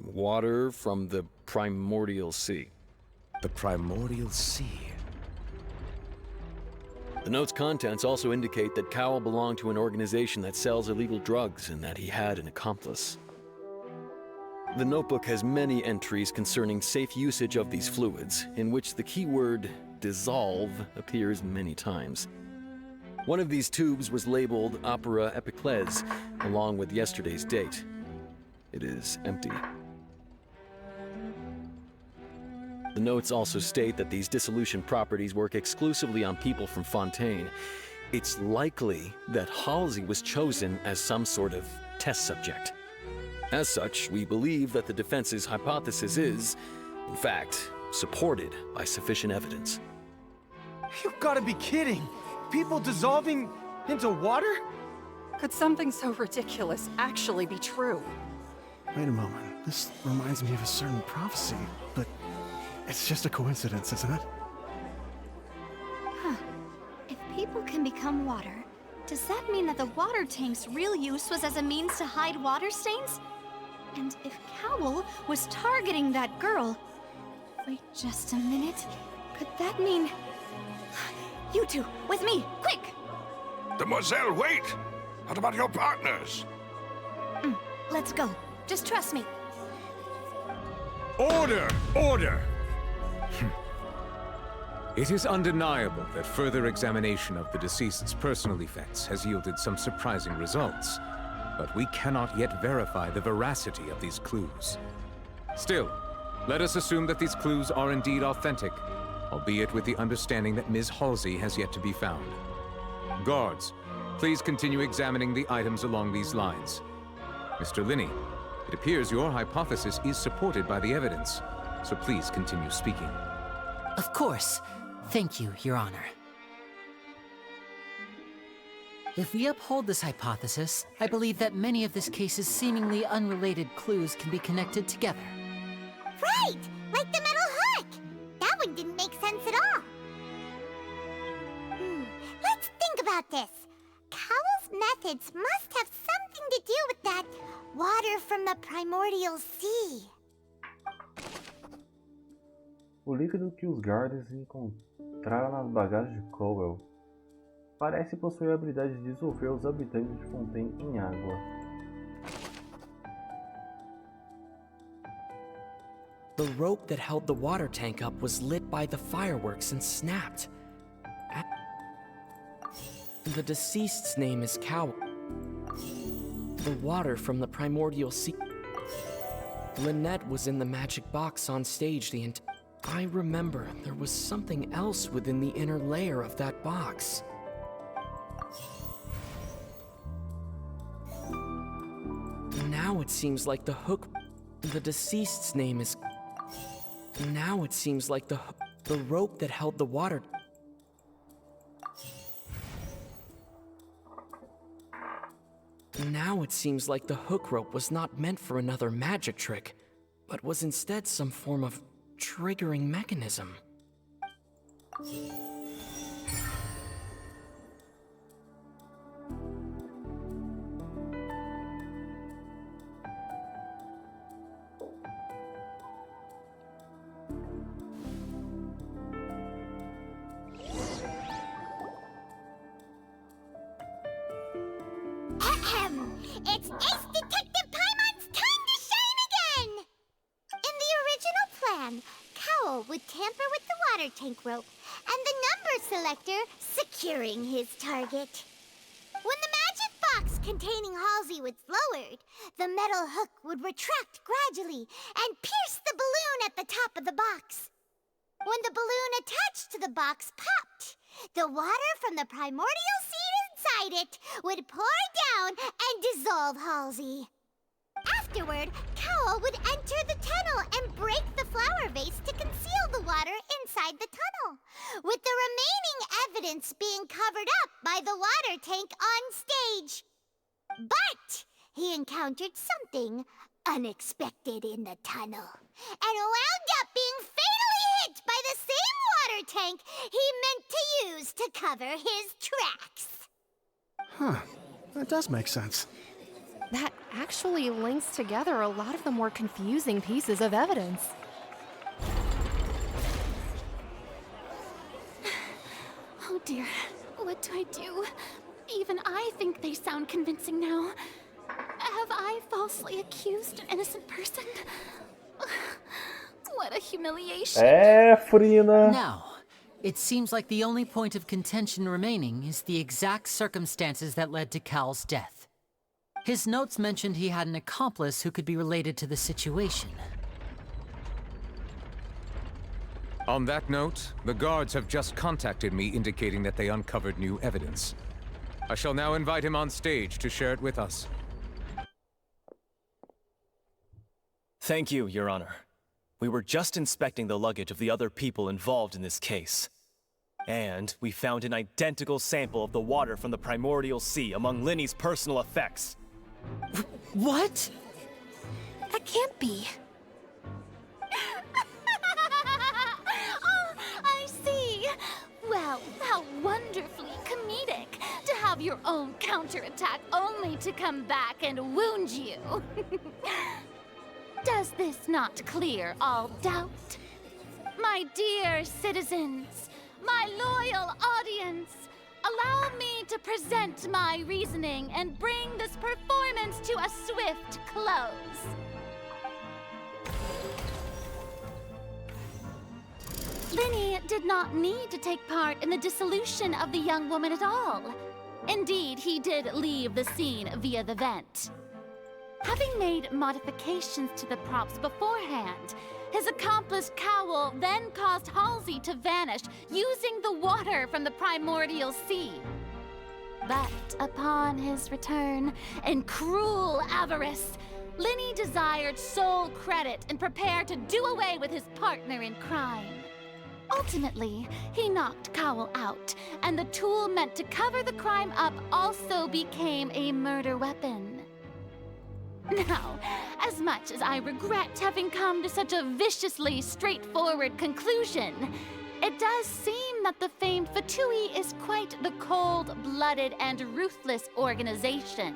Speaker 11: water from the primordial sea.
Speaker 5: The primordial sea?
Speaker 11: The note's contents also indicate that Cowell belonged to an organization that sells illegal drugs and that he had an accomplice. The notebook has many entries concerning safe usage of these fluids, in which the keyword dissolve appears many times. One of these tubes was labeled Opera Epiclese, along with yesterday's date. It is empty. The notes also state that these dissolution properties work exclusively on people from Fontaine. It's likely that Halsey was chosen as some sort of test subject. As such, we believe that the defense's hypothesis is, in fact, supported by sufficient evidence.
Speaker 20: You've got to be kidding! People dissolving into water?
Speaker 18: Could something so ridiculous actually be true?
Speaker 16: Wait a moment. This reminds me of a certain prophecy, but it's just a coincidence, isn't it?
Speaker 15: Huh. If people can become water, does that mean that the water tank's real use was as a means to hide water stains? And if Cowell was targeting that girl... Wait just a minute. Could that mean... You two, with me, quick!
Speaker 17: Demoiselle, wait! What about your partners?
Speaker 15: Let's go. Just trust me.
Speaker 5: Order! Order! It is undeniable that further examination of the deceased's personal effects has yielded some surprising results, but we cannot yet verify the veracity of these clues. Still, let us assume that these clues are indeed authentic, albeit with the understanding that Ms. Halsey has yet to be found. Guards, please continue examining the items along these lines. Mr. Linney, it appears your hypothesis is supported by the evidence, so please continue speaking.
Speaker 2: Of course. Thank you, Your Honor. If we uphold this hypothesis, I believe that many of this case's seemingly unrelated clues can be connected together.
Speaker 3: Right! Like the metal hook! That one didn't make sense at all. Let's think about this. Cowell's methods must have something to do with that water from the primordial sea.
Speaker 1: O líquido que os guardas encontraram nas bagagens de Cowell parece possuir a habilidade de dissolver os habitantes de Fontaine em água.
Speaker 19: The rope that held the water tank up was lit by the fireworks and snapped. The deceased's name is Cowell. The water from the primordial sea. Lynette was in the magic box on stage the entire... I remember there was something else within the inner layer of that box. Now it seems like the hook... The deceased's name is... Now it seems like the rope that held the water... Now it seems like the hook rope was not meant for another magic trick, but was instead some form of triggering mechanism.
Speaker 3: It's Detective Paimon's time to shine again! In the original plan, Cowl would tamper with the water tank rope and the number selector securing his target. When the magic box containing Halsey was lowered, the metal hook would retract gradually and pierce the balloon at the top of the box. When the balloon attached to the box popped, the water from the primordial seed inside it would pour down and dissolve Halsey. Afterward, Cowl would enter the tunnel and break the flower vase to conceal the water inside the tunnel, with the remaining evidence being covered up by the water tank on stage. But he encountered something unexpected in the tunnel and wound up being fatally hit by the same water tank he meant to use to cover his tracks.
Speaker 16: Huh. That does make sense.
Speaker 6: That actually links together a lot of the more confusing pieces of evidence.
Speaker 9: Oh dear, what do I do? Even I think they sound convincing now. Have I falsely accused an innocent person? What a humiliation.
Speaker 1: Frina.
Speaker 2: Now, it seems like the only point of contention remaining is the exact circumstances that led to Cal's death. His notes mentioned he had an accomplice who could be related to the situation.
Speaker 5: On that note, the guards have just contacted me indicating that they uncovered new evidence. I shall now invite him on stage to share it with us.
Speaker 13: Thank you, Your Honor. We were just inspecting the luggage of the other people involved in this case. And we found an identical sample of the water from the primordial sea among Linny's personal effects.
Speaker 2: What?
Speaker 6: That can't be.
Speaker 9: Oh, I see. Well, how wonderfully comedic to have your own counterattack only to come back and wound you. Does this not clear all doubt? My dear citizens, my loyal audience, allow me to present my reasoning and bring this performance to a swift close. Linny did not need to take part in the dissolution of the young woman at all. Indeed, he did leave the scene via the vent. Having made modifications to the props beforehand, his accomplice Cowl then caused Halsey to vanish using the water from the primordial sea. But upon his return, in cruel avarice, Linny desired sole credit and prepared to do away with his partner in crime. Ultimately, he knocked Cowl out, and the tool meant to cover the crime up also became a murder weapon. Now, as much as I regret having come to such a viciously straightforward conclusion, it does seem that the famed Fatui is quite the cold-blooded and ruthless organization.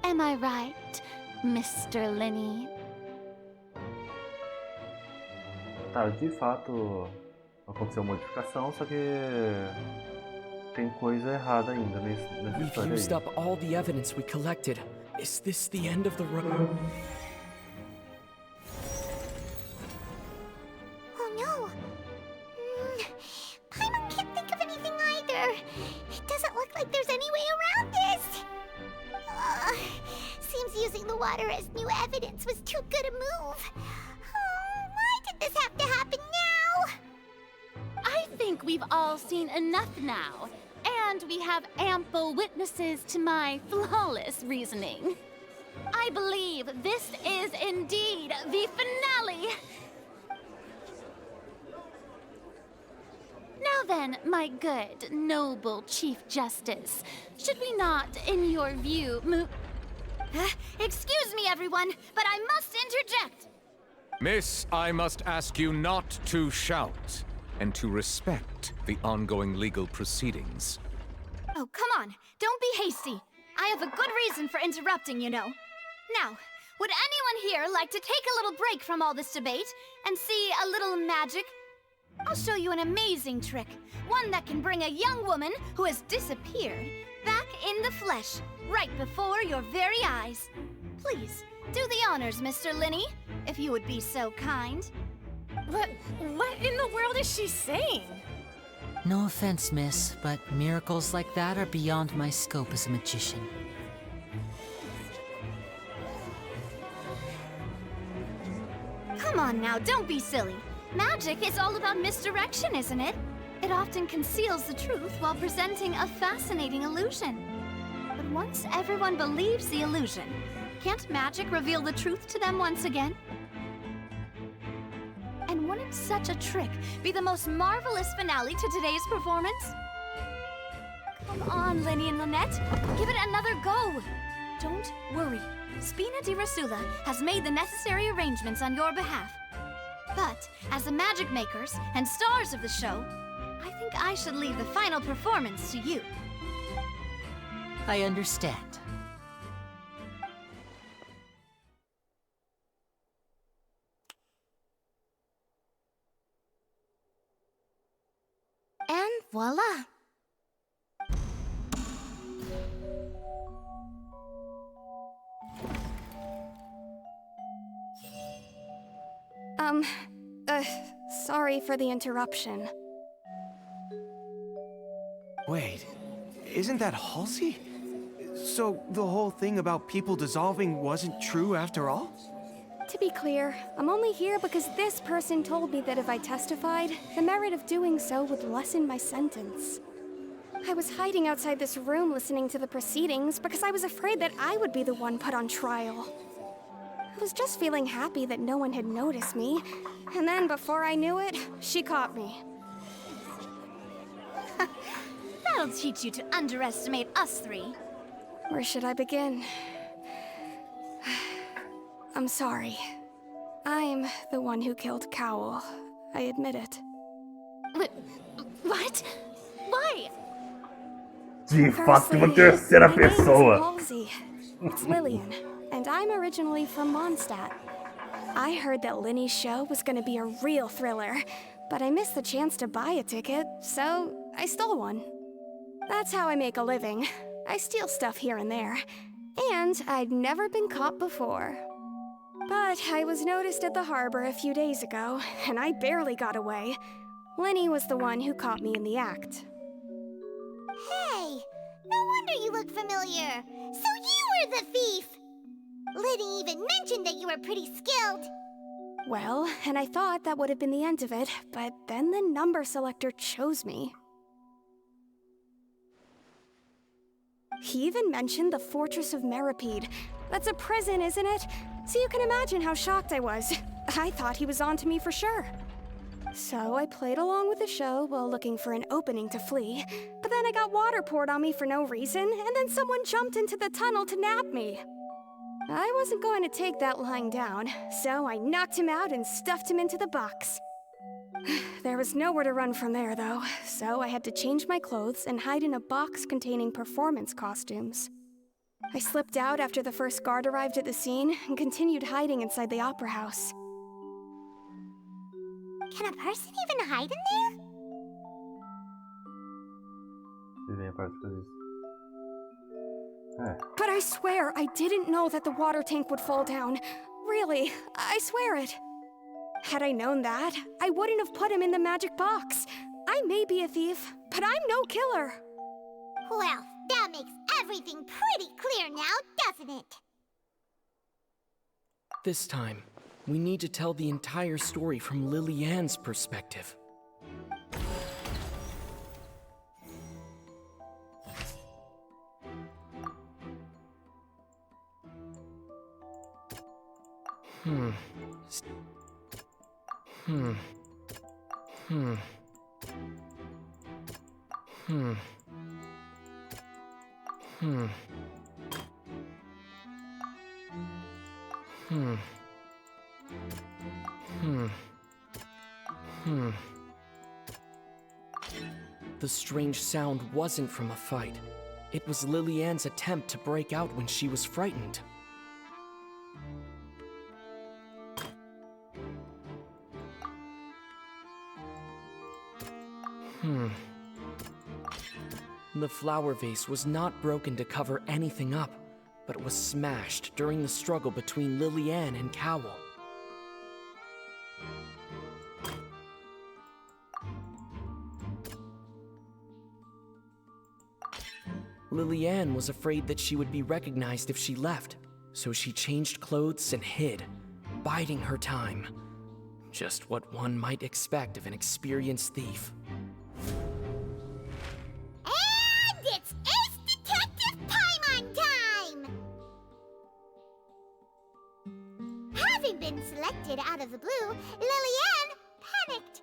Speaker 9: Am I right, Mr. Linny?
Speaker 1: Tá, de fato aconteceu modificação, só que tem coisa errada ainda nessa
Speaker 19: We've
Speaker 1: história
Speaker 19: used
Speaker 1: aí.
Speaker 19: up all the evidence we collected. Is this the end of the road?
Speaker 3: Oh no! Paimon can't think of anything either. It doesn't look like there's any way around this. Seems using the water as new evidence was too good a move. Why did this have to happen now?
Speaker 9: I think we've all seen enough now, and we have ample witnesses to my flawless reasoning. I believe this is indeed the finale. Now then, my good, noble Chief Justice, should we not, in your view, move...
Speaker 15: Excuse me, everyone, but I must interject.
Speaker 5: Miss, I must ask you not to shout and to respect the ongoing legal proceedings.
Speaker 15: Oh, come on. Don't be hasty. I have a good reason for interrupting, you know. Now, would anyone here like to take a little break from all this debate and see a little magic? I'll show you an amazing trick. One that can bring a young woman who has disappeared back in the flesh, right before your very eyes. Please, do the honors, Mr. Linny, if you would be so kind.
Speaker 6: What in the world is she saying?
Speaker 2: No offense, miss, but miracles like that are beyond my scope as a magician.
Speaker 15: Come on now, don't be silly. Magic is all about misdirection, isn't it? It often conceals the truth while presenting a fascinating illusion. But once everyone believes the illusion, can't magic reveal the truth to them once again? And wouldn't such a trick be the most marvelous finale to today's performance? Come on, Linny and Lynette, give it another go. Don't worry, Spina di Rosula has made the necessary arrangements on your behalf. But as the magic makers and stars of the show, I think I should leave the final performance to you.
Speaker 2: I understand.
Speaker 10: And voila!
Speaker 6: Sorry for the interruption.
Speaker 20: Wait, isn't that Halsey? So the whole thing about people dissolving wasn't true after all?
Speaker 6: To be clear, I'm only here because this person told me that if I testified, the merit of doing so would lessen my sentence. I was hiding outside this room listening to the proceedings because I was afraid that I would be the one put on trial. I was just feeling happy that no one had noticed me, and then before I knew it, she caught me.
Speaker 15: That'll teach you to underestimate us three.
Speaker 6: Where should I begin? I'm sorry. I'm the one who killed Cowl. I admit it.
Speaker 15: What? Why?
Speaker 1: De fato, uma terceira pessoa.
Speaker 6: Halsey. It's Lillian, and I'm originally from Mondstadt. I heard that Linny's show was gonna be a real thriller, but I missed the chance to buy a ticket, so I stole one. That's how I make a living. I steal stuff here and there. And I'd never been caught before. But I was noticed at the harbor a few days ago, and I barely got away. Linny was the one who caught me in the act.
Speaker 3: Hey, no wonder you look familiar. So you were the thief! Liddy even mentioned that you were pretty skilled.
Speaker 6: Well, and I thought that would have been the end of it, but then the number selector chose me. He even mentioned the Fortress of Meripede. That's a prison, isn't it? So you can imagine how shocked I was. I thought he was onto me for sure. So I played along with the show while looking for an opening to flee, but then I got water poured on me for no reason, and then someone jumped into the tunnel to nab me. I wasn't going to take that lying down, so I knocked him out and stuffed him into the box. There was nowhere to run from there, though, so I had to change my clothes and hide in a box containing performance costumes. I slipped out after the first guard arrived at the scene and continued hiding inside the opera house.
Speaker 3: Can a person even hide in there?
Speaker 6: But I swear I didn't know that the water tank would fall down. Really, I swear it. Had I known that, I wouldn't have put him in the magic box. I may be a thief, but I'm no killer.
Speaker 3: Well, that makes everything pretty clear now, doesn't it?
Speaker 19: This time, we need to tell the entire story from Lily-Ann's perspective. The strange sound wasn't from a fight. It was Lily-Ann's attempt to break out when she was frightened. The flower vase was not broken to cover anything up, but was smashed during the struggle between Lillian and Cowell. Lillian was afraid that she would be recognized if she left, so she changed clothes and hid, biding her time. Just what one might expect of an experienced thief.
Speaker 3: And it's Ace Detective Paimon time! Having been selected out of the blue, Lillian panicked.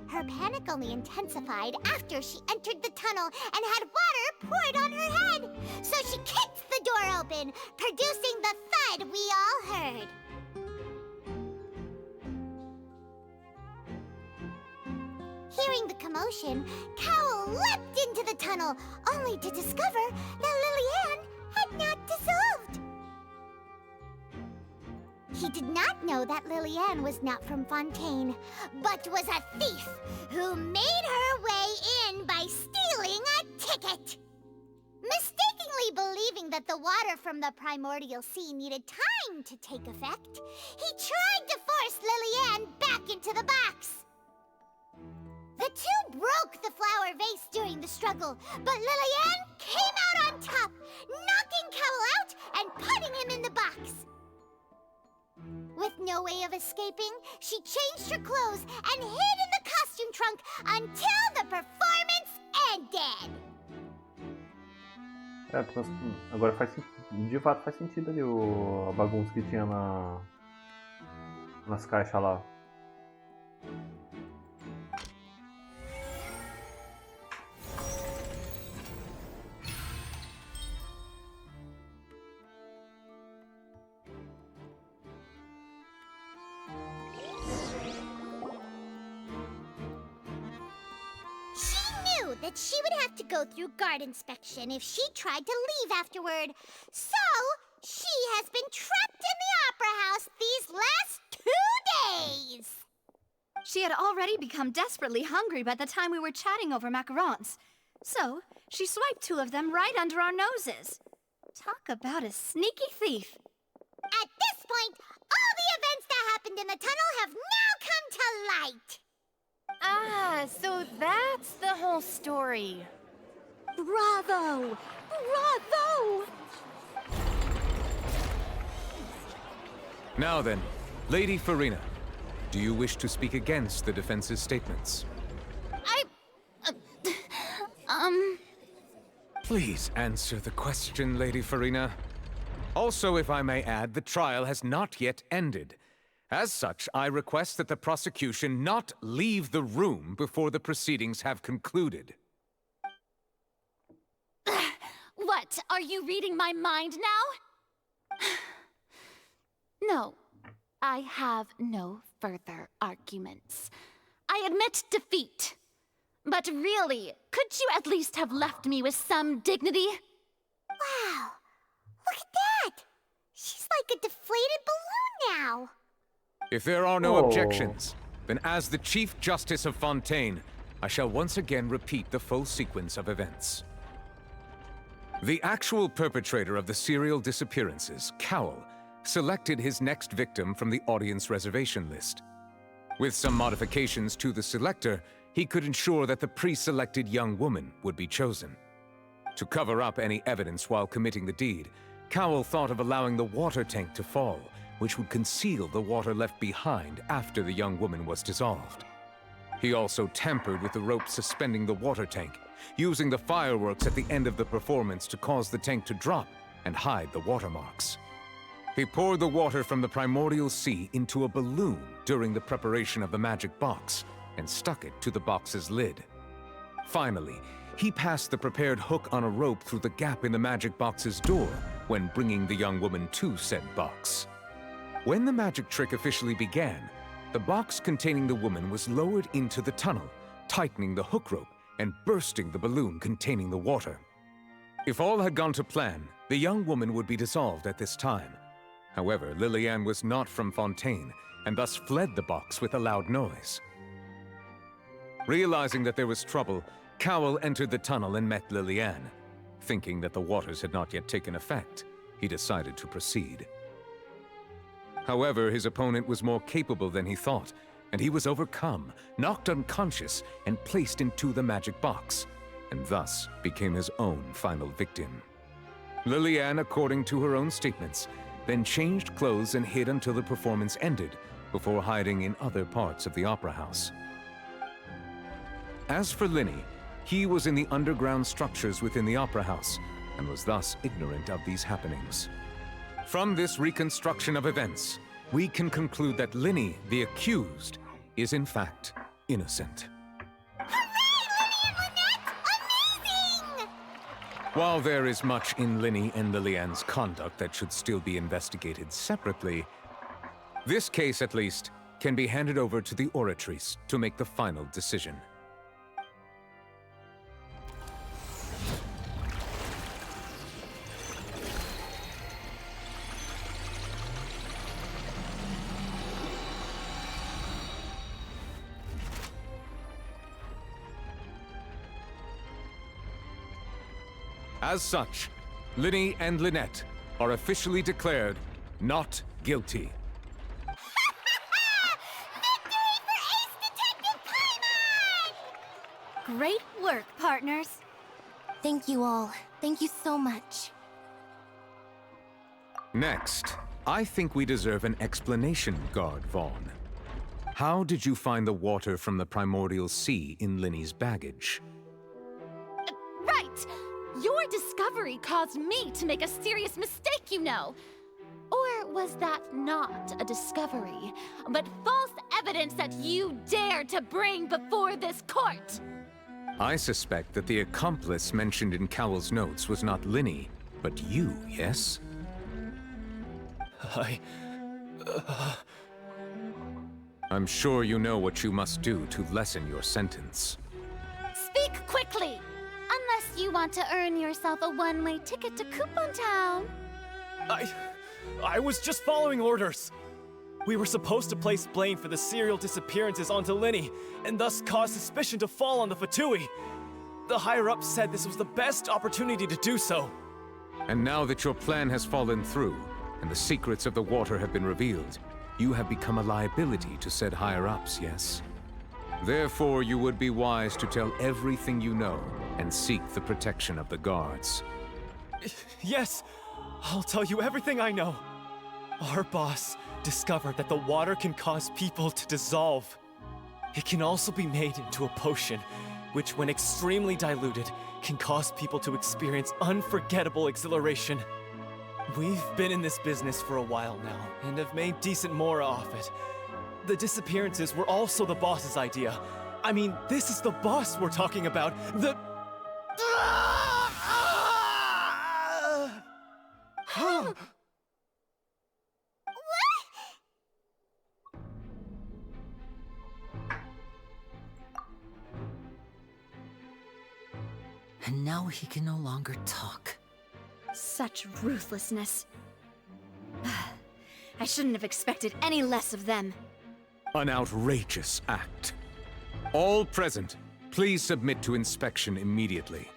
Speaker 3: Her panic only intensified after she entered the tunnel and had water poured on her head. So she kicked the door open, producing the thud we all heard. Hearing the commotion, Cowell leapt into the tunnel, only to discover that Lillian had not dissolved. He did not know that Lillian was not from Fontaine, but was a thief who made her way in by stealing a ticket. Mistakenly believing that the water from the primordial sea needed time to take effect, he tried to force Lillian back into the box. The two broke the flower vase during the struggle, but Lillian came out on top, knocking Cowell out and putting him in the box. With no way of escaping, she changed her clothes and hid in the costume trunk until the performance ended.
Speaker 1: Agora de fato faz sentido ali a bagunça que tinha nas caixas lá.
Speaker 3: That she would have to go through guard inspection if she tried to leave afterward. So, she has been trapped in the Opera House these last 2 days.
Speaker 15: She had already become desperately hungry by the time we were chatting over macarons. So, she swiped 2 of them right under our noses. Talk about a sneaky thief.
Speaker 3: At this point, all the events that happened in the tunnel have now come to light.
Speaker 15: Ah, so that's the whole story.
Speaker 9: Bravo! Bravo!
Speaker 5: Now then, Lady Farina, do you wish to speak against the defense's statements? Please answer the question, Lady Farina. Also, if I may add, the trial has not yet ended. As such, I request that the prosecution not leave the room before the proceedings have concluded.
Speaker 9: What, are you reading my mind now? No, I have no further arguments. I admit defeat. But really, could you at least have left me with some dignity?
Speaker 3: Wow, look at that! She's like a deflated balloon now.
Speaker 5: If there are no objections, then as the Chief Justice of Fontaine, I shall once again repeat the full sequence of events. The actual perpetrator of the serial disappearances, Cowell, selected his next victim from the audience reservation list. With some modifications to the selector, he could ensure that the pre-selected young woman would be chosen. To cover up any evidence while committing the deed, Cowell thought of allowing the water tank to fall, which would conceal the water left behind after the young woman was dissolved. He also tampered with the rope suspending the water tank, using the fireworks at the end of the performance to cause the tank to drop and hide the watermarks. He poured the water from the primordial sea into a balloon during the preparation of the magic box and stuck it to the box's lid. Finally, he passed the prepared hook on a rope through the gap in the magic box's door when bringing the young woman to said box. When the magic trick officially began, the box containing the woman was lowered into the tunnel, tightening the hook rope and bursting the balloon containing the water. If all had gone to plan, the young woman would be dissolved at this time. However, Lillian was not from Fontaine and thus fled the box with a loud noise. Realizing that there was trouble, Cowell entered the tunnel and met Liliane. Thinking that the waters had not yet taken effect, he decided to proceed. However, his opponent was more capable than he thought, and he was overcome, knocked unconscious, and placed into the magic box, and thus became his own final victim. Liliane, according to her own statements, then changed clothes and hid until the performance ended, before hiding in other parts of the opera house. As for Linny, he was in the underground structures within the opera house, and was thus ignorant of these happenings. From this reconstruction of events, we can conclude that Linny, the accused, is in fact innocent. While there is much in Linny and Liliane's conduct that should still be investigated separately, this case, at least, can be handed over to the Oratrice to make the final decision. As such, Linny and Lynette are officially declared not guilty.
Speaker 15: Great work, partners.
Speaker 10: Thank you all. Thank you so much.
Speaker 5: Next, I think we deserve an explanation, Guard Vaughn. How did you find the water from the primordial sea in Linny's baggage?
Speaker 9: Right! Your discovery caused me to make a serious mistake, you know. Or was that not a discovery, but false evidence that you dared to bring before this court?
Speaker 5: I suspect that the accomplice mentioned in Cowell's notes was not Linny, but you, yes? I'm sure you know what you must do to lessen your sentence.
Speaker 9: Speak quickly! Unless you want to earn yourself a one-way ticket to Coupon Town.
Speaker 13: I was just following orders. We were supposed to place blame for the serial disappearances onto Linny, and thus cause suspicion to fall on the Fatui. The higher-ups said this was the best opportunity to do so.
Speaker 5: And now that your plan has fallen through, and the secrets of the water have been revealed, you have become a liability to said higher-ups, yes? Therefore, you would be wise to tell everything you know, and seek the protection of the guards.
Speaker 13: Yes, I'll tell you everything I know. Our boss discovered that the water can cause people to dissolve. It can also be made into a potion, which when extremely diluted, can cause people to experience unforgettable exhilaration. We've been in this business for a while now, and have made decent mora off it. The disappearances were also the boss's idea. I mean, this is the boss we're talking about.
Speaker 2: And now he can no longer talk.
Speaker 15: Such ruthlessness. I shouldn't have expected any less of them.
Speaker 5: An outrageous act. All present, please submit to inspection immediately.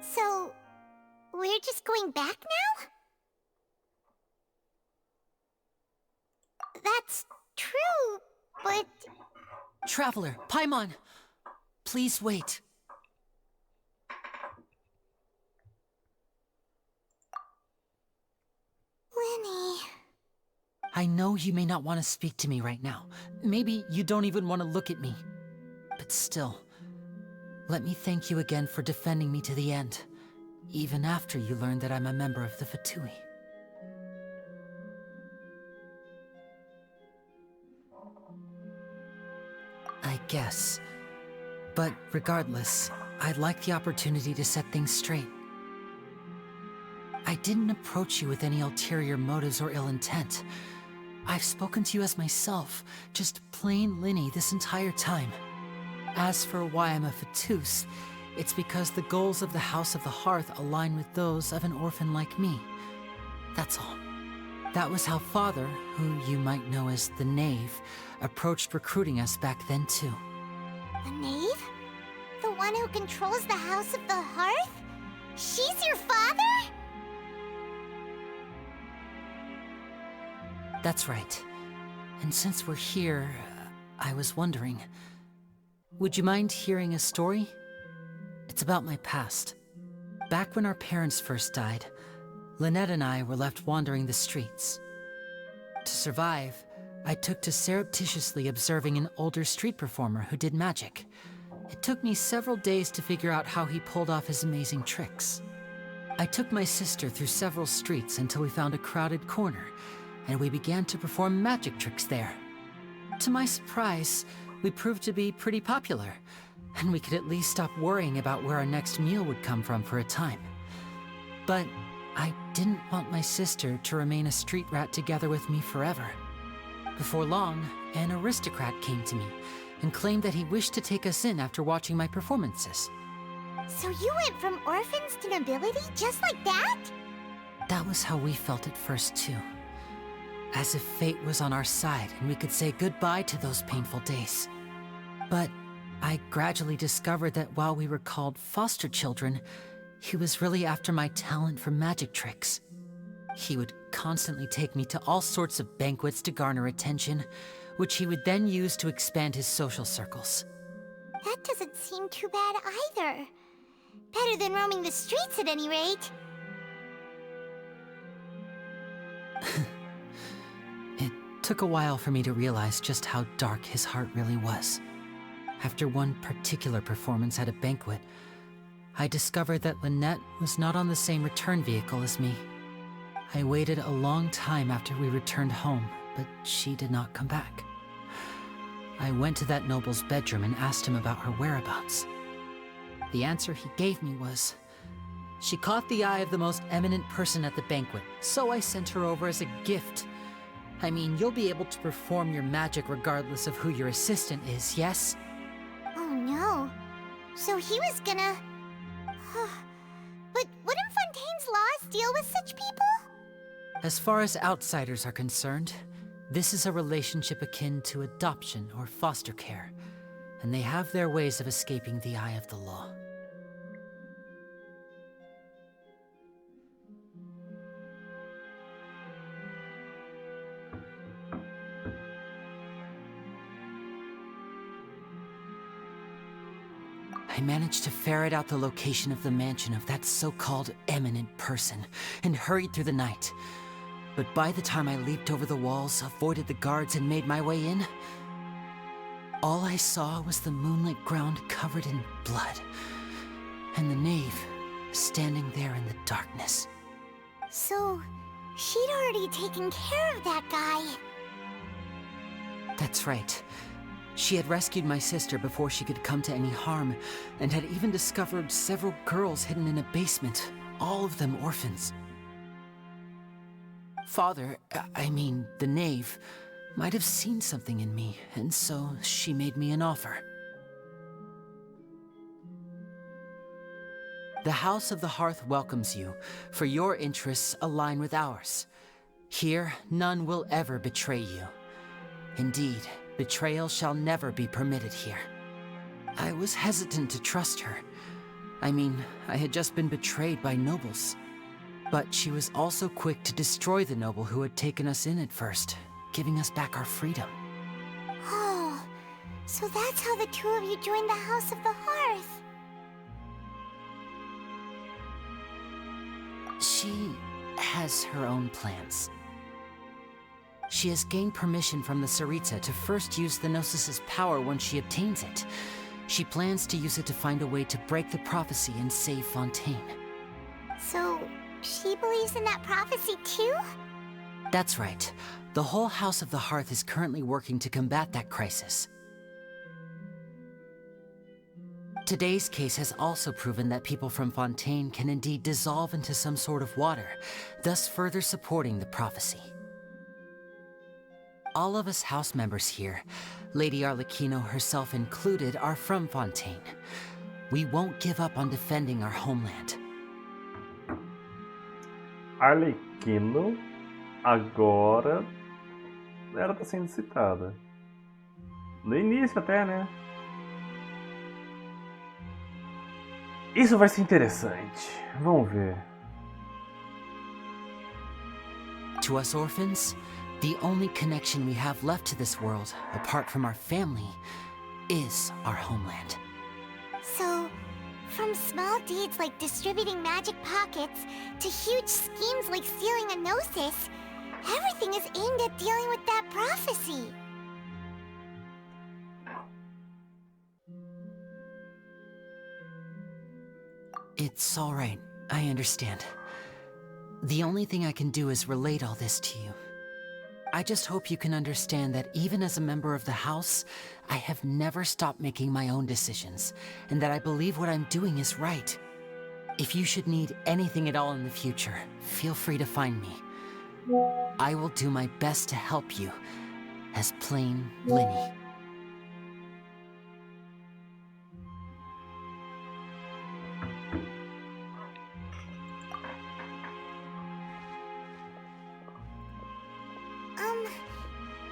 Speaker 3: So, we're just going back now? That's true, but...
Speaker 2: Traveler, Paimon! Please wait.
Speaker 3: Linny...
Speaker 2: I know you may not want to speak to me right now. Maybe you don't even want to look at me. But still, let me thank you again for defending me to the end, even after you learned that I'm a member of the Fatui. I guess. But regardless, I'd like the opportunity to set things straight. I didn't approach you with any ulterior motives or ill intent. I've spoken to you as myself, just plain Linny this entire time. As for why I'm a Fatus, it's because the goals of the House of the Hearth align with those of an orphan like me. That's all. That was how Father, who you might know as the Knave, approached recruiting us back then too.
Speaker 3: The Knave? The one who controls the House of the Hearth? She's your father?
Speaker 2: That's right. And since we're here, I was wondering, would you mind hearing a story? It's about my past. Back when our parents first died, Lynette and I were left wandering the streets. To survive, I took to surreptitiously observing an older street performer who did magic. It took me several days to figure out how he pulled off his amazing tricks. I took my sister through several streets until we found a crowded corner, and we began to perform magic tricks there. To my surprise, we proved to be pretty popular, and we could at least stop worrying about where our next meal would come from for a time. But I didn't want my sister to remain a street rat together with me forever. Before long, an aristocrat came to me and claimed that he wished to take us in after watching my performances.
Speaker 3: So you went from orphans to nobility just like that?
Speaker 2: That was how we felt at first too. As if fate was on our side and we could say goodbye to those painful days. But I gradually discovered that while we were called foster children, he was really after my talent for magic tricks. He would constantly take me to all sorts of banquets to garner attention, which he would then use to expand his social circles.
Speaker 3: That doesn't seem too bad either. Better than roaming the streets at any rate.
Speaker 2: It took a while for me to realize just how dark his heart really was. After one particular performance at a banquet, I discovered that Lynette was not on the same return vehicle as me. I waited a long time after we returned home, but she did not come back. I went to that noble's bedroom and asked him about her whereabouts. The answer he gave me was, she caught the eye of the most eminent person at the banquet, so I sent her over as a gift. I mean, you'll be able to perform your magic regardless of who your assistant is, yes?
Speaker 3: Oh no. So he was gonna... But wouldn't Fontaine's laws deal with such people?
Speaker 2: As far as outsiders are concerned, this is a relationship akin to adoption or foster care, and they have their ways of escaping the eye of the law. I managed to ferret out the location of the mansion of that so-called eminent person and hurried through the night. But by the time I leaped over the walls, avoided the guards, and made my way in, all I saw was the moonlit ground covered in blood, and the knave standing there in the darkness.
Speaker 3: So, she'd already taken care of that guy.
Speaker 2: That's right. She had rescued my sister before she could come to any harm, and had even discovered several girls hidden in a basement, all of them orphans. Father, I mean, the knave, might have seen something in me, and so she made me an offer. The House of the Hearth welcomes you, for your interests align with ours. Here, none will ever betray you. Indeed, betrayal shall never be permitted here. I was hesitant to trust her. I mean, I had just been betrayed by nobles. But she was also quick to destroy the noble who had taken us in at first, giving us back our freedom.
Speaker 3: Oh, so that's how the two of you joined the House of the Hearth.
Speaker 2: She has her own plans. She has gained permission from the Tsaritsa to first use the Gnosis's power once she obtains it. She plans to use it to find a way to break the prophecy and save Fontaine.
Speaker 3: So, she believes in that prophecy too?
Speaker 2: That's right. The whole House of the Hearth is currently working to combat that crisis. Today's case has also proven that people from Fontaine can indeed dissolve into some sort of water, thus further supporting the prophecy. All of us house members here, Lady Arlecchino herself included, are from Fontaine. we won't give up on defending our homeland.
Speaker 1: Arlequino agora ela tá sendo citada. No início até, né? Isso vai ser interessante. Vamos ver.
Speaker 2: To us orphans, the only connection we have left to this world, apart from our family, is our homeland.
Speaker 3: So, from small deeds like distributing magic pockets to huge schemes like stealing a gnosis, everything is aimed at dealing with that prophecy.
Speaker 2: It's all right. I understand. The only thing I can do is relate all this to you. I just hope you can understand that even as a member of the House, I have never stopped making my own decisions, and that I believe what I'm doing is right. If you should need anything at all in the future, feel free to find me. I will do my best to help you, as plain Linny.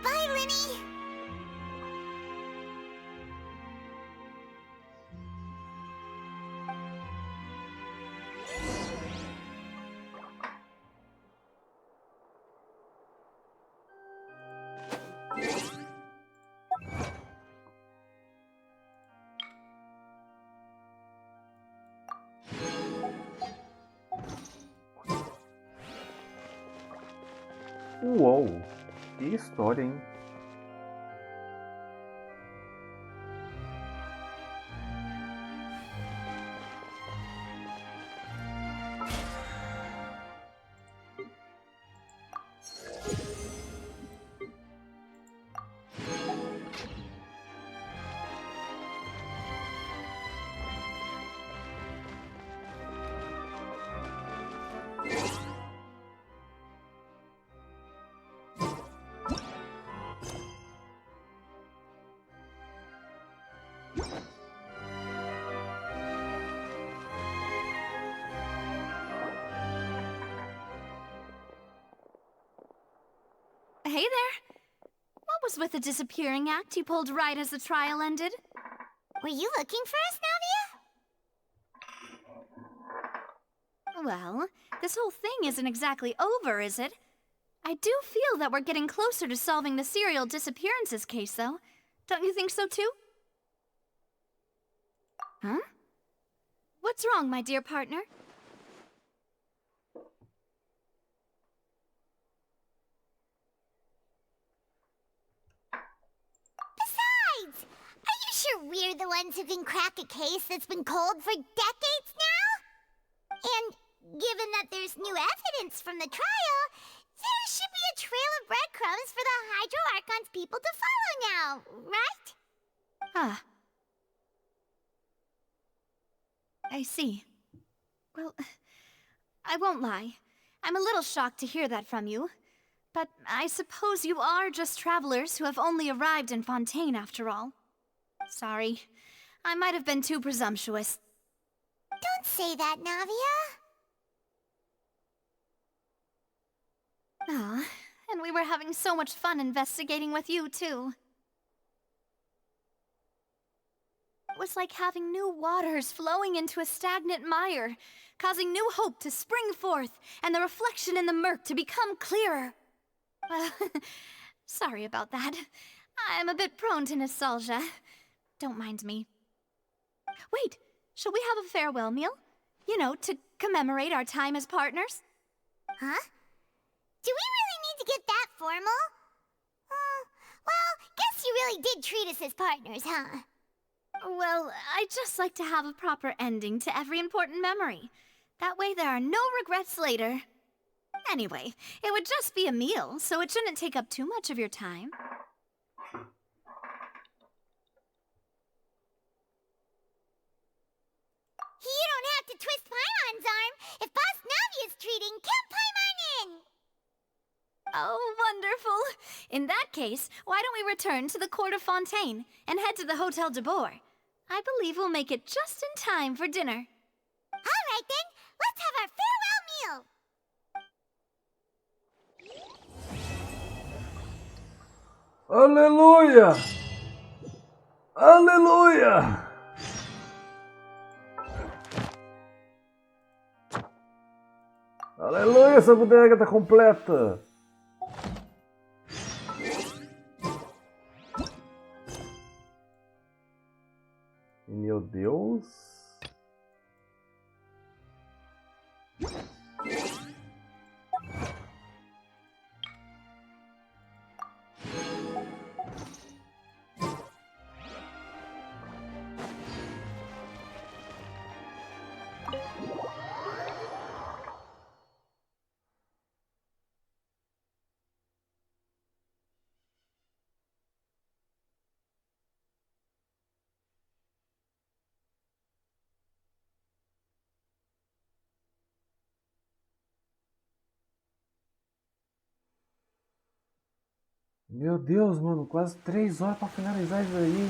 Speaker 3: Bye, Linny!
Speaker 1: Uou! Que história, hein?
Speaker 15: Hey there. What was with the disappearing act you pulled right as the trial ended?
Speaker 3: Were you looking for us, Navia?
Speaker 15: Well, this whole thing isn't exactly over, is it? I do feel that we're getting closer to solving the serial disappearances case, though. Don't you think so, too? Huh? What's wrong, my dear partner?
Speaker 3: Besides, are you sure we're the ones who can crack a case that's been cold for decades now? And given that there's new evidence from the trial, there should be a trail of breadcrumbs for the Hydro Archon's people to follow now, right?
Speaker 15: Ah. I see. Well, I won't lie. I'm a little shocked to hear that from you. But I suppose you are just travelers who have only arrived in Fontaine after all. Sorry. I might have been too presumptuous.
Speaker 3: Don't say that, Navia.
Speaker 15: Ah, and we were having so much fun investigating with you, too. It was like having new waters flowing into a stagnant mire, causing new hope to spring forth, and the reflection in the murk to become clearer. Well, sorry about that. I'm a bit prone to nostalgia. Don't mind me. Wait, shall we have a farewell meal? You know, to commemorate our time as partners?
Speaker 3: Huh? Do we really need to get that formal? Well, guess you really did treat us as partners, huh?
Speaker 15: Well, I'd just like to have a proper ending to every important memory. That way there are no regrets later. Anyway, it would just be a meal, so it shouldn't take up too much of your time.
Speaker 3: You don't have to twist Paimon's arm. If Boss Navia's treating, count Paimon in!
Speaker 15: Oh, wonderful. In that case, why don't we return to the court of Fontaine and head to the Hotel de Boer? I believe we'll make it just in time for dinner.
Speaker 3: All right then, let's have our farewell meal.
Speaker 1: Aleluia! Aleluia! Aleluia, essa bodega tá completa! Meu Deus! Meu Deus, mano, quase 3 horas pra finalizar isso aí.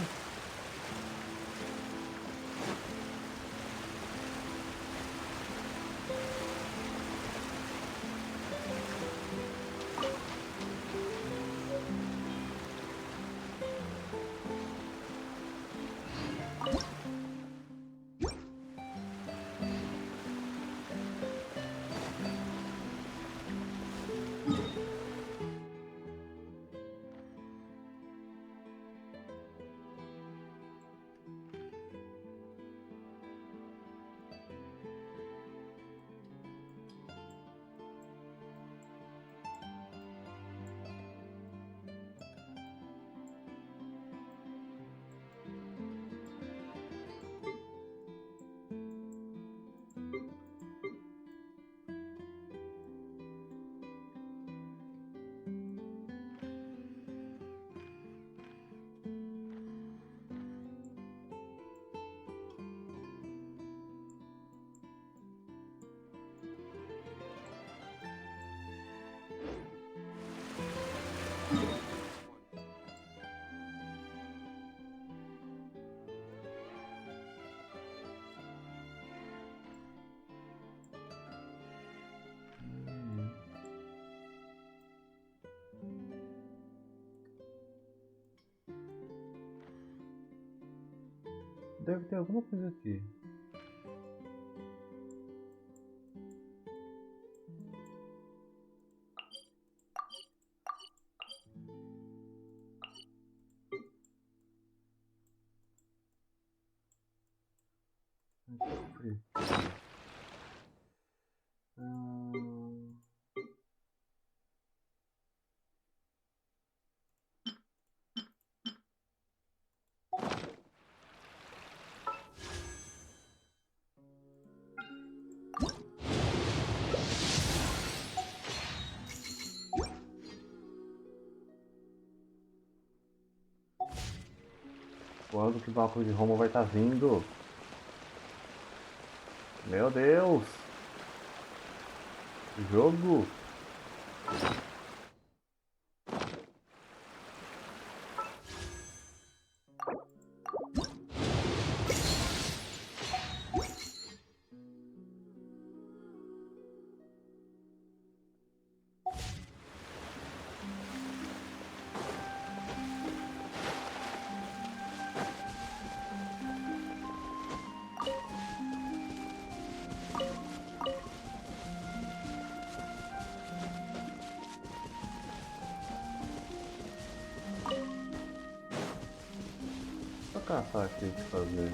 Speaker 1: Deve ter alguma coisa aqui. Quando que o báculo de Roma vai estar vindo? Meu Deus! Jogo! Caçar aqui o que fazer.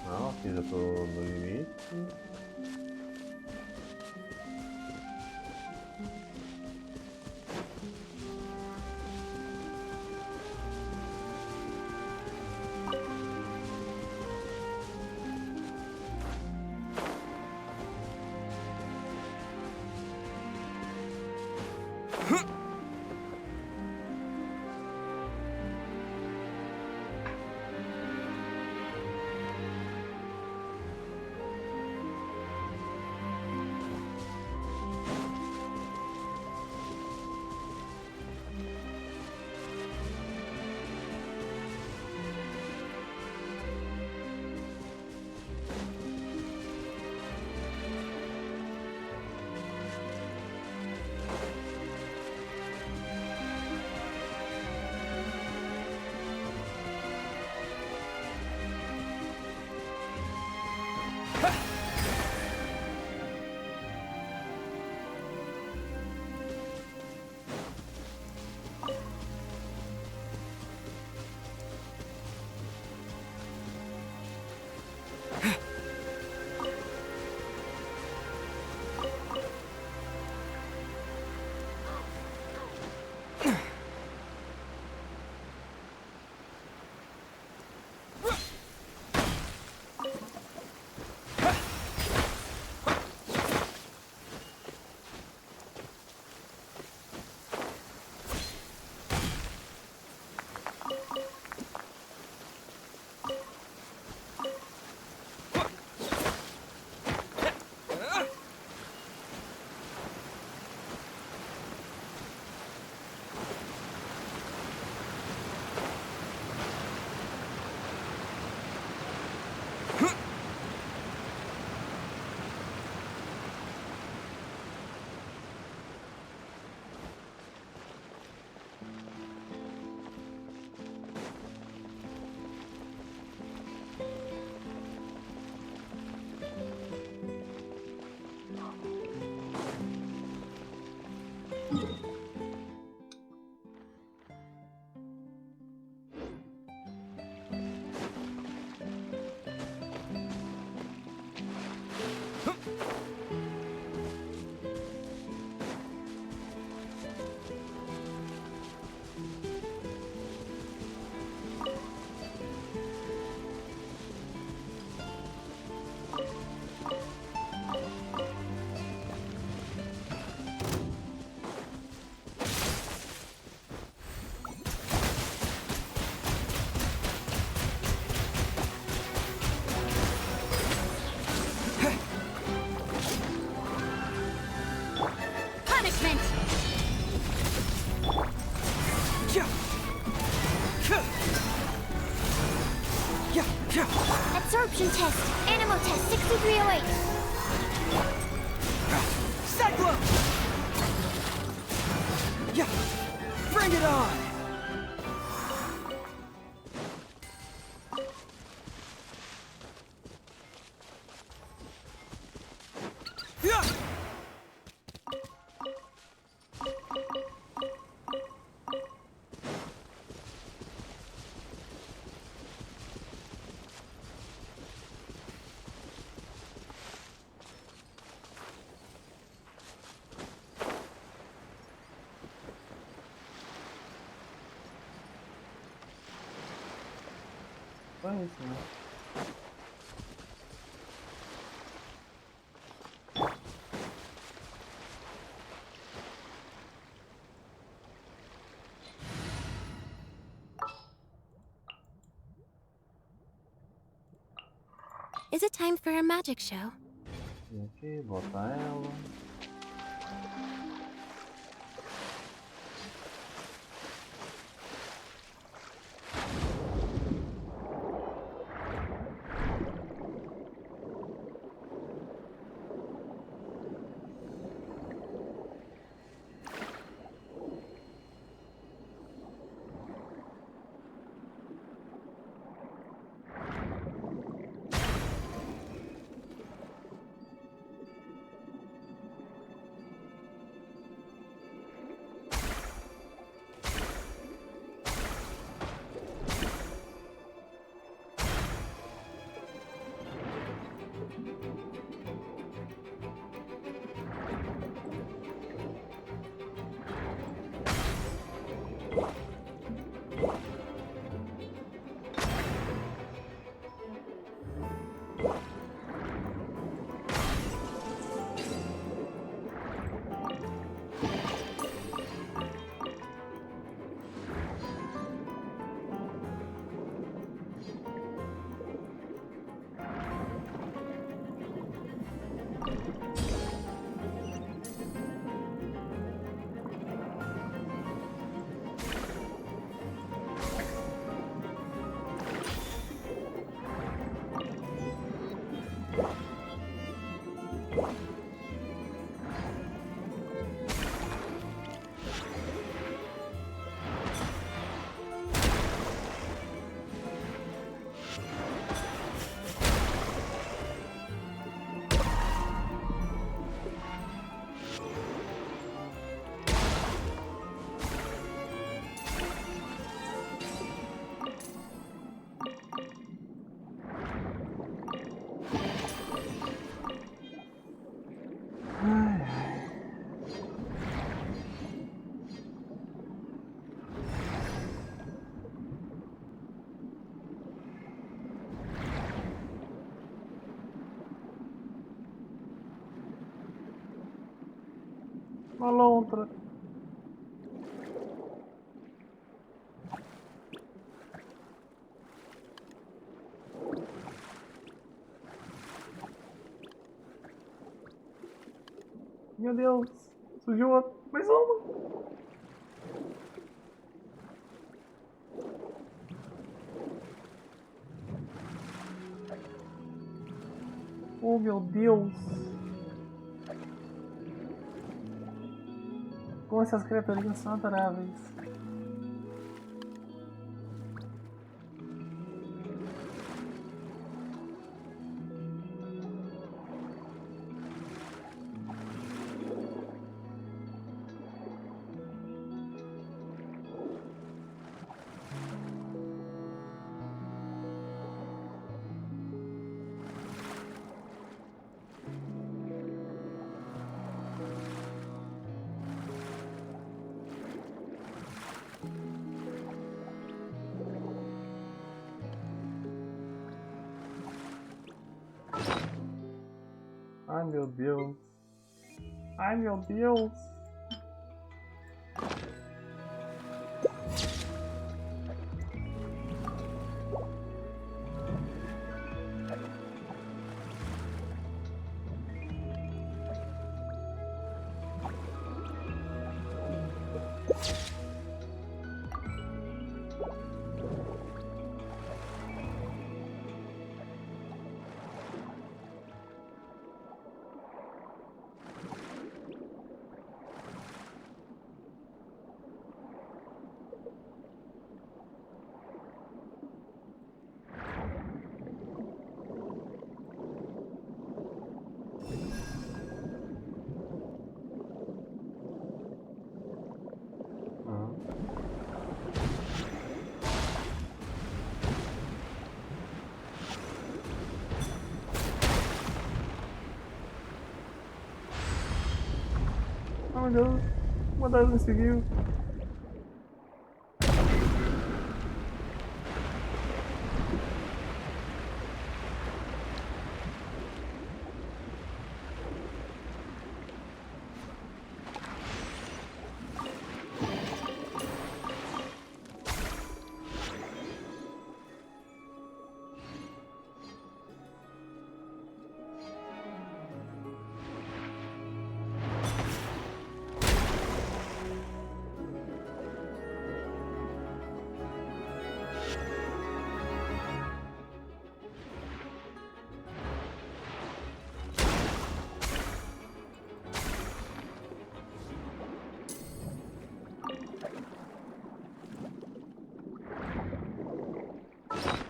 Speaker 1: Não, aqui já tô no limite.
Speaker 15: Punishment! Absorption test. Animal test 6308.
Speaker 14: Cyclone! Yeah, bring it on! Yeah!
Speaker 1: Só isso, né?
Speaker 10: Is it time for a magic show?
Speaker 1: E aqui, botar ela. Uma lontra. Meu Deus, surgiu outra. Mais uma. Oh, meu Deus. Como essas criaturinhas são adoráveis. Ai meu Deus. Ai meu Deus. Oh meu Deus, o mandado me seguiu.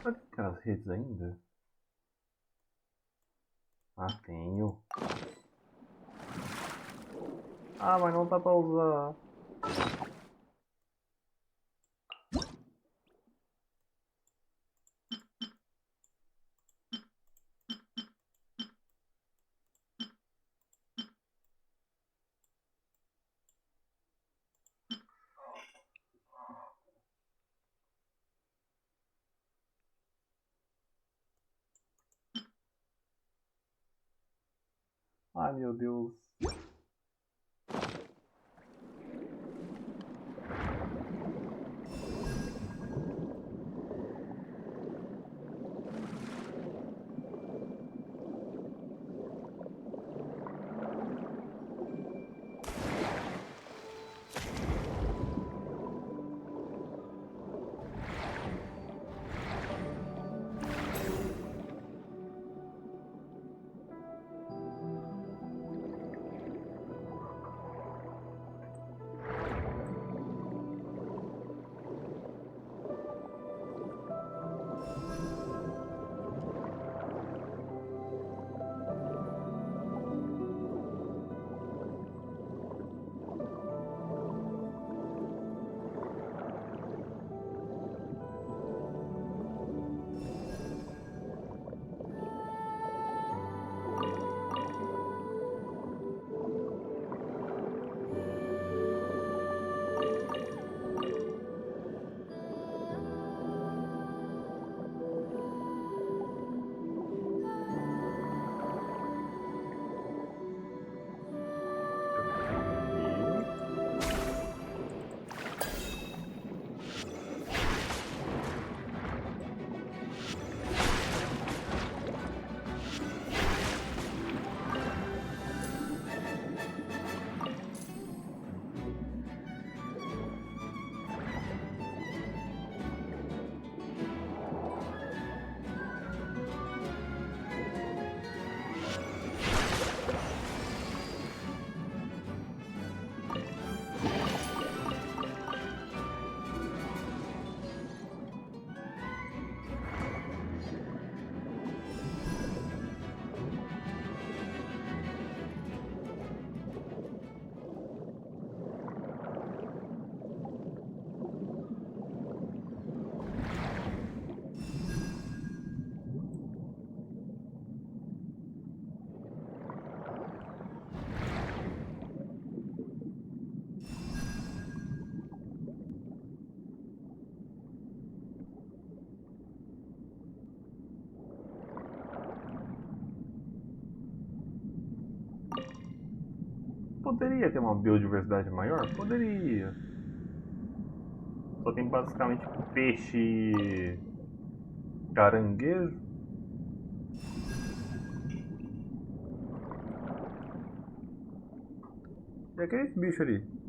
Speaker 1: Pode ficar as redes ainda? Ah, tenho. Ah, mas não dá pra usar. Ai meu Deus. poderia ter uma biodiversidade maior? Poderia. Só tem basicamente peixe, caranguejo. E aquele bicho ali?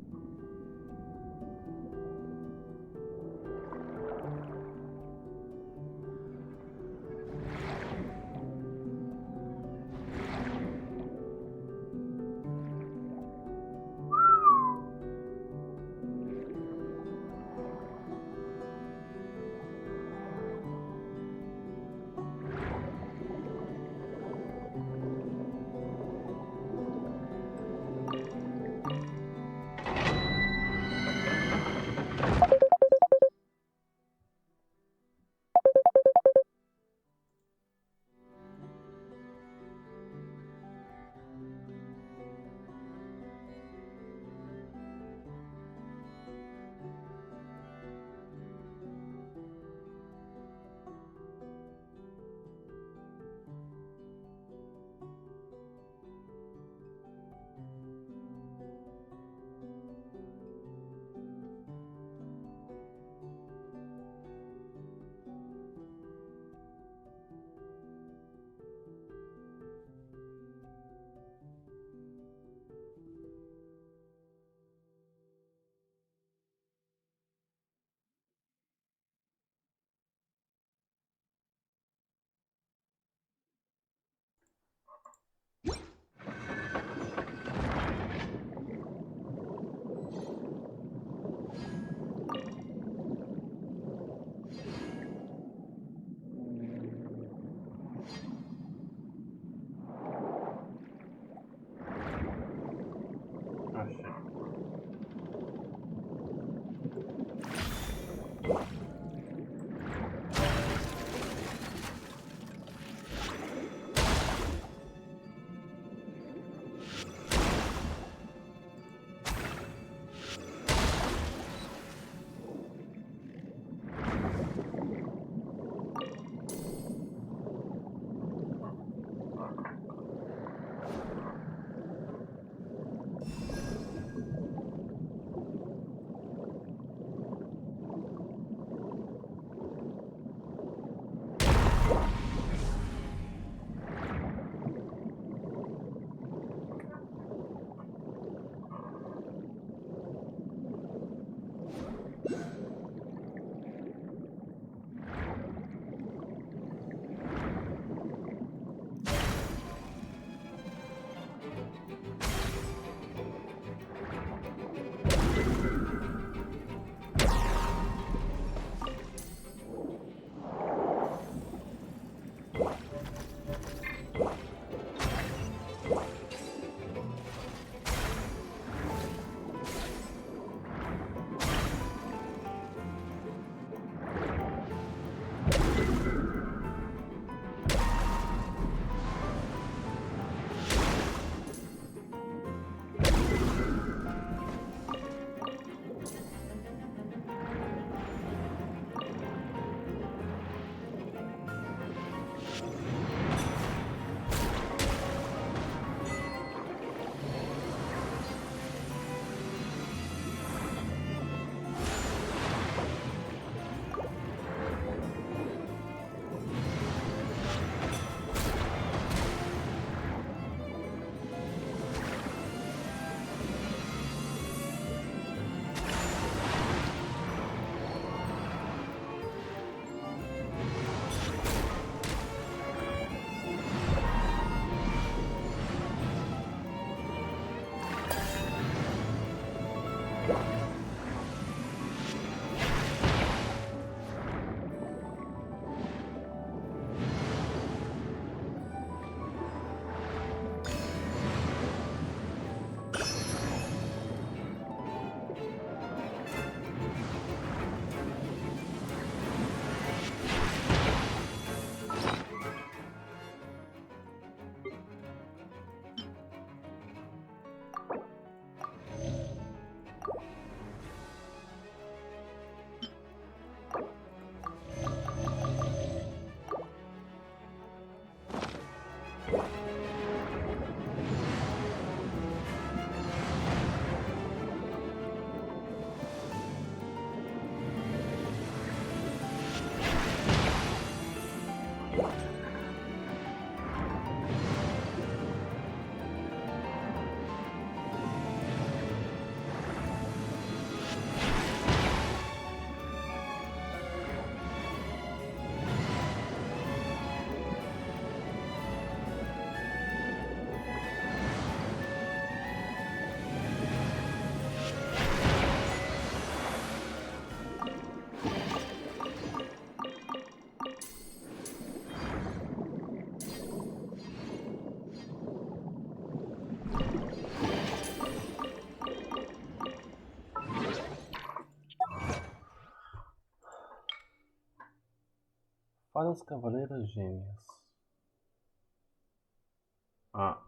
Speaker 1: para as Cavaleiras Gêmeas. Ah.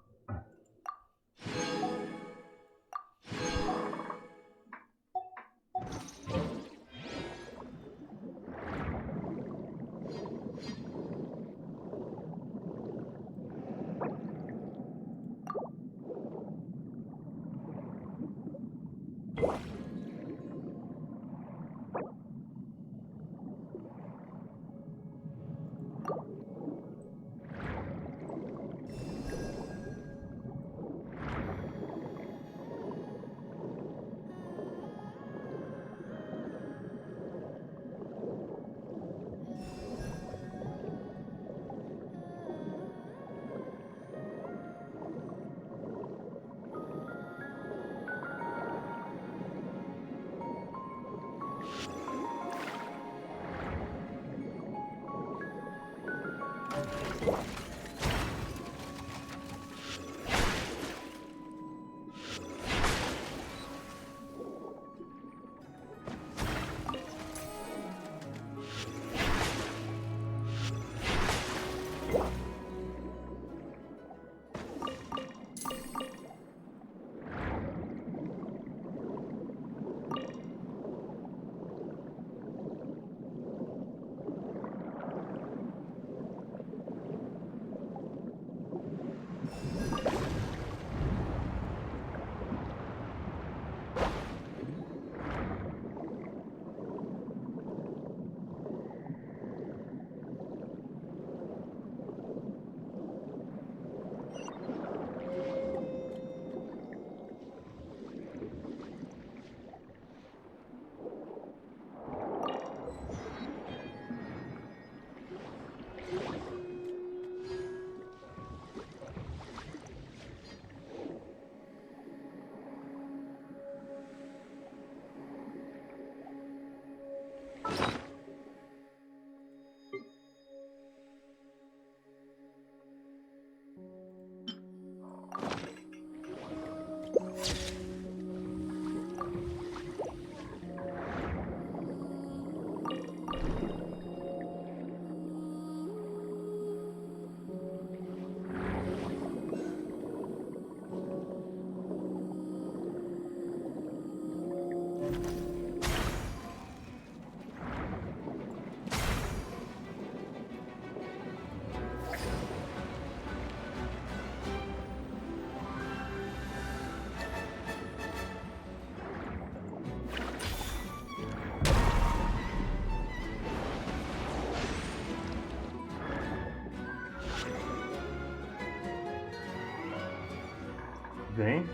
Speaker 1: Vem.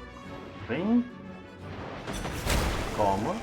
Speaker 1: Vem. Calma.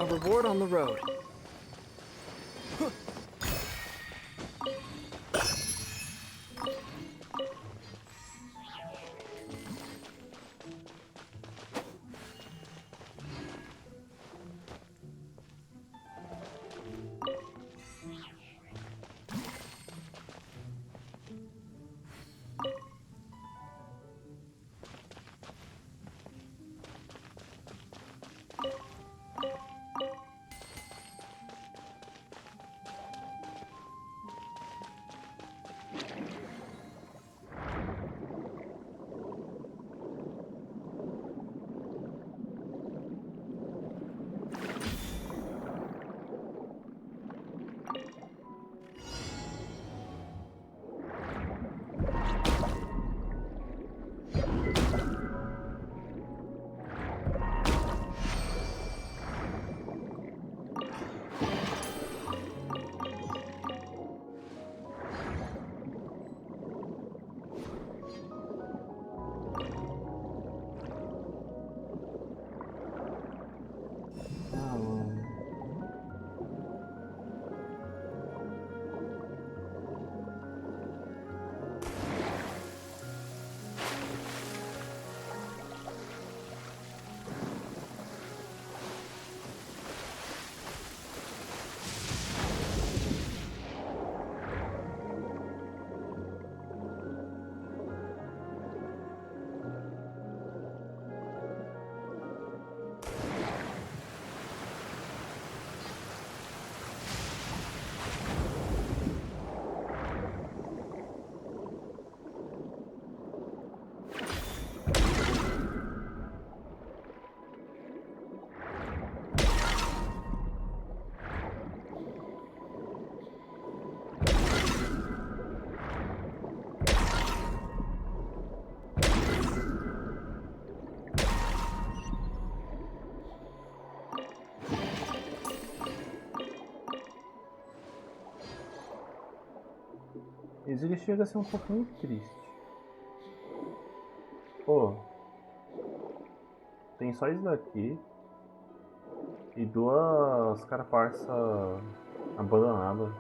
Speaker 19: A reward on the road.
Speaker 1: Isso aqui chega a ser um pouquinho triste. Pô, tem só isso daqui e duas carapaças abandonadas.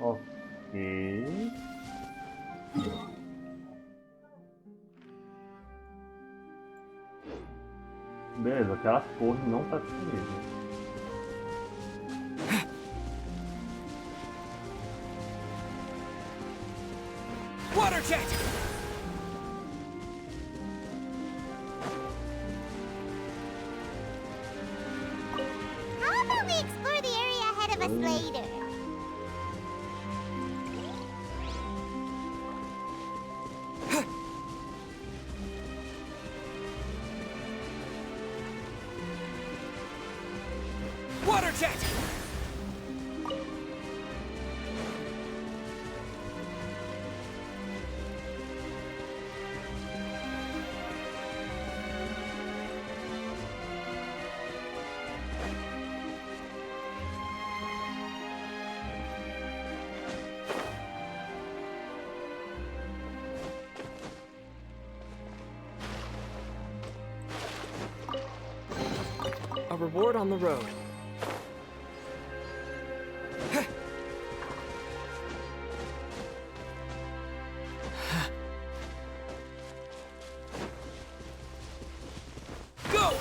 Speaker 1: Ok. Beleza, aquela torre não tá disponível.
Speaker 7: Water jet!
Speaker 3: How about we explore the area ahead of us later?
Speaker 7: Water jet!
Speaker 19: A reward on the road.
Speaker 7: Go!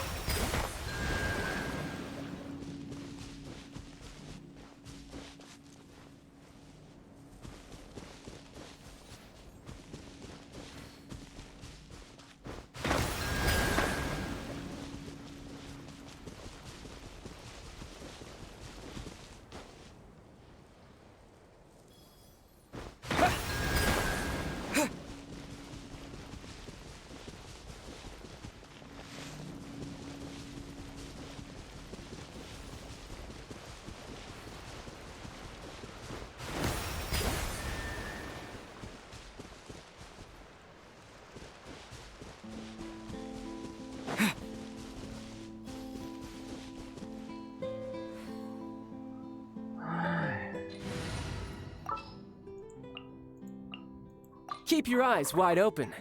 Speaker 19: Keep your eyes wide open.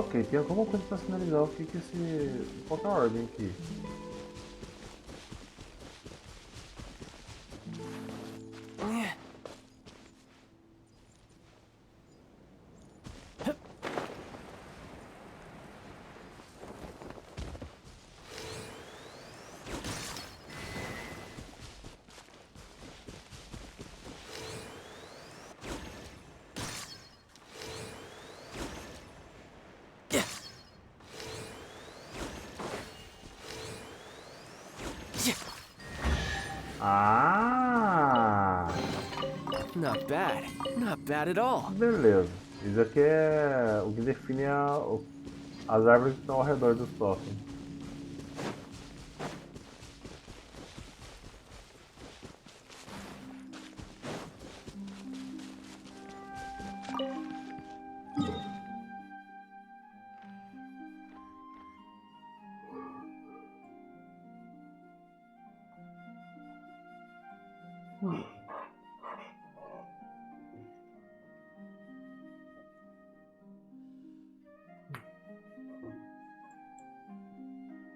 Speaker 1: Ok, tem alguma coisa pra sinalizar o que esse... Qual que é a ordem aqui? Ah!
Speaker 13: Not bad. Not bad at all.
Speaker 1: Beleza. Isso aqui é o que define as árvores que estão ao redor dos totens.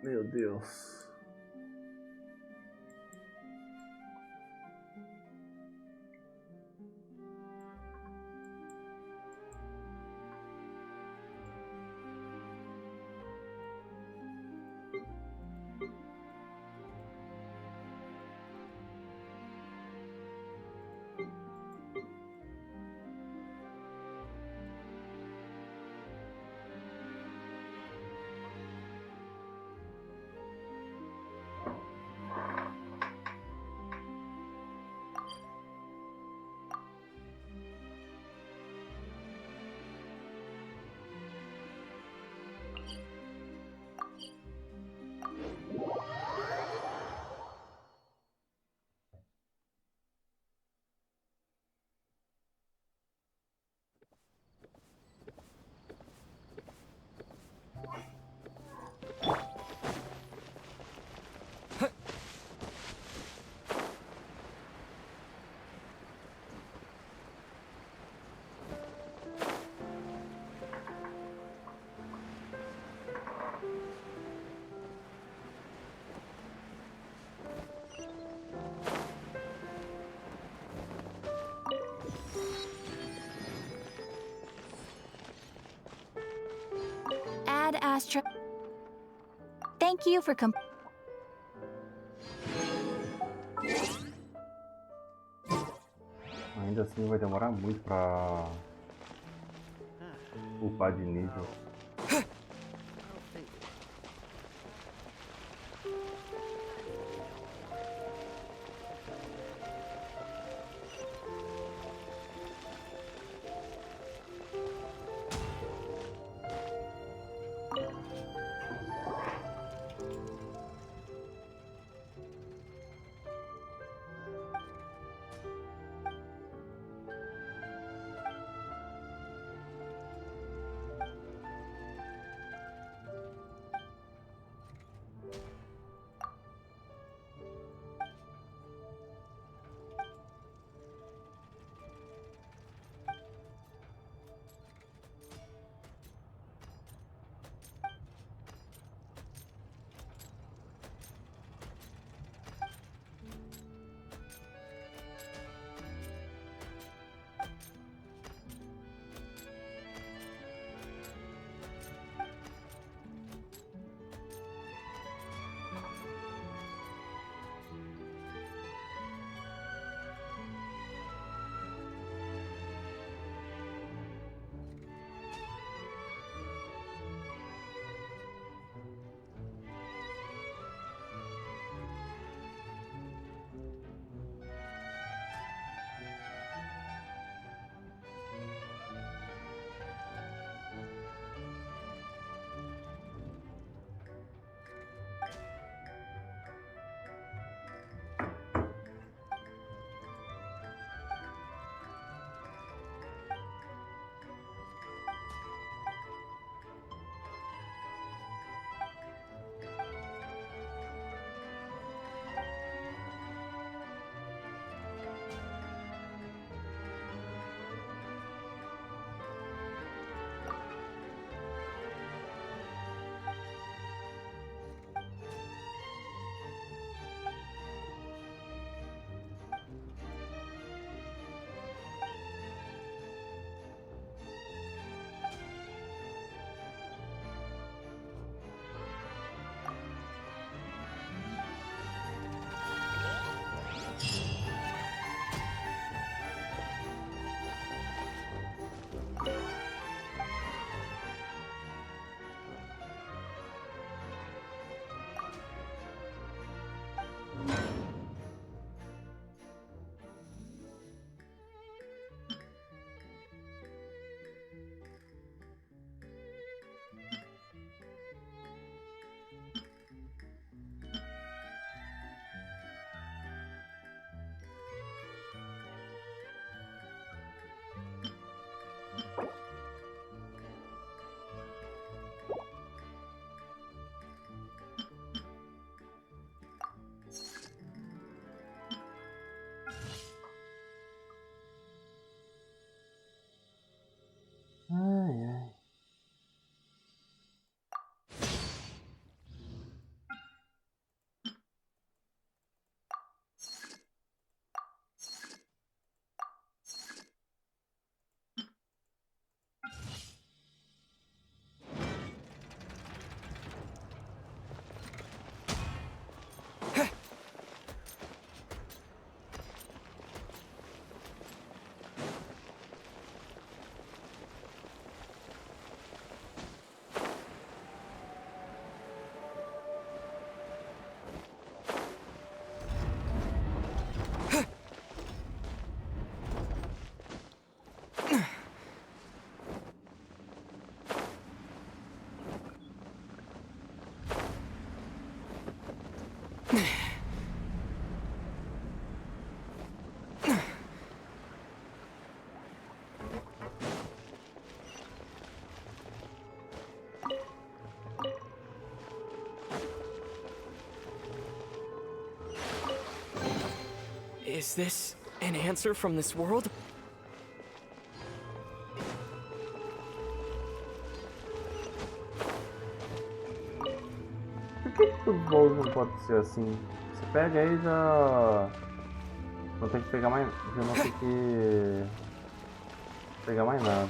Speaker 1: Meu Deus.
Speaker 15: Ad Astra. Thank you for
Speaker 1: Ainda assim vai demorar muito pra upar de nível.
Speaker 19: Is this an answer from this world?
Speaker 1: Por que os voos não podem ser assim? Você pega aí já. Não tem que pegar mais. Já não tem que pegar mais nada.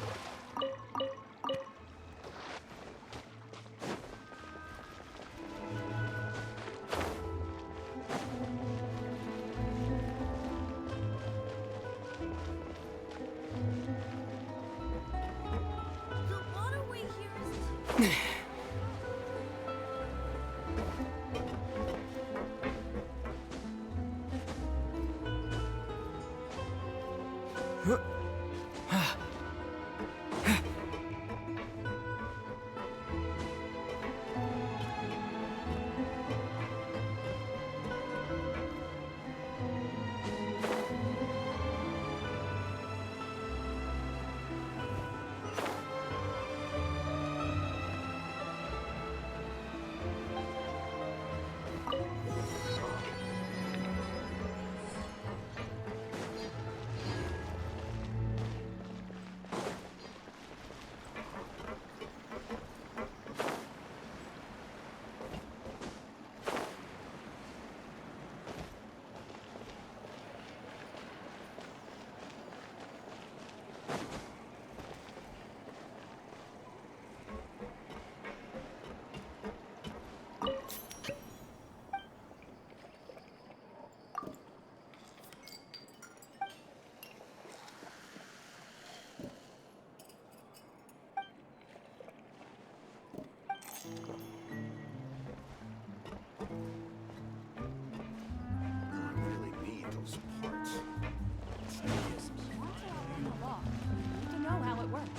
Speaker 6: To know how it works.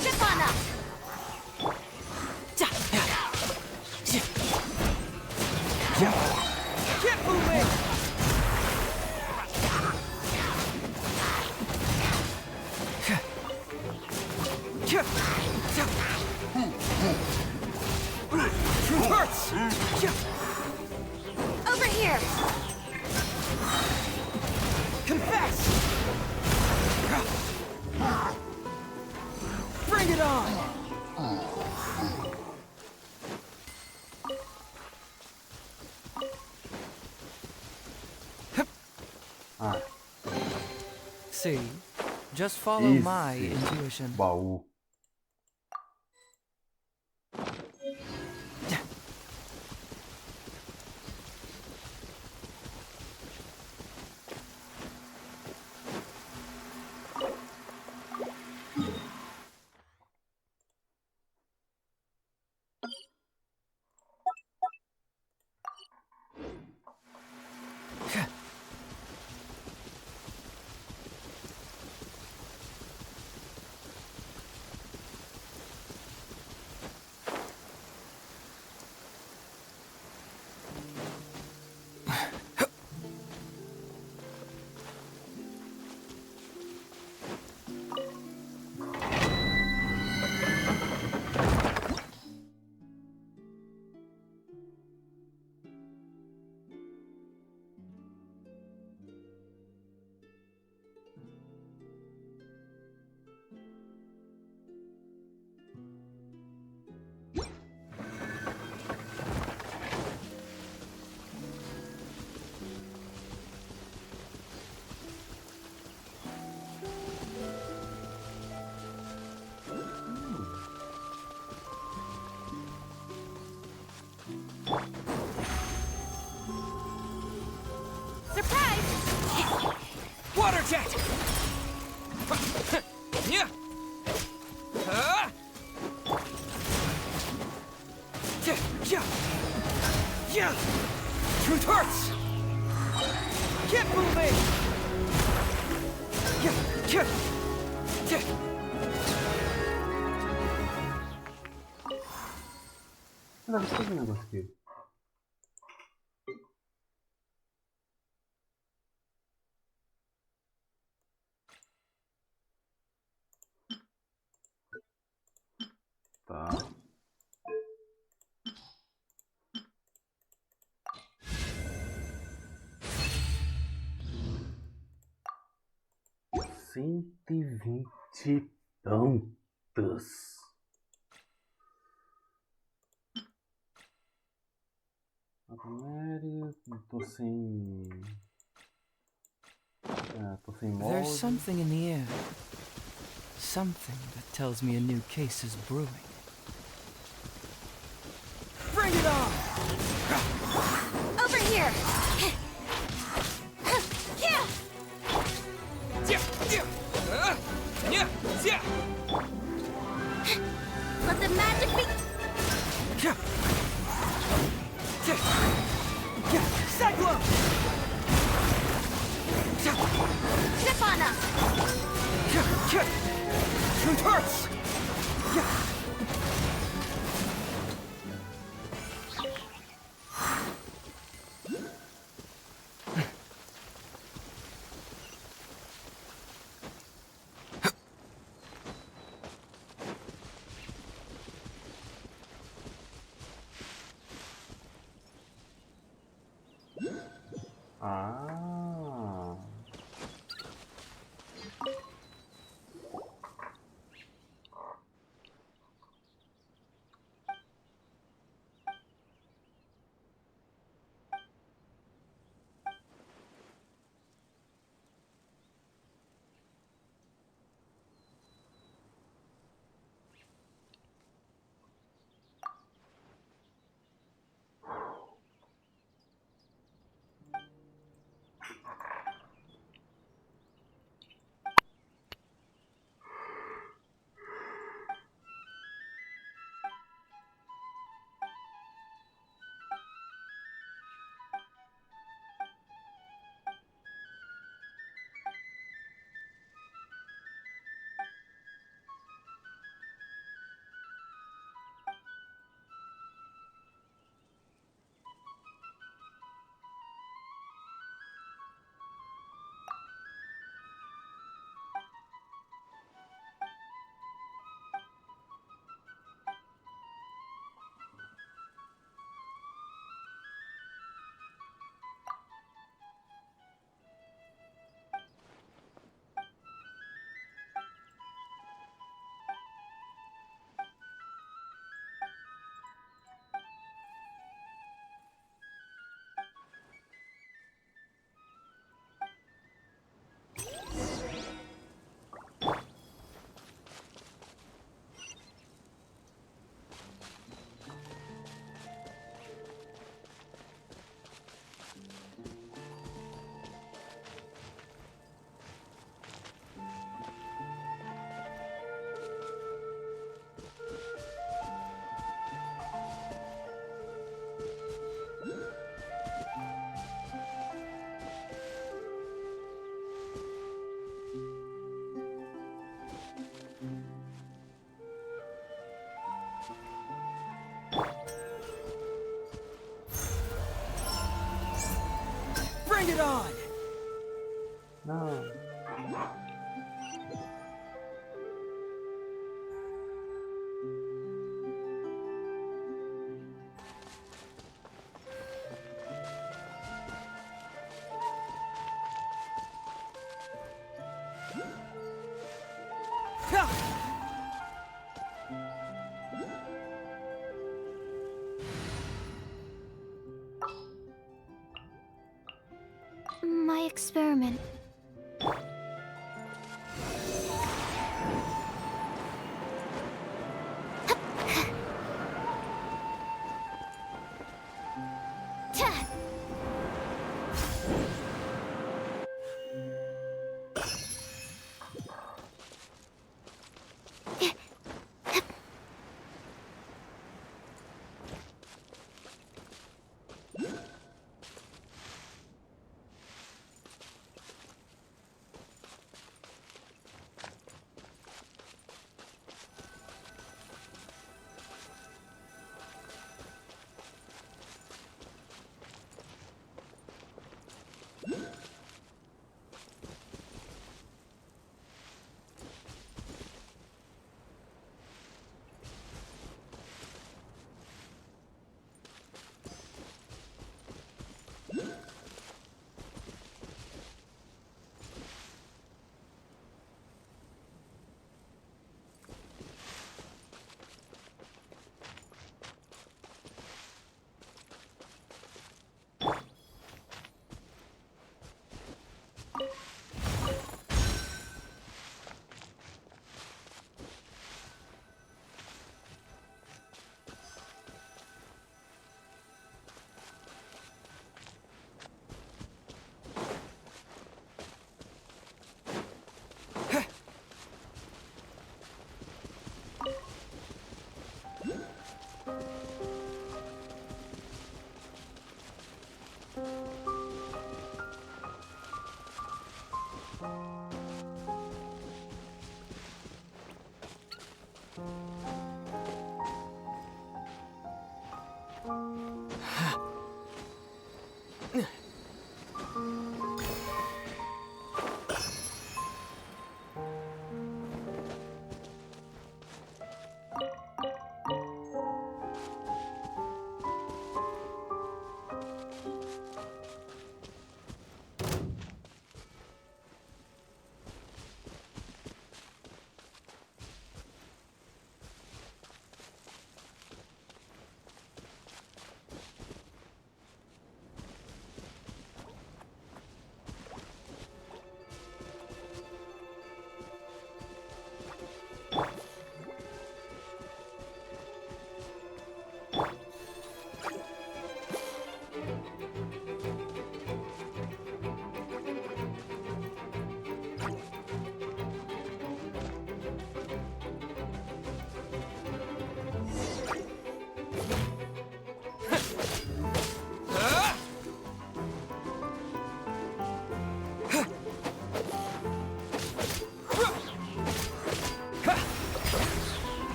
Speaker 9: Zip on up!
Speaker 7: Get moving!
Speaker 9: Hurts! Over here!
Speaker 7: Confess! Bring it on!
Speaker 19: See, just follow my intuition.
Speaker 1: Baú.
Speaker 9: Surprise!
Speaker 7: Water jet! Yeah! Yeah! Truth hurts! Keep moving! Yeah!
Speaker 1: Deve ser esse negócio aqui. Tá. R$120 pontos. Tô sem. Tô sem molde.
Speaker 7: There's something in the air. Something that tells me a new case is brewing. Bring it on!
Speaker 15: Over here! Let the magic be...
Speaker 7: Cyclone!
Speaker 15: Zip on us!
Speaker 7: Truth hurts!
Speaker 1: Ah.
Speaker 7: Bring it on!
Speaker 1: No.
Speaker 15: My experiment.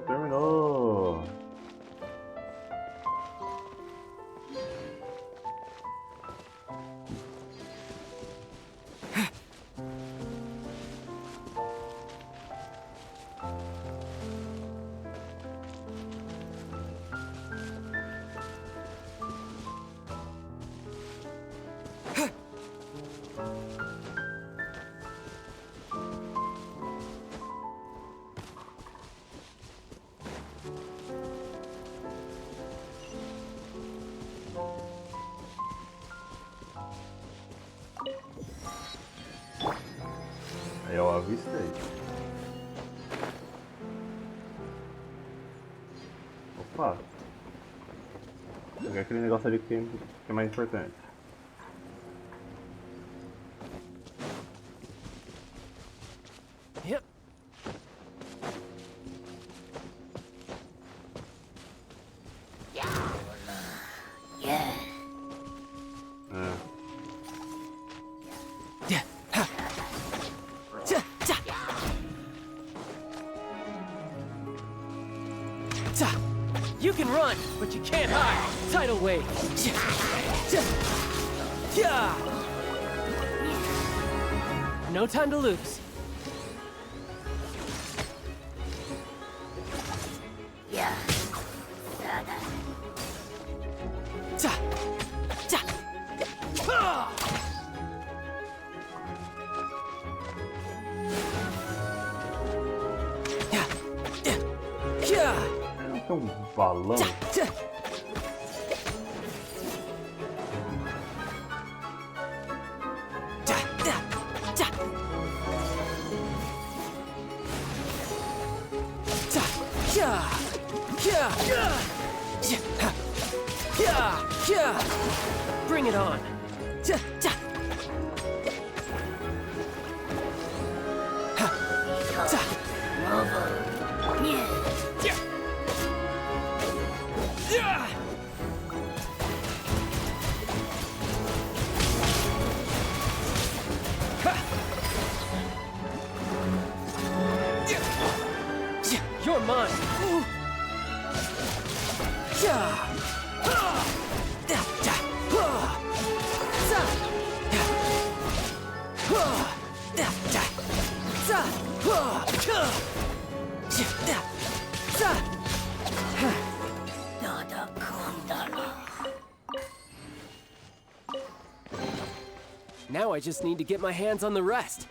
Speaker 1: Terminou! Eu avistei. Opa! Pegar aquele negócio ali que é mais importante.
Speaker 19: Yep. You can run, but you can't hide. Tidal wave. No time to lose.
Speaker 1: É um balão.
Speaker 19: Bring it on. You're mine. Now I just need to get my hands on the rest.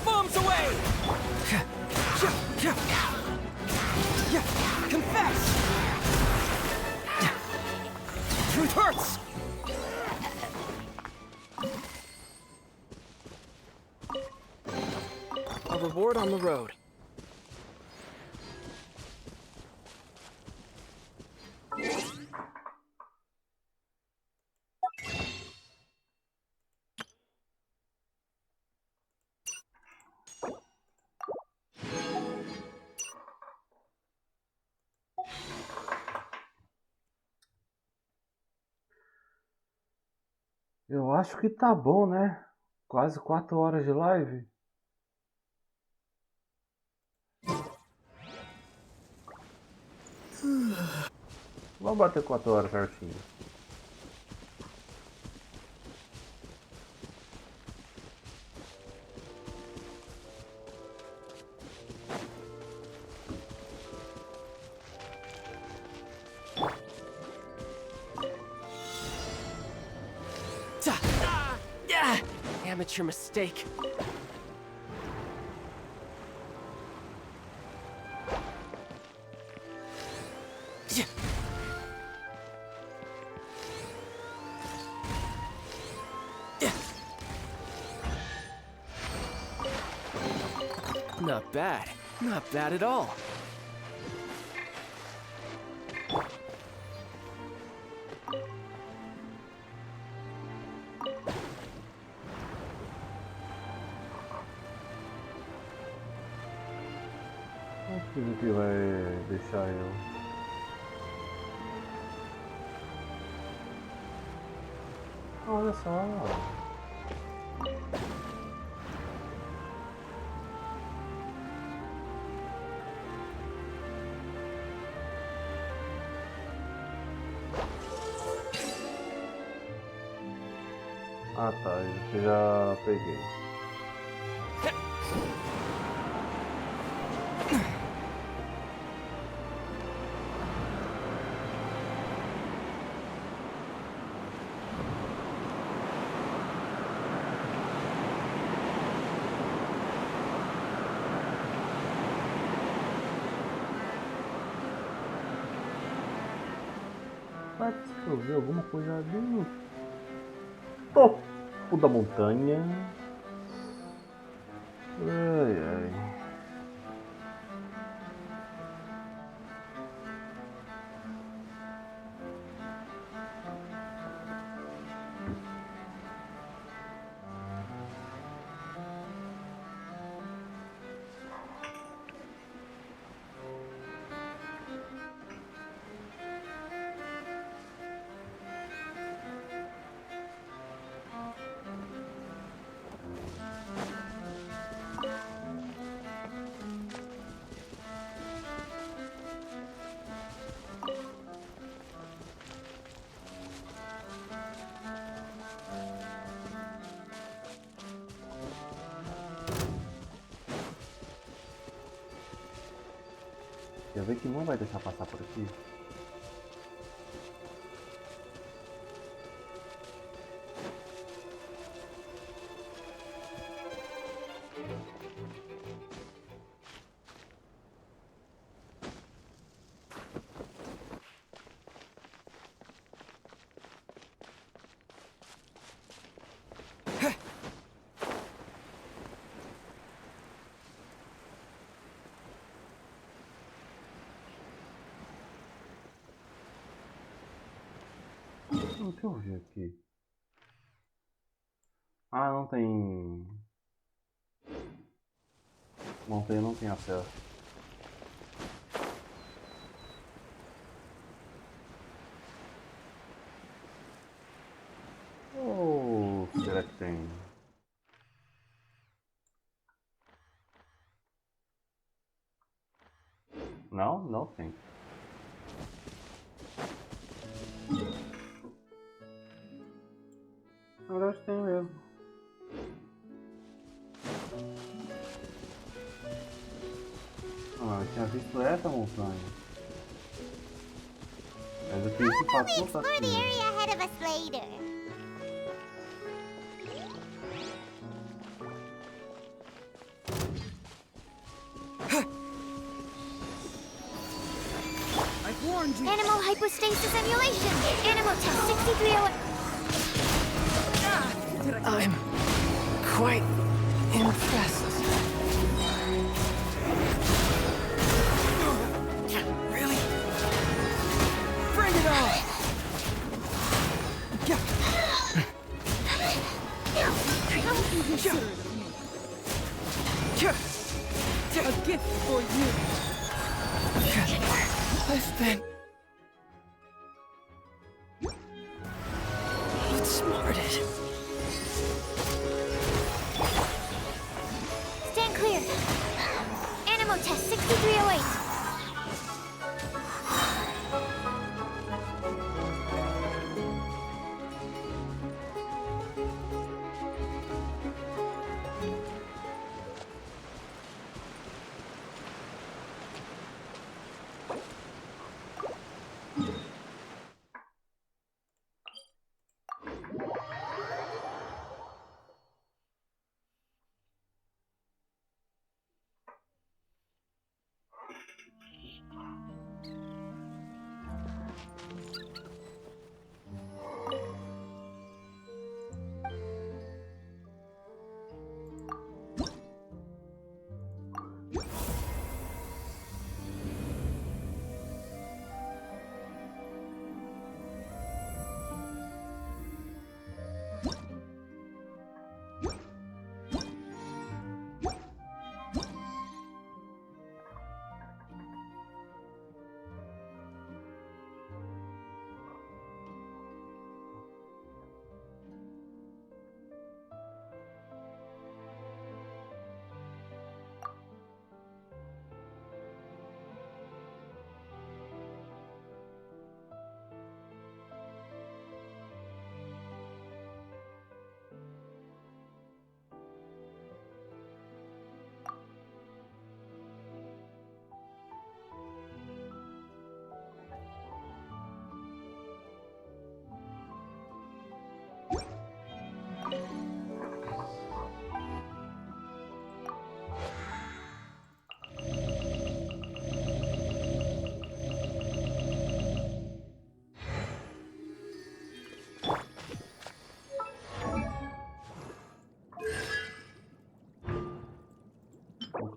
Speaker 19: Bombs away! Confess! Truth hurts! A reward on the road.
Speaker 1: Eu acho que tá bom, né? Quase 4 horas de live. Vamos bater 4 horas certinho.
Speaker 19: Amateur mistake. Not bad. Not bad at all.
Speaker 1: Tudo que vai deixar eu. Olha só. Ah tá, eu já peguei. Parece que eu vi alguma coisa ali no topo da montanha. Ai ai. Quer ver que não vai deixar passar por aqui? O que eu vi aqui? Ah, não tem... Não tem acesso. Ou será que tem? Não, não tem. Na verdade tem mesmo. Ah, eu tinha visto essa montanha. Mas eu fiz que passou pra
Speaker 3: Explore the
Speaker 1: cima.
Speaker 3: area ahead of us later.
Speaker 15: Animal hypostasis emulation. Animal test 6301.
Speaker 19: I'm quite impressed. Really? Bring it on!
Speaker 7: A gift for you.
Speaker 19: I've been outsmarted.
Speaker 15: Stand clear. Animal test 6308.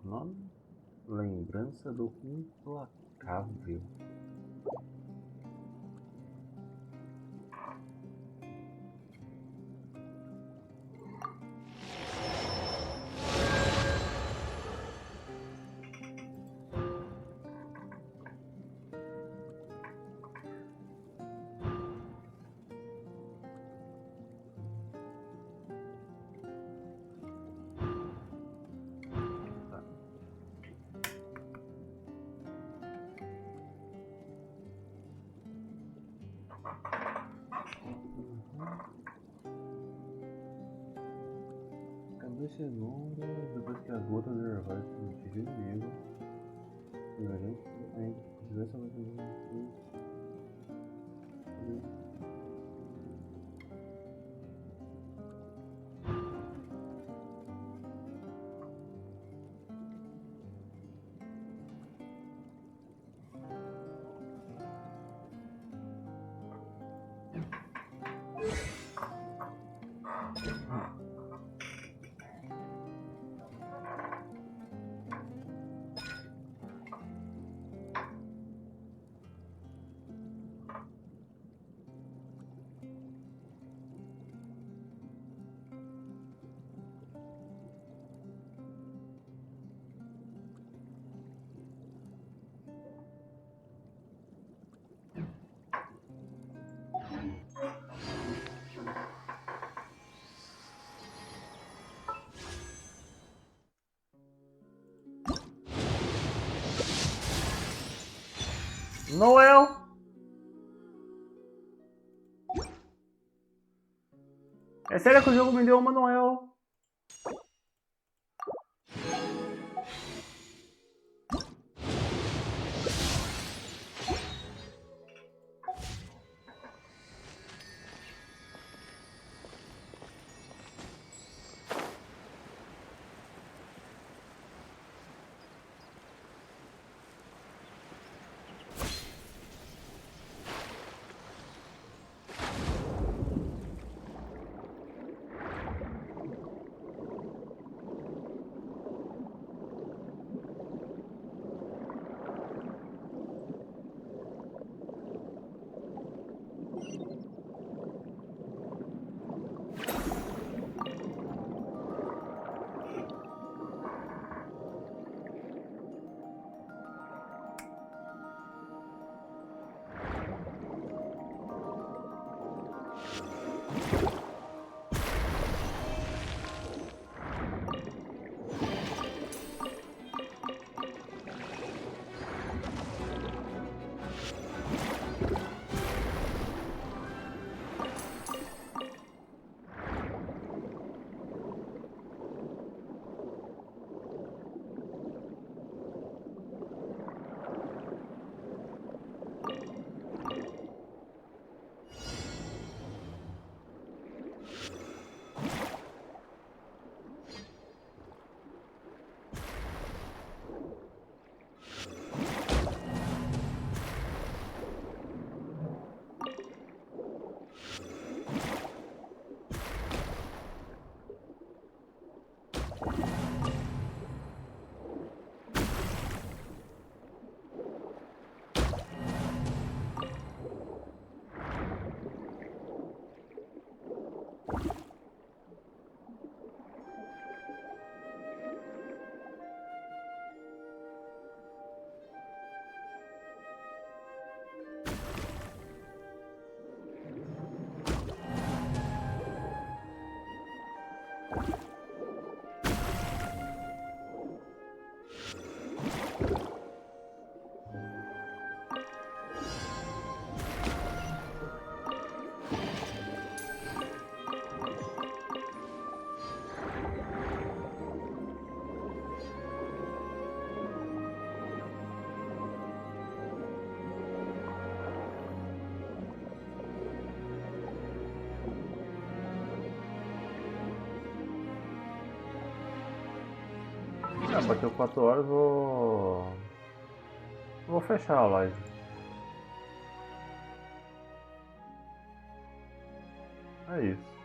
Speaker 1: Nome? Lembrança do Implacável. Cadê cenoura? Depois que as gotas de ervais se atingirem o nível, diversas vezes. Noel! É sério que o jogo me deu uma Noel? Bateu 4 horas, vou fechar a live. É isso.